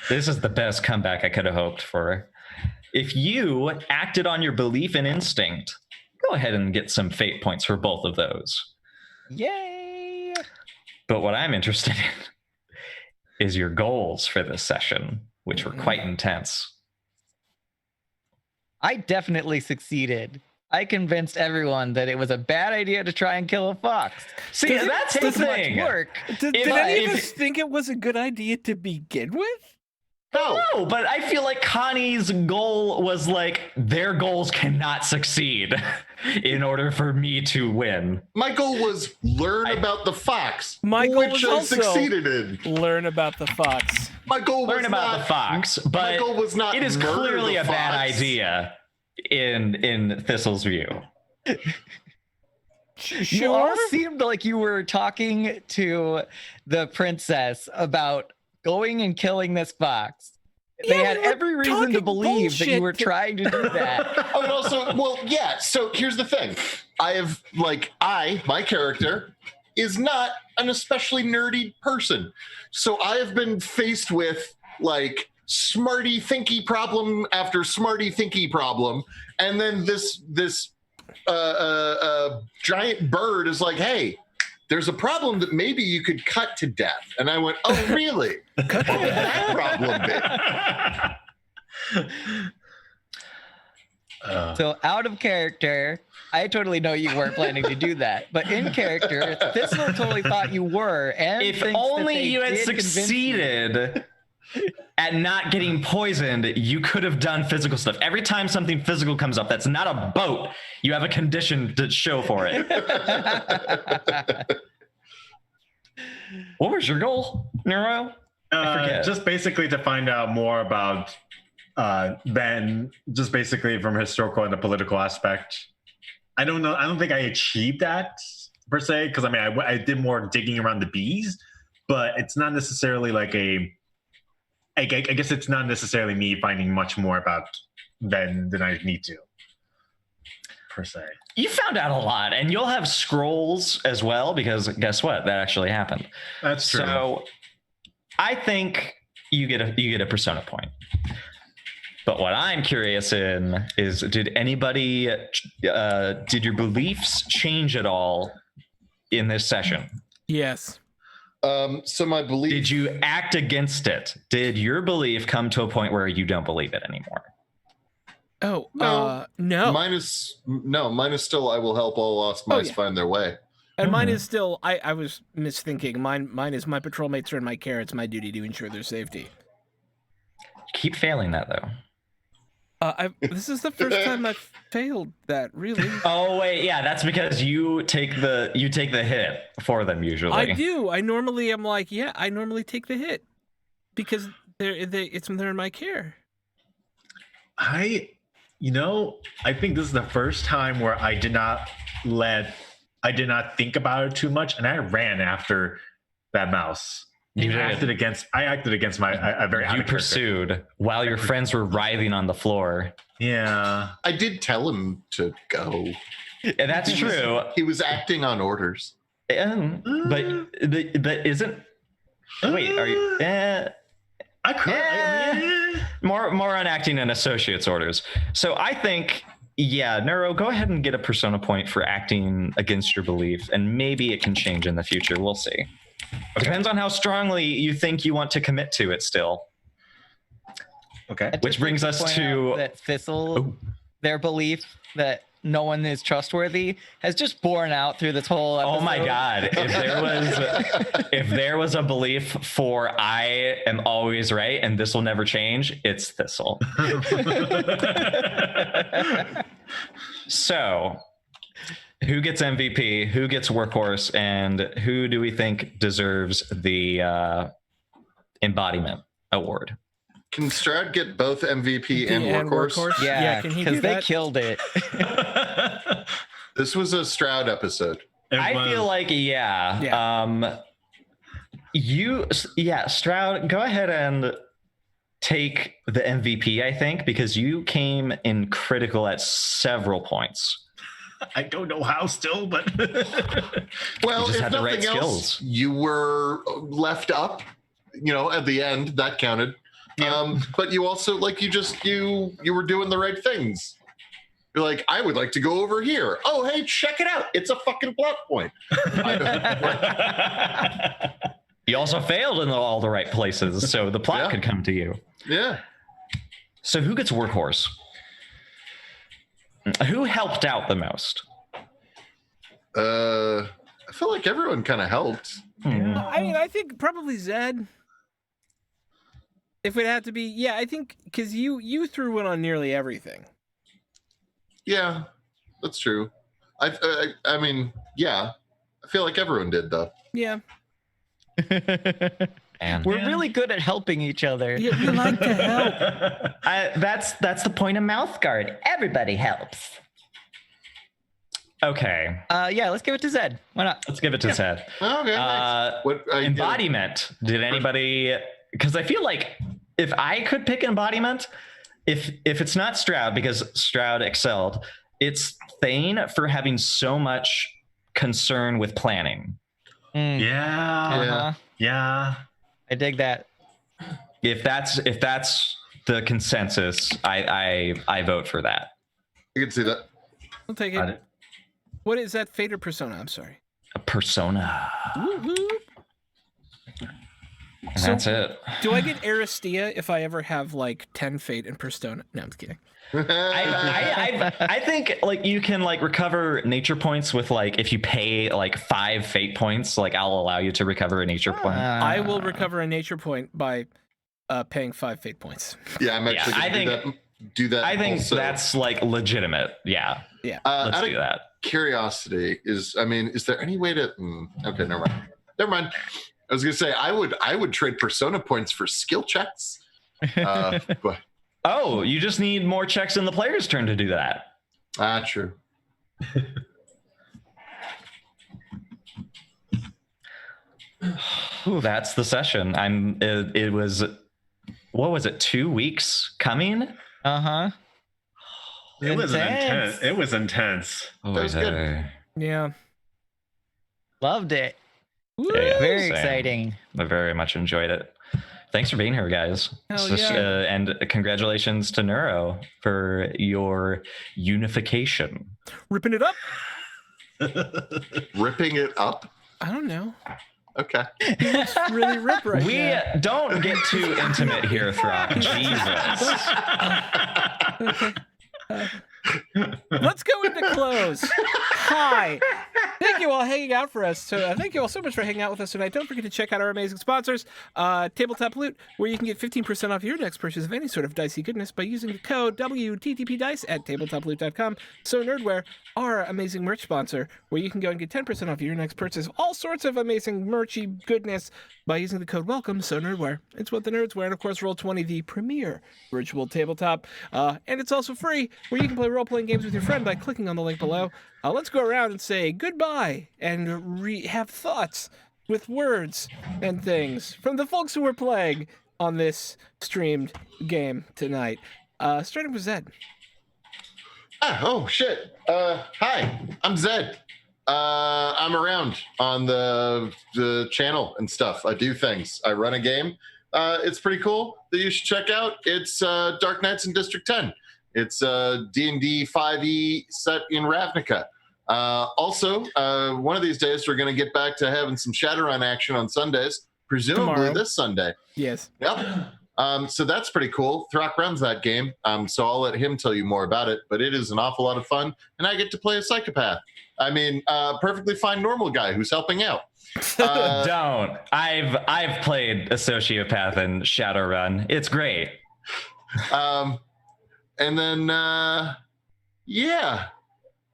This is the best comeback I could have hoped for. If you acted on your belief and instinct, go ahead and get some fate points for both of those. Yay! But what I'm interested in is your goals for this session, which were quite intense. I definitely succeeded. I convinced everyone that it was a bad idea to try and kill a fox. See, Does it that's the take much thing. work? Did If any of I- us think it was a good idea to begin with? No, but I feel like Connie's goal was like, their goals cannot succeed in order for me to win. My goal was learn about the fox. My goal which was I also succeeded in. learn about the fox. My goal was Learn about not, the fox, My but goal was not it is murder clearly the a bad fox. idea in Thistle's view. You all seemed like you were talking to the princess about going and killing this fox. They Yeah, had we were every reason to talking believe that you were bullshit. trying to do that. Oh, and also, well, yeah. So here's the thing. My character is not an especially nerdy person. So I have been faced with like smarty thinky problem after smarty thinky problem. And then this giant bird is like, hey, there's a problem that maybe you could cut to death. And I went, oh, really? What would that problem be? So out of character, I totally know you weren't planning to do that. But in character, Thistle totally thought you were. And If thinks that only they you had did convince you. succeeded at not getting poisoned, you could have done physical stuff. Every time something physical comes up that's not a boat, you have a condition to show for it. What was your goal, Neuro? I forget. Just basically to find out more about Ben, just basically from a historical and a political aspect. I don't know. I don't think I achieved that per se, because I mean, I did more digging around the bees, but it's not necessarily like I guess it's not necessarily me finding much more about Ben than I need to, per se. You found out a lot, and you'll have scrolls as well, because guess what? That actually happened. That's true. So I think you get a persona point. But what I'm curious in is, did your beliefs change at all in this session? Yes. So my belief. Did you act against it? Did your belief come to a point where you don't believe it anymore? Oh, no. no. Mine is still I will help all lost mice find their way. And mine is still, I was misthinking. Mine is my patrol mates are in my care. It's my duty to ensure their safety. Keep failing that though. This is the first time I've failed that, really. Oh wait, yeah, that's because you take the hit for them usually. I do. I normally take the hit because they're in my care. I think this is the first time where I did not think about it too much, and I ran after that mouse. I acted against my very. You pursued while your friends were writhing on the floor. Yeah, I did tell him to go. Yeah, that's true. He was acting on orders. But isn't? Wait, are you? I could. More on acting and associates orders. So I think, yeah, Neuro, go ahead and get a persona point for acting against your belief, and maybe it can change in the future. We'll see. It depends on how strongly you think you want to commit to it still. Okay. Which brings us to that Thistle, their belief that no one is trustworthy has just borne out through this whole episode. Oh my God. If there was a belief for I am always right and this will never change, it's Thistle. So who gets MVP, who gets Workhorse, and who do we think deserves the embodiment award? Can Stroud get both MVP and Workhorse? Yeah, can he because do they that? killed it. This was a Stroud episode. I feel like, Stroud, go ahead and take the MVP, I think, because you came in critical at several points. I don't know how still, but well, just if had the right nothing else, skills. You were left up, at the end, that counted. Yeah. But you also you were doing the right things. You're like, I would like to go over here. Oh, hey, check it out. It's a fucking plot point. You also failed in all the right places, so the plot could come to you. Yeah. So who gets Workhorse? Who helped out the most? I feel like everyone kind of helped. I mean, I think probably Zed. If it had to be, I think because you threw in on nearly everything. Yeah, that's true. I mean, I feel like everyone did though. Yeah. We're really good at helping each other. Yeah, we like to help. That's the point of Mouseguard. Everybody helps. Okay. Let's give it to Zed. Why not? Let's give it to Zed. Okay. Nice. Embodiment. Did anybody? Because I feel like if I could pick embodiment, if it's not Stroud because Stroud excelled, it's Thane for having so much concern with planning. Yeah. I dig that. If that's the consensus, I vote for that. You can see that. I'll take it. What is that? Fate or persona? I'm sorry. A persona. Woo-hoo. And that's it. Do I get Aristia if I ever have like 10 fate and Persona? No, I'm just kidding. I think like you can like recover nature points with like if you pay like 5 fate points, like I'll allow you to recover a nature point. I will recover a nature point by paying 5 fate points. Yeah, I'm actually gonna do that. I think also. that's like legitimate. Yeah. Let's do that. Curiosity is there any way to okay, never mind. I was gonna say I would trade persona points for skill checks. But oh, you just need more checks in the player's turn to do that. True. That's the session. It was, what was it, 2 weeks coming? Uh-huh. It was intense. It was intense. Oh, That was good. Yeah. Loved it. Yeah, Very same. exciting. I very much enjoyed it. Thanks for being here, guys. Hell yeah. And congratulations to Neuro for your unification. Ripping it up? Ripping it up. I don't know. Okay. He looks really rip right We now. don't get too intimate here, Throck. Jesus. Let's go into close. Hi. Thank you all hanging out for us. So thank you all so much for hanging out with us tonight. Don't forget to check out our amazing sponsors, Tabletop Loot, where you can get 15% off your next purchase of any sort of dicey goodness by using the code WTTPDICE at tabletoploot.com. So Nerdware, our amazing merch sponsor, where you can go and get 10% off your next purchase of all sorts of amazing merchy goodness by using the code WELCOME. So Nerdware, it's what the nerds wear. And of course, Roll20, the premier virtual tabletop. And it's also free, where you can play role-playing games with your friend by clicking on the link below. Let's go around and say goodbye and have thoughts with words and things from the folks who were playing on this streamed game tonight. Starting with Zed. Oh shit. Hi, I'm Zed. I'm around on the channel and stuff. I do things. I run a game. It's pretty cool that you should check out. It's Dark Knights in District 10. It's D&D 5e set in Ravnica. Also, one of these days we're going to get back to having some Shadowrun action on Sundays, presumably Tomorrow. this Sunday. Yes. Yep. So that's pretty cool. Throck runs that game, so I'll let him tell you more about it. But it is an awful lot of fun, and I get to play a psychopath. I mean, perfectly fine normal guy who's helping out. Don't. I've played a sociopath in Shadowrun. It's great. And then, yeah.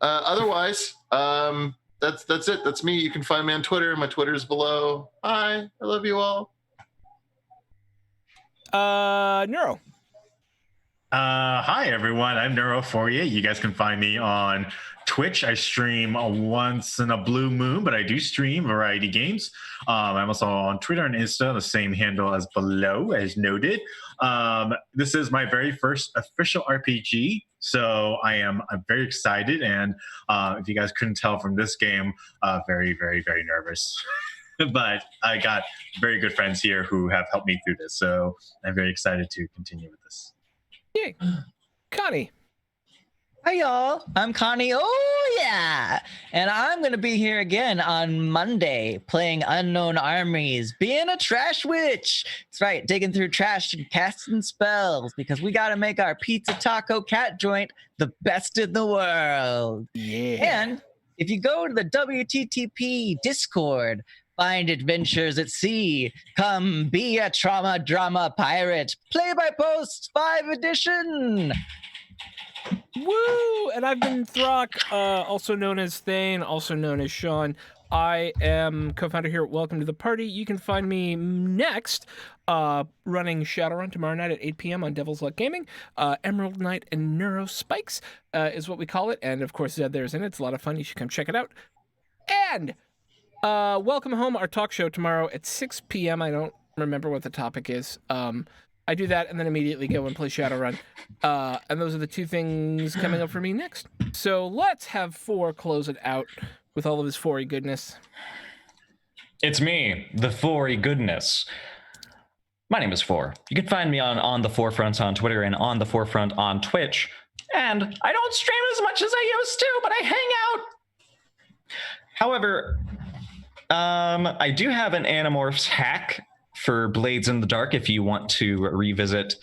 Otherwise, that's it. That's me. You can find me on Twitter. My Twitter's below. Hi, I love you all. Neuro. Hi everyone, I'm Neuro4you. You guys can find me on Twitch. I stream once in a blue moon, but I do stream variety games. I'm also on Twitter and Insta, the same handle as below, as noted. This is my very first official RPG, so I'm very excited. And if you guys couldn't tell from this game, very, very, very nervous. But I got very good friends here who have helped me through this, so I'm very excited to continue with this. Yay. Connie. Hi, y'all. I'm Connie. Oh, yeah. And I'm going to be here again on Monday playing Unknown Armies, being a trash witch. That's right, digging through trash and casting spells because we got to make our pizza taco cat joint the best in the world. Yeah. And if you go to the WTTP Discord, find adventures at sea, come be a trauma drama pirate, play by post 5 edition. Woo! And I've been Throck, also known as Thane, also known as Sean. I am co-founder here at Welcome to the Party. You can find me next running Shadowrun tomorrow night at 8 p.m. on Devil's Luck Gaming. Emerald Knight and Neuro Spikes is what we call it. And of course, there's in it. It's a lot of fun. You should come check it out. And Welcome Home, our talk show tomorrow at 6 p.m. I don't remember what the topic is. I do that and then immediately go and play Shadowrun. And those are the 2 things coming up for me next. So let's have 4 close it out with all of his 4-y goodness. It's me, the 4-y goodness. My name is 4. You can find me on the Forefront on Twitter and on the Forefront on Twitch. And I don't stream as much as I used to, but I hang out. However, I do have an Animorphs hack for Blades in the Dark if you want to revisit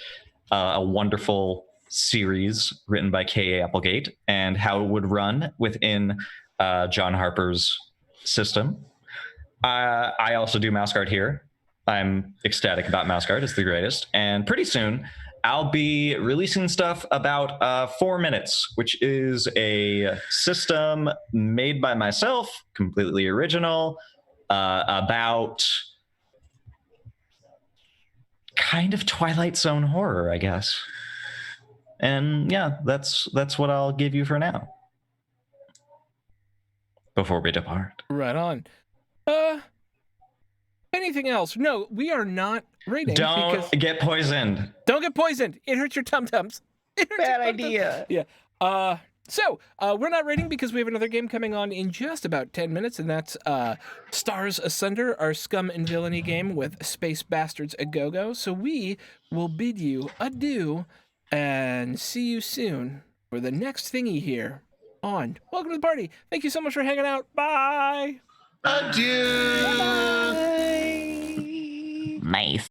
a wonderful series written by K.A. Applegate and how it would run within John Harper's system. I also do Mouseguard here. I'm ecstatic about Mouseguard. It's the greatest. And pretty soon, I'll be releasing stuff about 4 Minutes, which is a system made by myself, completely original, about kind of Twilight Zone horror, I guess. And yeah, that's what I'll give you for now. Before we depart. Right on. Anything else? No, we are not rating. Don't get poisoned. Don't get poisoned. It hurts your tum-tums. Bad idea. Yeah. So we're not rating because we have another game coming on in just about 10 minutes, and that's Stars Asunder, our scum and villainy game with Space Bastards a Go-Go. So we will bid you adieu and see you soon for the next thingy here on Welcome to the Party. Thank you so much for hanging out. Bye. Adieu. Bye. Nice.